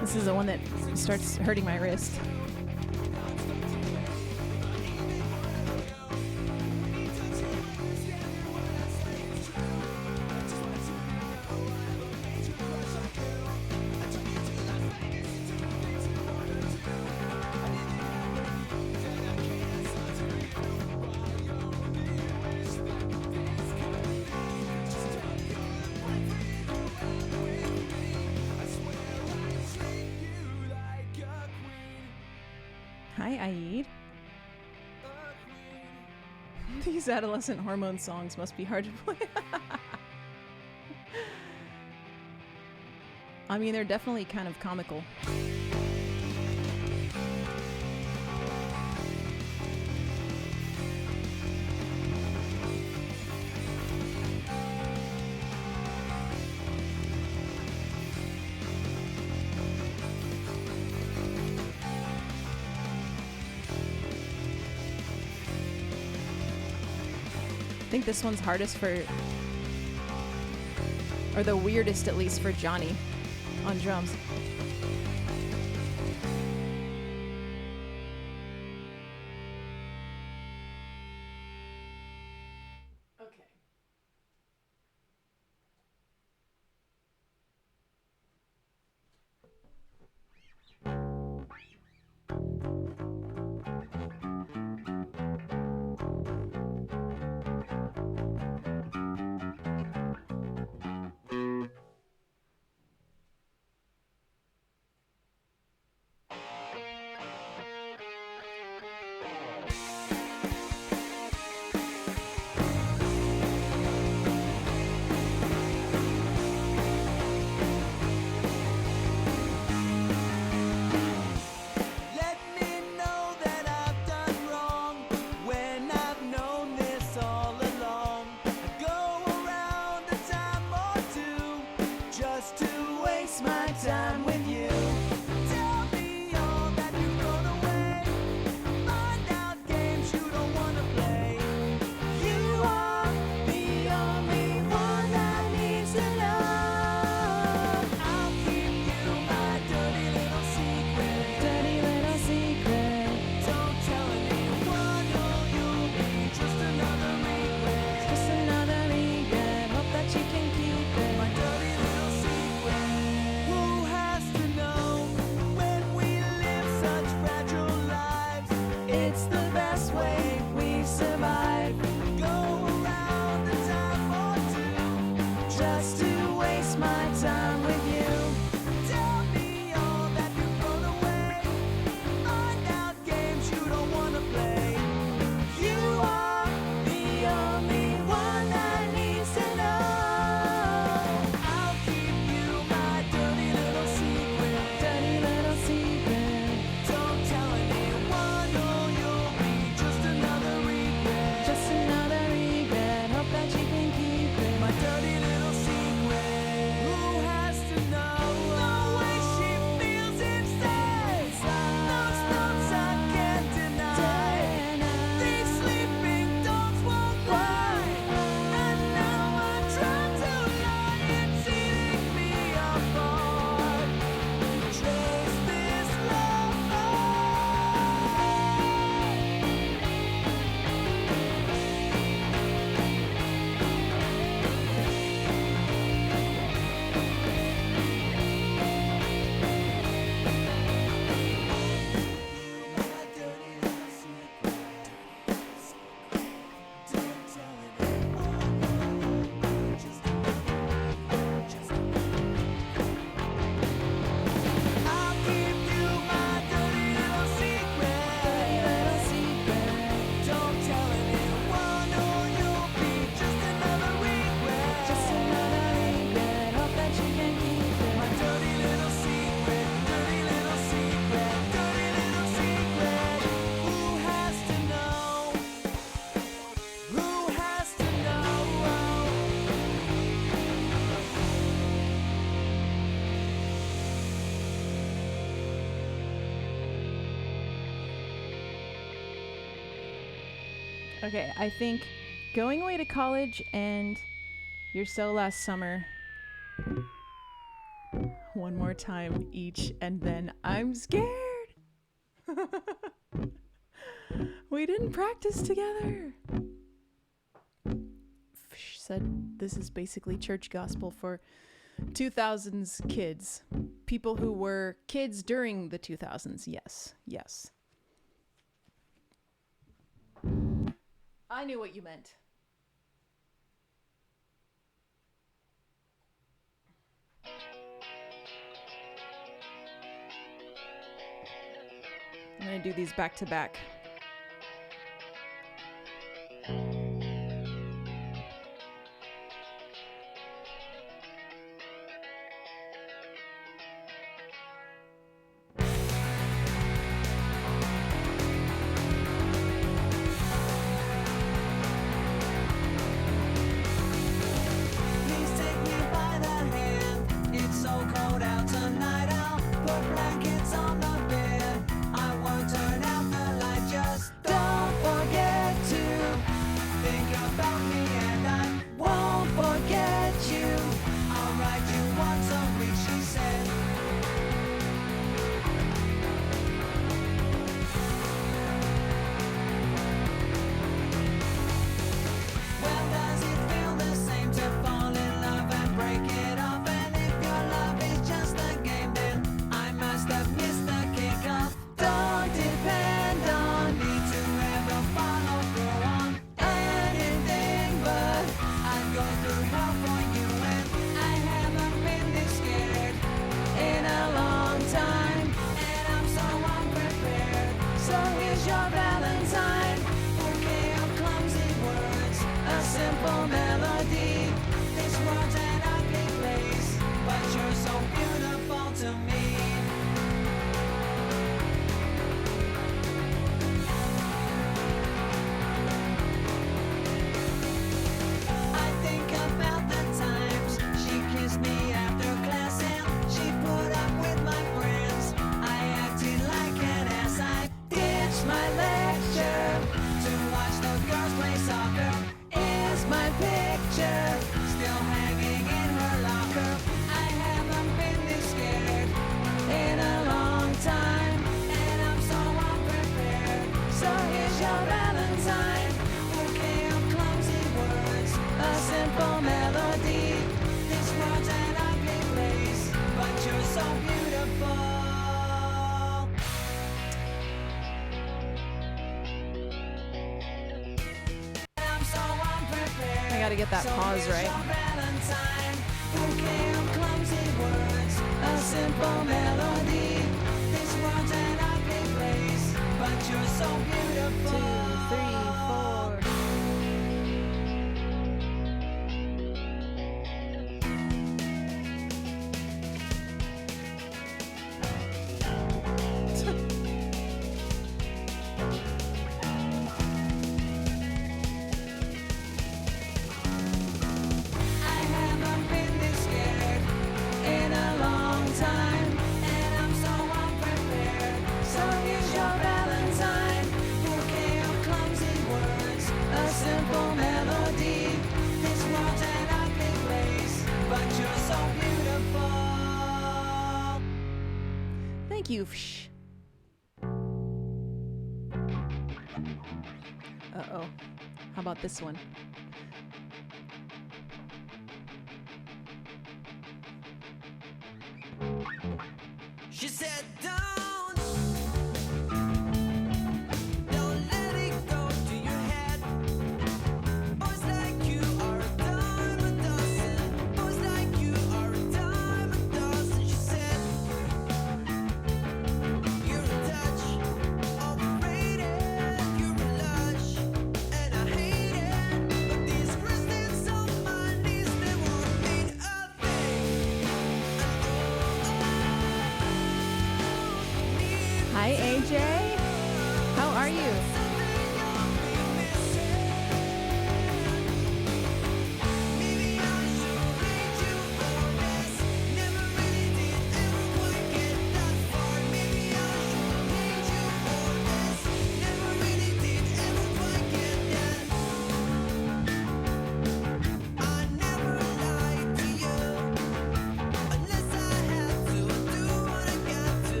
This is the one that starts hurting my wrist. Hi, Aid. These adolescent hormone songs must be hard to play. I mean, they're definitely kind of comical. think this one's hardest for, or the weirdest at least, for Johnny on drums. Let me know that I've done wrong when I've known this all along. I go around a time or two just to waste my time with you. Tell me all that you've thrown away. Find out games you don't want to play. You are the only one that needs to know. I'll keep you my dirty little secret. Dirty little secret. Don't tell anyone or you'll be just another regret. Just another regret. Hope that you can keep it. My dirty little secret. Who has to know when we live such fragile lives? It's the best way we survive. Go around a time or two just to waste my time with you. Tell me all that you've thrown away. Find out games you don't want to play. You are the only one that needs to know. I'll keep you my dirty little secret. Dirty little secret. Don't tell anyone or you'll be just another regret. Just another regret. Hope that you can keep it. My dirty little secret. Who has to know the way she feels inside? Those thoughts I can't deny. These sleeping dogs won't lie. And now I try to lie. It's eating me apart. Trace this love. I'll keep you my dirty little secret. Dirty little secret. Don't tell anyone or you'll be just another regret. Just another regret. Hope that you can keep it. My dirty little secret, dirty little secret, dirty little secret. Who has to know? Who has to know? Okay, I think going away to college and You're So Last Summer one more time each, and then I'm scared. We didn't practice together. She said this is basically church gospel for 2000s kids. People who were kids during the 2000s. Yes, yes. I knew what you meant. I'm gonna do these back to back. Please take me by the hand. It's so cold out tonight. I'll put blankets on the bed. I won't turn out the light. here's your Valentine. Bouquet of clumsy words, a simple melody. This world's an ugly place, but you're so beautiful to me. I think about the times she kissed me after class and she put up with my friends. I acted like an ass. I ditched my lecture to watch the girls play soccer. Is my picture still hanging in her locker? I haven't been this scared in a long time, and I'm so unprepared. So here's your Valentine. Bouquet of clumsy words, a simple melody. This world's an ugly place, but you're so beautiful. I'm so unprepared. I gotta get that pause right. Valentine, bouquet of clumsy words, a simple melody. This world's an ugly place, but you're so beautiful. 2, 3, 4. I haven't been this scared in a long time, and I'm so unprepared. So here's your Valentine. Bouquet of clumsy words, a simple melody. This world's an ugly place, but you're so beautiful. Thank you. Uh-oh. How about this one? She said, don't let it go to your head. Boys like you are a dime a dozen. Boys like you are a dime a dozen. She said, you're a touch overrated. You're a lush, and I hate it. But these Christians on my knees, they won't mean a thing. Hi, AJ. How are you?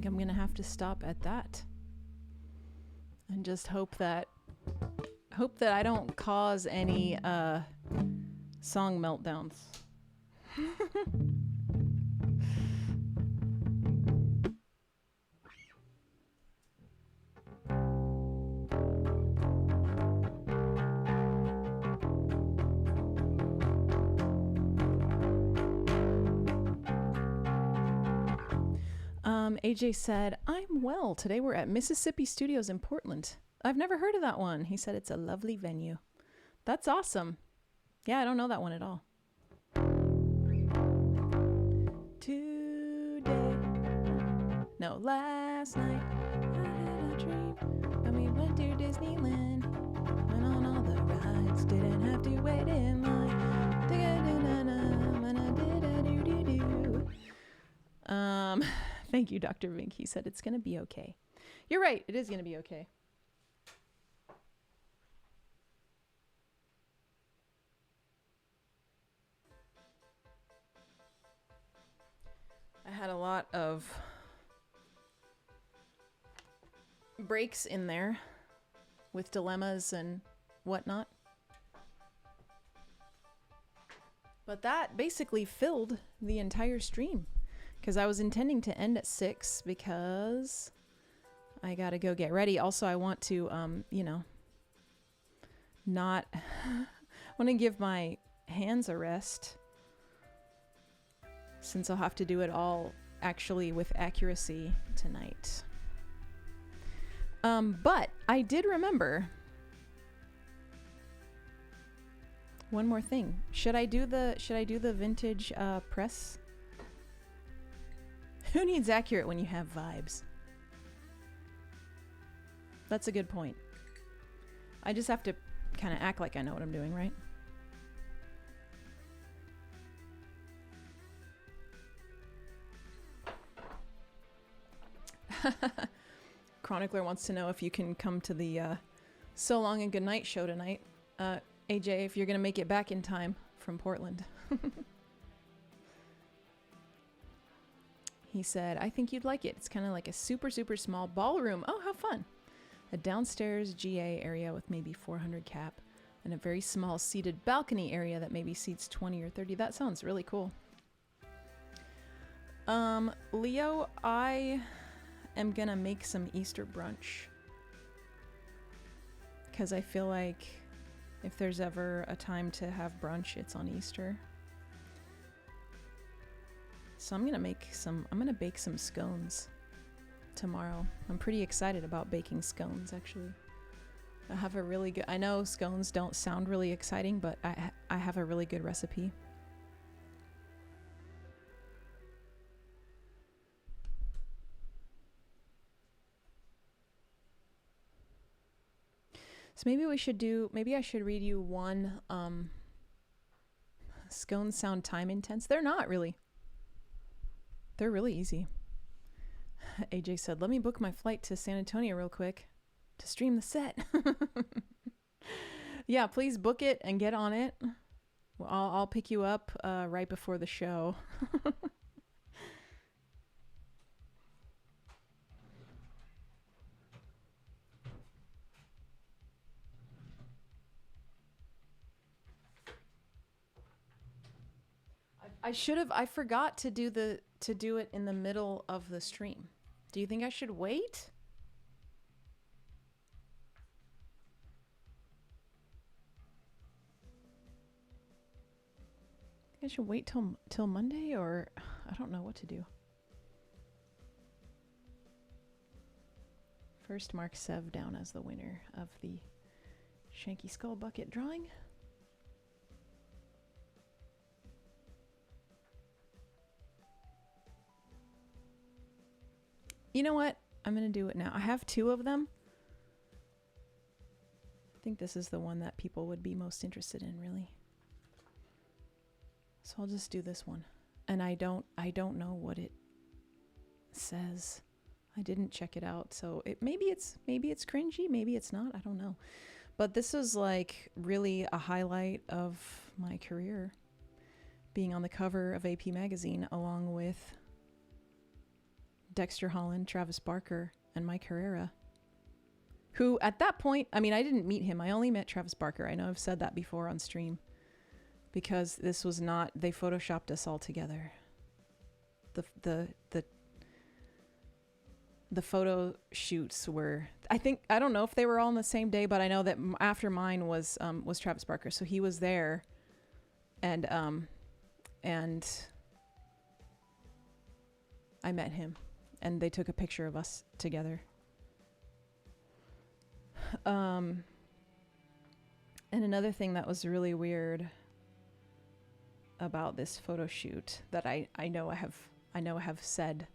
I'm going to have to stop at that. And just hope that I don't cause any song meltdowns. AJ said, I'm well. Today we're at Mississippi Studios in Portland. I've never heard of that one. He said it's a lovely venue. That's awesome. Yeah, I don't know that one at all. Today. No, last night I had a dream. And we went to Disneyland. Went on all the rides. Didn't have to wait in line. Thank you, Dr. Vink. He said it's going to be okay. You're right. It is going to be okay. I had a lot of breaks in there with dilemmas and whatnot. But that basically filled the entire stream. Because I was intending to end at 6 because I got to go get ready. Also, I want to, not... I want to give my hands a rest. Since I'll have to do it all actually with accuracy tonight. But I did remember one more thing. Should I do the vintage press? Who needs accurate when you have vibes? That's a good point. I just have to kind of act like I know what I'm doing, right? Chronicler wants to know if you can come to the So Long and Goodnight show tonight. AJ, if you're going to make it back in time from Portland. He said, I think you'd like it. It's kind of like a super, super small ballroom. Oh, how fun. A downstairs GA area with maybe 400 cap and a very small seated balcony area that maybe seats 20 or 30. That sounds really cool. Leo, I am going to make some Easter brunch. Because I feel like if there's ever a time to have brunch, it's on Easter. So I'm gonna bake some scones tomorrow. I'm pretty excited about baking scones, actually. I have a really good, I know scones don't sound really exciting, but I have a really good recipe. So maybe I should read you one, scones sound time intense. They're not really. They're really easy. AJ said, let me book my flight to San Antonio real quick to stream the set. Yeah, please book it and get on it. Well, I'll pick you up right before the show. I forgot to do it in the middle of the stream. Do you think I should wait? I should wait till Monday, or I don't know what to do. First, mark Sev down as the winner of the Shanky Skull Bucket drawing. You know what? I'm going to do it now. I have 2 of them. I think this is the one that people would be most interested in, really. So I'll just do this one. And I don't know what it says. I didn't check it out. So maybe it's cringy, maybe it's not. I don't know. But this is like really a highlight of my career, being on the cover of AP magazine along with Dexter Holland, Travis Barker, and Mike Herrera, who at that point, I mean, I didn't meet him. I only met Travis Barker. I know I've said that before on stream, because this was not, they photoshopped us all together. The photo shoots were, I don't know if they were all on the same day, but I know that after mine was Travis Barker. So he was there, and I met him, and they took a picture of us together. And another thing that was really weird about this photo shoot that I know I have said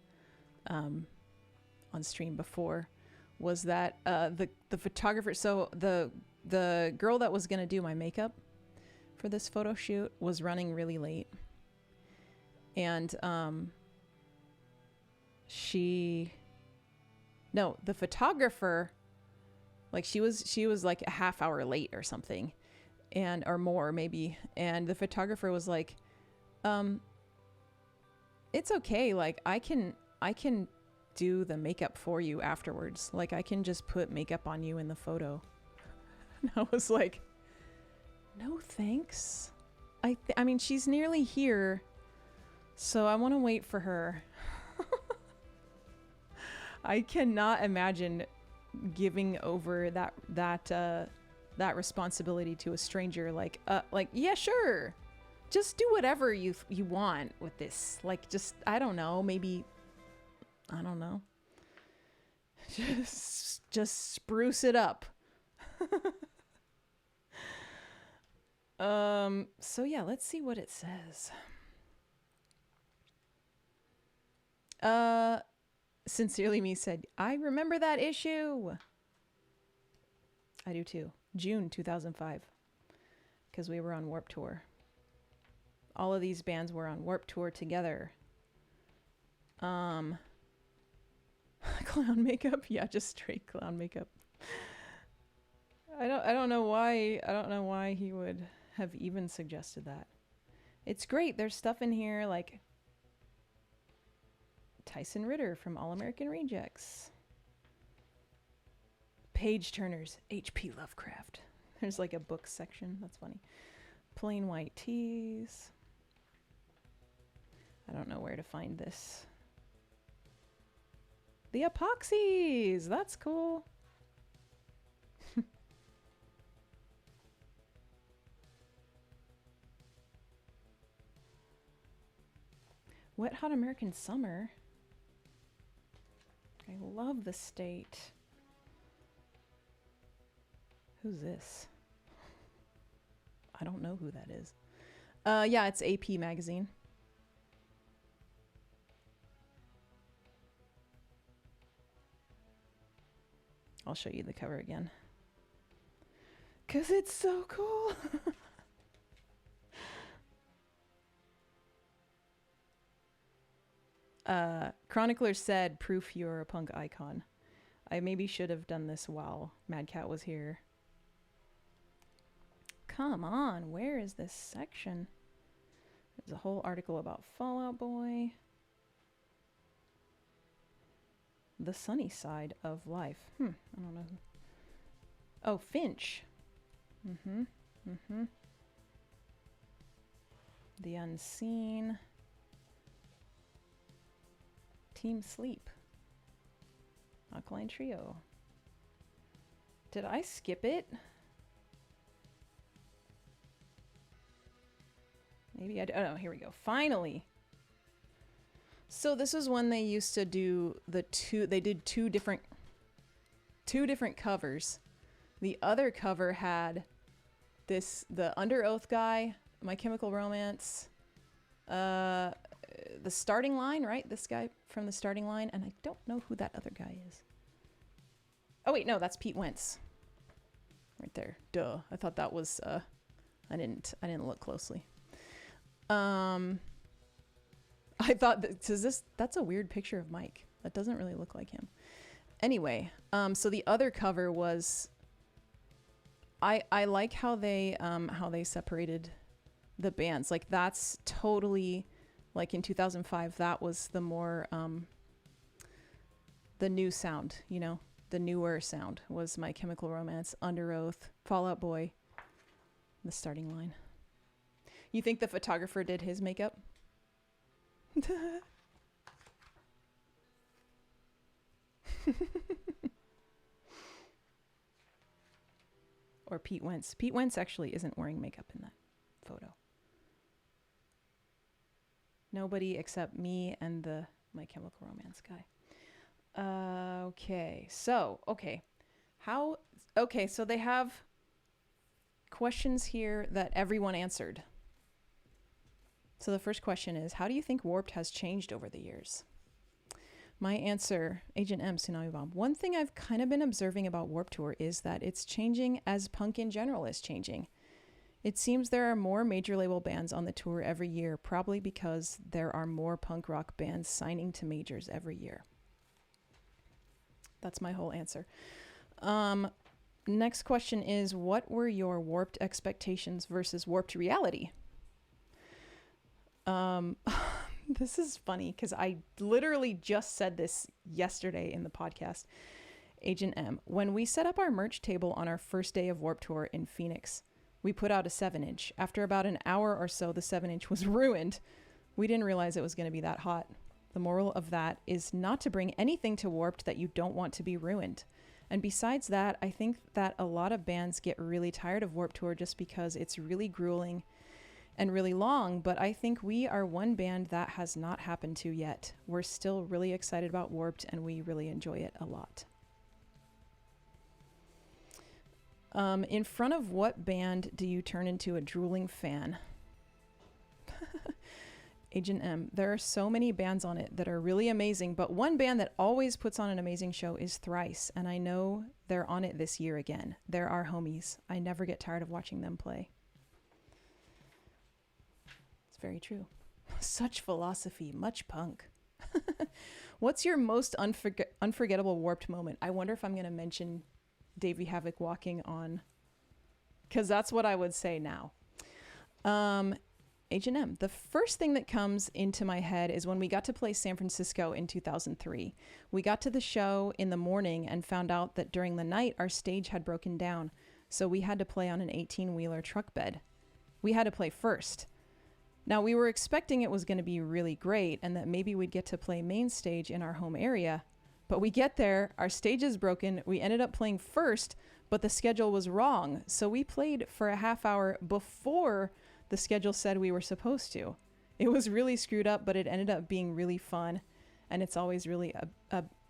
on stream before was that the photographer, so the girl that was gonna do my makeup for this photo shoot was running really late, and the photographer, like she was like a half hour late or something, or more maybe, and the photographer was like, it's okay, like I can do the makeup for you afterwards, like I can just put makeup on you in the photo. And I was like, no thanks. I mean, she's nearly here, so I want to wait for her. I cannot imagine giving over that responsibility to a stranger. Like yeah, sure, just do whatever you want with this. Like, just, I don't know, maybe, I don't know, just spruce it up. So yeah, let's see what it says. Sincerely Me said, I remember that issue. I do too. June 2005. Because we were on Warp Tour. All of these bands were on Warp Tour together. Clown makeup? Yeah, just straight clown makeup. I don't know why he would have even suggested that. It's great. There's stuff in here like Tyson Ritter from All American Rejects. Page Turners, H.P. Lovecraft. There's like a book section. That's funny. Plain White Tees. I don't know where to find this. The Epoxies. That's cool. Wet Hot American Summer. I love the State. Who's this? I don't know who that is. Yeah, it's AP magazine. I'll show you the cover again. 'Cause it's so cool. Chronicler said, proof you're a punk icon. I maybe should have done this while Mad Cat was here. Come on, where is this section? There's a whole article about Fall Out Boy. The sunny side of life. I don't know. Oh, Finch. The Unseen. Team Sleep. Alkaline Trio. Did I skip it? Maybe I did. Oh no, here we go. Finally. So this was when they used to do they did two different covers. The other cover had the Under Oath guy, My Chemical Romance, the Starting Line, right? This guy from the Starting Line, and I don't know who that other guy is. Oh wait, no, that's Pete Wentz. Right there. Duh. I thought that was I didn't look closely. I thought that's a weird picture of Mike. That doesn't really look like him. Anyway, so the other cover was I like how they separated the bands. Like that's totally like in 2005 that was the more the new sound, you know, the newer sound was My Chemical Romance, Under Oath, Fall Out Boy, the starting line. You think the photographer did his makeup? Or Pete Wentz. Pete Wentz actually isn't wearing makeup in that photo. Nobody except me and the My Chemical Romance guy. Okay. So they have questions here that everyone answered. So the first question is, how do you think Warped has changed over the years? My answer, Agent M, Tsunami Bomb. One thing I've kind of been observing about Warped Tour is that it's changing as punk in general is changing. It seems there are more major label bands on the tour every year, probably because there are more punk rock bands signing to majors every year. That's my whole answer. Next question is, what were your Warped expectations versus Warped reality? This is funny because I literally just said this yesterday in the podcast. Agent M, when we set up our merch table on our first day of Warped Tour in Phoenix, we put out a 7-inch. After about an hour or so, the 7-inch was ruined. We didn't realize it was going to be that hot. The moral of that is not to bring anything to Warped that you don't want to be ruined. And besides that, I think that a lot of bands get really tired of Warped Tour just because it's really grueling and really long, but I think we are one band that has not happened to yet. We're still really excited about Warped and we really enjoy it a lot. In front of what band do you turn into a drooling fan? Agent M, there are so many bands on it that are really amazing, but one band that always puts on an amazing show is Thrice, and I know they're on it this year again. They're our homies. I never get tired of watching them play. It's very true. Such philosophy, much punk. What's your most unforgettable Warped moment? I wonder if I'm going to mention Davey Havok walking on, because that's what I would say now. H&M. The first thing that comes into my head is when we got to play San Francisco in 2003. We got to the show in the morning and found out that during the night our stage had broken down, so we had to play on an 18-wheeler truck bed. We had to play first. Now, we were expecting it was going to be really great and that maybe we'd get to play main stage in our home area. But we get there, our stage is broken, we ended up playing first, but the schedule was wrong. So we played for a half hour before the schedule said we were supposed to. It was really screwed up, but it ended up being really fun. And it's always really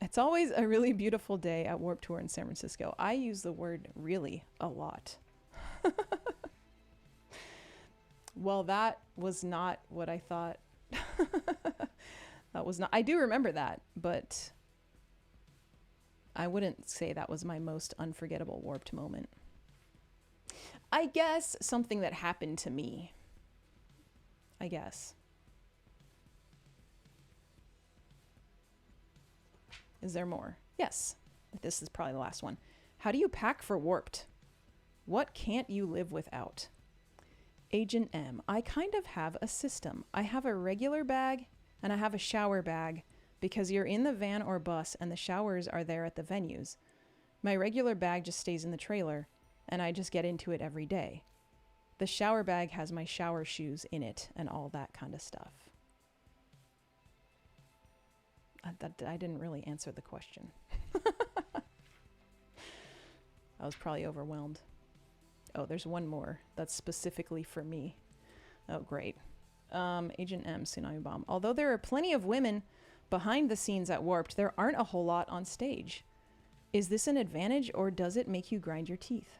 it's always a really beautiful day at Warped Tour in San Francisco. I use the word really a lot. Well, that was not what I thought. That was not, I do remember that, but I wouldn't say that was my most unforgettable Warped moment. I guess something that happened to me. I guess. Is there more? Yes. This is probably the last one. How do you pack for Warped? What can't you live without? Agent M. I kind of have a system. I have a regular bag and I have a shower bag because you're in the van or bus and the showers are there at the venues. My regular bag just stays in the trailer and I just get into it every day. The shower bag has my shower shoes in it and all that kind of stuff. I didn't really answer the question. I was probably overwhelmed. Oh, there's one more that's specifically for me. Oh, great. Agent M, Tsunami Bomb. Although there are plenty of women behind the scenes at Warped, there aren't a whole lot on stage. Is this an advantage or does it make you grind your teeth?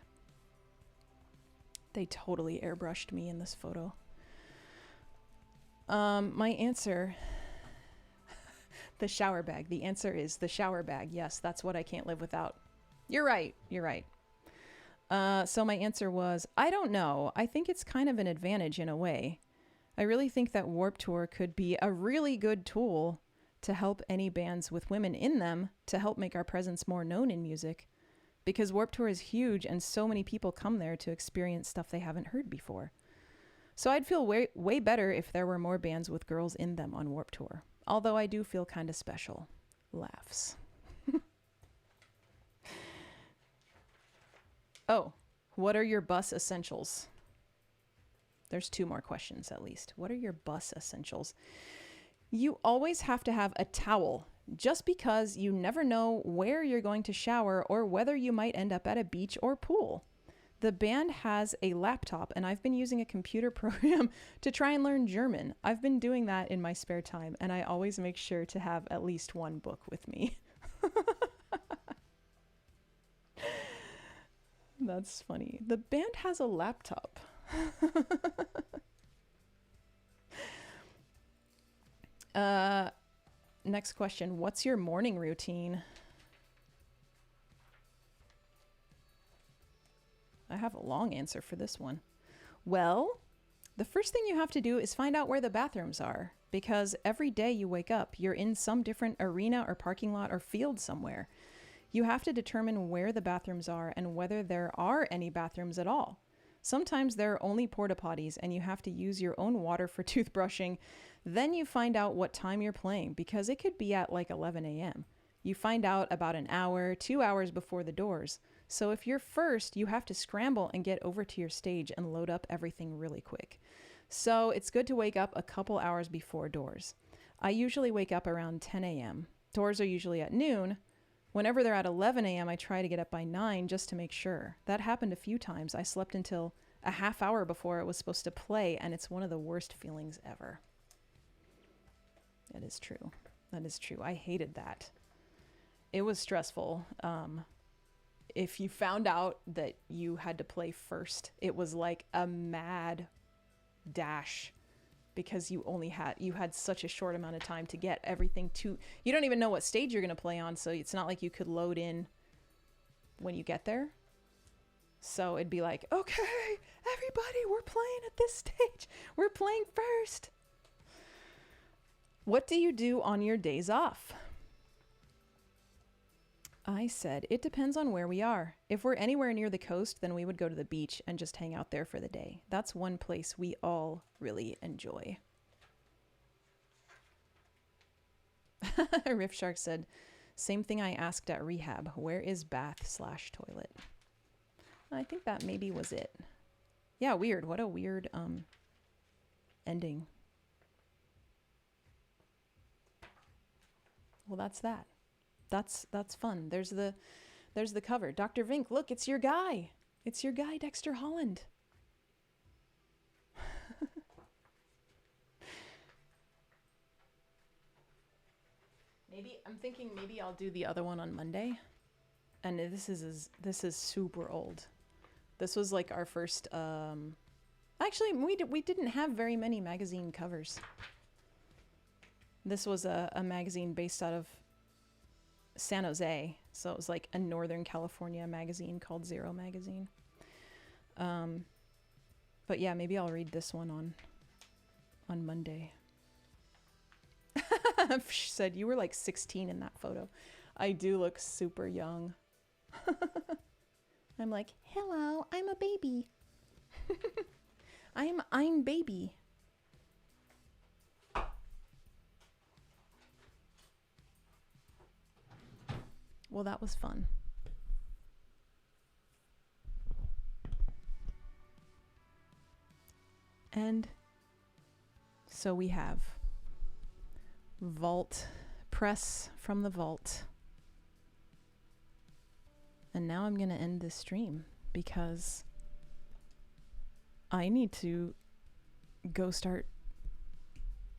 They totally airbrushed me in this photo. My answer, the shower bag. The answer is the shower bag. Yes, that's what I can't live without. You're right. You're right. So my answer was, I don't know. I think it's kind of an advantage in a way. I really think that Warped Tour could be a really good tool to help any bands with women in them to help make our presence more known in music. Because Warped Tour is huge and so many people come there to experience stuff they haven't heard before. So I'd feel way better if there were more bands with girls in them on Warped Tour. Although I do feel kind of special. Laughs. Oh, what are your bus essentials? There's 2 more questions at least. What are your bus essentials? You always have to have a towel, just because you never know where you're going to shower or whether you might end up at a beach or pool. The band has a laptop, and I've been using a computer program to try and learn German. I've been doing that in my spare time, and I always make sure to have at least one book with me. That's funny. The band has a laptop. Next question. What's your morning routine? I have a long answer for this one. Well, the first thing you have to do is find out where the bathrooms are, because every day you wake up, you're in some different arena or parking lot or field somewhere. You have to determine where the bathrooms are and whether there are any bathrooms at all. Sometimes there are only porta potties and you have to use your own water for toothbrushing. Then you find out what time you're playing, because it could be at like 11 a.m. You find out about an hour, 2 hours before the doors. So if you're first, you have to scramble and get over to your stage and load up everything really quick. So it's good to wake up a couple hours before doors. I usually wake up around 10 a.m. Doors are usually at noon. Whenever they're at 11 a.m., I try to get up by 9 just to make sure. That happened a few times. I slept until a half hour before it was supposed to play, and it's one of the worst feelings ever. That is true. That is true. I hated that. It was stressful. If you found out that you had to play first, it was like a mad dash, because you had such a short amount of time to get everything to, you don't even know what stage you're going to play on. So it's not like you could load in when you get there. So it'd be like, okay, everybody, we're playing at this stage. We're playing first. What do you do on your days off? I said, it depends on where we are. If we're anywhere near the coast, then we would go to the beach and just hang out there for the day. That's one place we all really enjoy. Riff Shark said, same thing I asked at rehab. Where is bath/toilet? I think that maybe was it. Yeah, weird. What a weird ending. Well, that's that. That's fun. There's the cover. Dr. Vink, look, it's your guy. It's your guy, Dexter Holland. I'm thinking maybe I'll do the other one on Monday. And this is super old. This was like our first actually we didn't have very many magazine covers. This was a magazine based out of San Jose, so it was like a Northern California magazine called Zero Magazine. But yeah, maybe I'll read this one on Monday. She said, you were like 16 in that photo. I do look super young. I'm like, hello, I'm a baby. I'm baby. Well, that was fun. And so we have vault press from the vault. And now I'm going to end this stream because I need to go start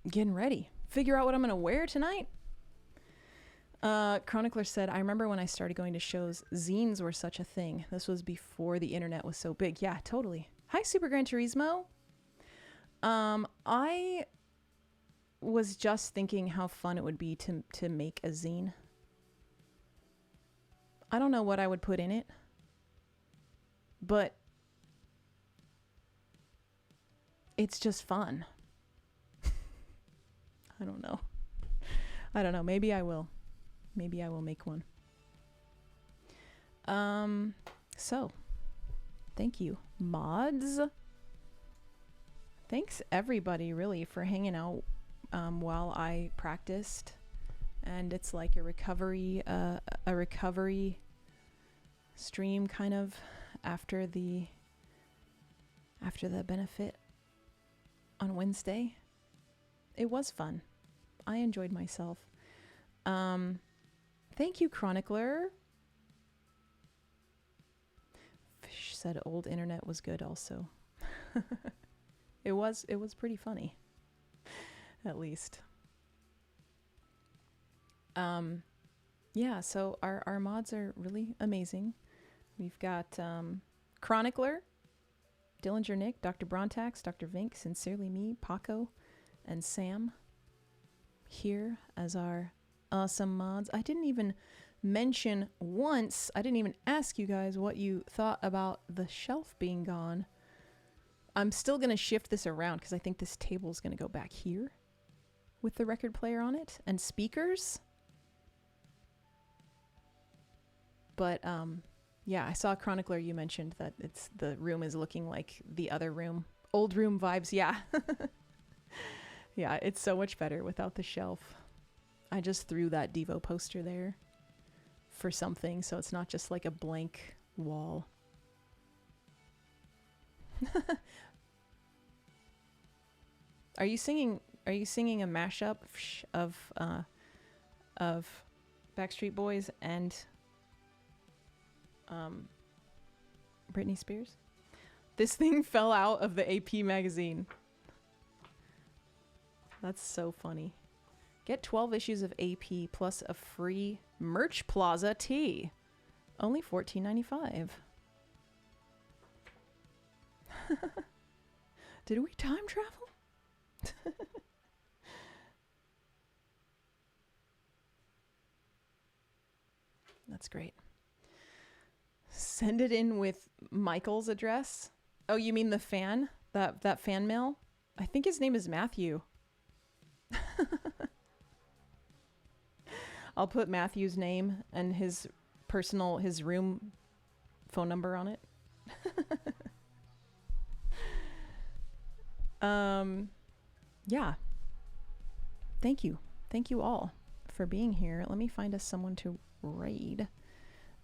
getting ready. Figure out what I'm going to wear tonight. Chronicler said, I remember when I started going to shows, zines were such a thing. This was before the internet was so big. Yeah, totally. Hi, Super Gran Turismo. I was just thinking how fun it would be to make a zine. I don't know what I would put in it, but it's just fun. I don't know. Maybe I will. Maybe I will make one. So thank you, mods. Thanks everybody really for hanging out while I practiced. And it's like a recovery stream kind of after the benefit on Wednesday. It was fun. I enjoyed myself. Thank you, Chronicler. Fish said old internet was good also. It was pretty funny. At least. Yeah, so our mods are really amazing. We've got Chronicler, Dillinger Nick, Dr. Brontax, Dr. Vink, Sincerely Me, Paco, and Sam here as our awesome mods. I didn't even mention once, I didn't even ask you guys what you thought about the shelf being gone. I'm still going to shift this around because I think this table is going to go back here with the record player on it and speakers. But yeah, I saw Chronicler, you mentioned that the room is looking like the other room. Old room vibes, yeah. Yeah, it's so much better without the shelf. I just threw that Devo poster there for something, so it's not just like a blank wall. Are you singing a mashup of Backstreet Boys and Britney Spears? This thing fell out of the AP magazine. That's so funny. Get 12 issues of AP plus a free Merch Plaza tee. Only $14.95. Did we time travel? That's great. Send it in with Michael's address. Oh, you mean the fan? That fan mail? I think his name is Matthew. I'll put Matthew's name and his room phone number on it. Yeah. Thank you. Thank you all for being here. Let me find us someone to raid.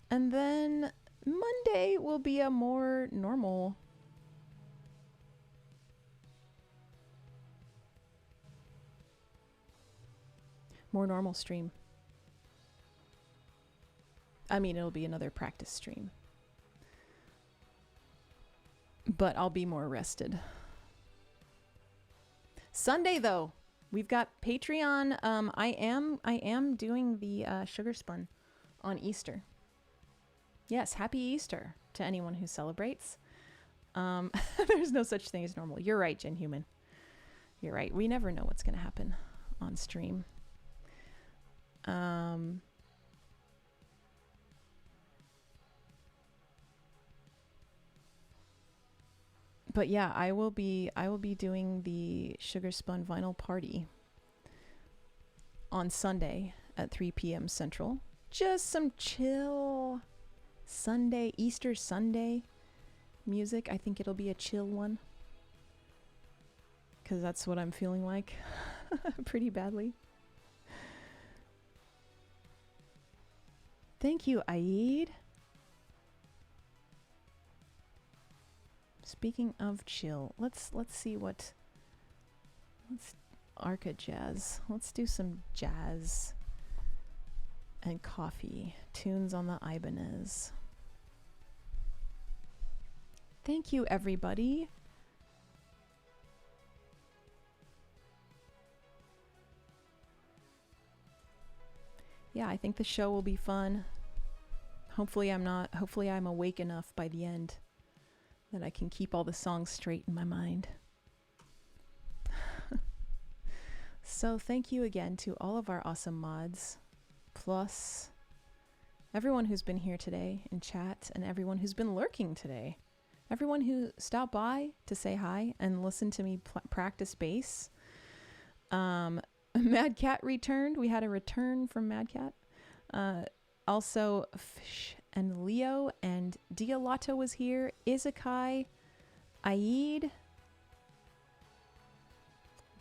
And then Monday will be a more normal stream. I mean, it'll be another practice stream. But I'll be more rested. Sunday, though, we've got Patreon. I am doing the Sugar Spun on Easter. Yes, happy Easter to anyone who celebrates. There's no such thing as normal. You're right, Jen Human. You're right. We never know what's going to happen on stream. But yeah, I will be doing the Sugar Spun vinyl party on Sunday at 3 p.m. Central. Just some chill Sunday, Easter Sunday music. I think it'll be a chill one, because that's what I'm feeling like pretty badly. Thank you, Aid. Speaking of chill, let's Arca Jazz. Let's do some jazz and coffee. Tunes on the Ibanez. Thank you, everybody. Yeah, I think the show will be fun. Hopefully I'm awake enough by the end that I can keep all the songs straight in my mind. So thank you again to all of our awesome mods, plus everyone who's been here today in chat, and everyone who's been lurking today. Everyone who stopped by to say hi and listen to me practice bass. Mad Cat returned. We had a return from Mad Cat. Also, Fish and Leo and Dialato was here. Izakai, Aid,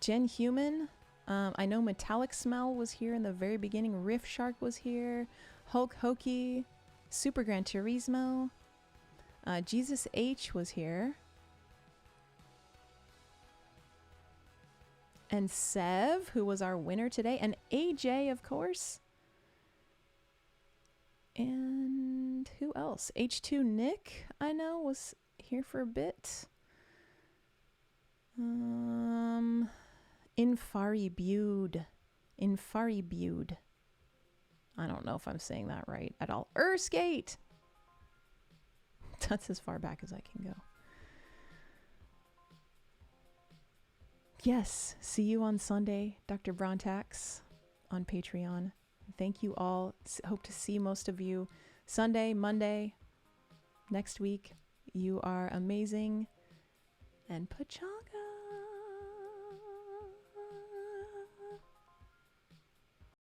Jen Human. I know Metallic Smell was here in the very beginning. Riff Shark was here. Hulk Hokey, Super Gran Turismo. Jesus H was here. And Sev, who was our winner today. And AJ, of course. And who else? H2 Nick, I know, was here for a bit. Infaribude. I don't know if I'm saying that right at all. Erskate! That's as far back as I can go. Yes, see you on Sunday, Dr. Brontax, on Patreon. Thank you all. Hope to see most of you Sunday, Monday, next week. You are amazing. And Pachanga.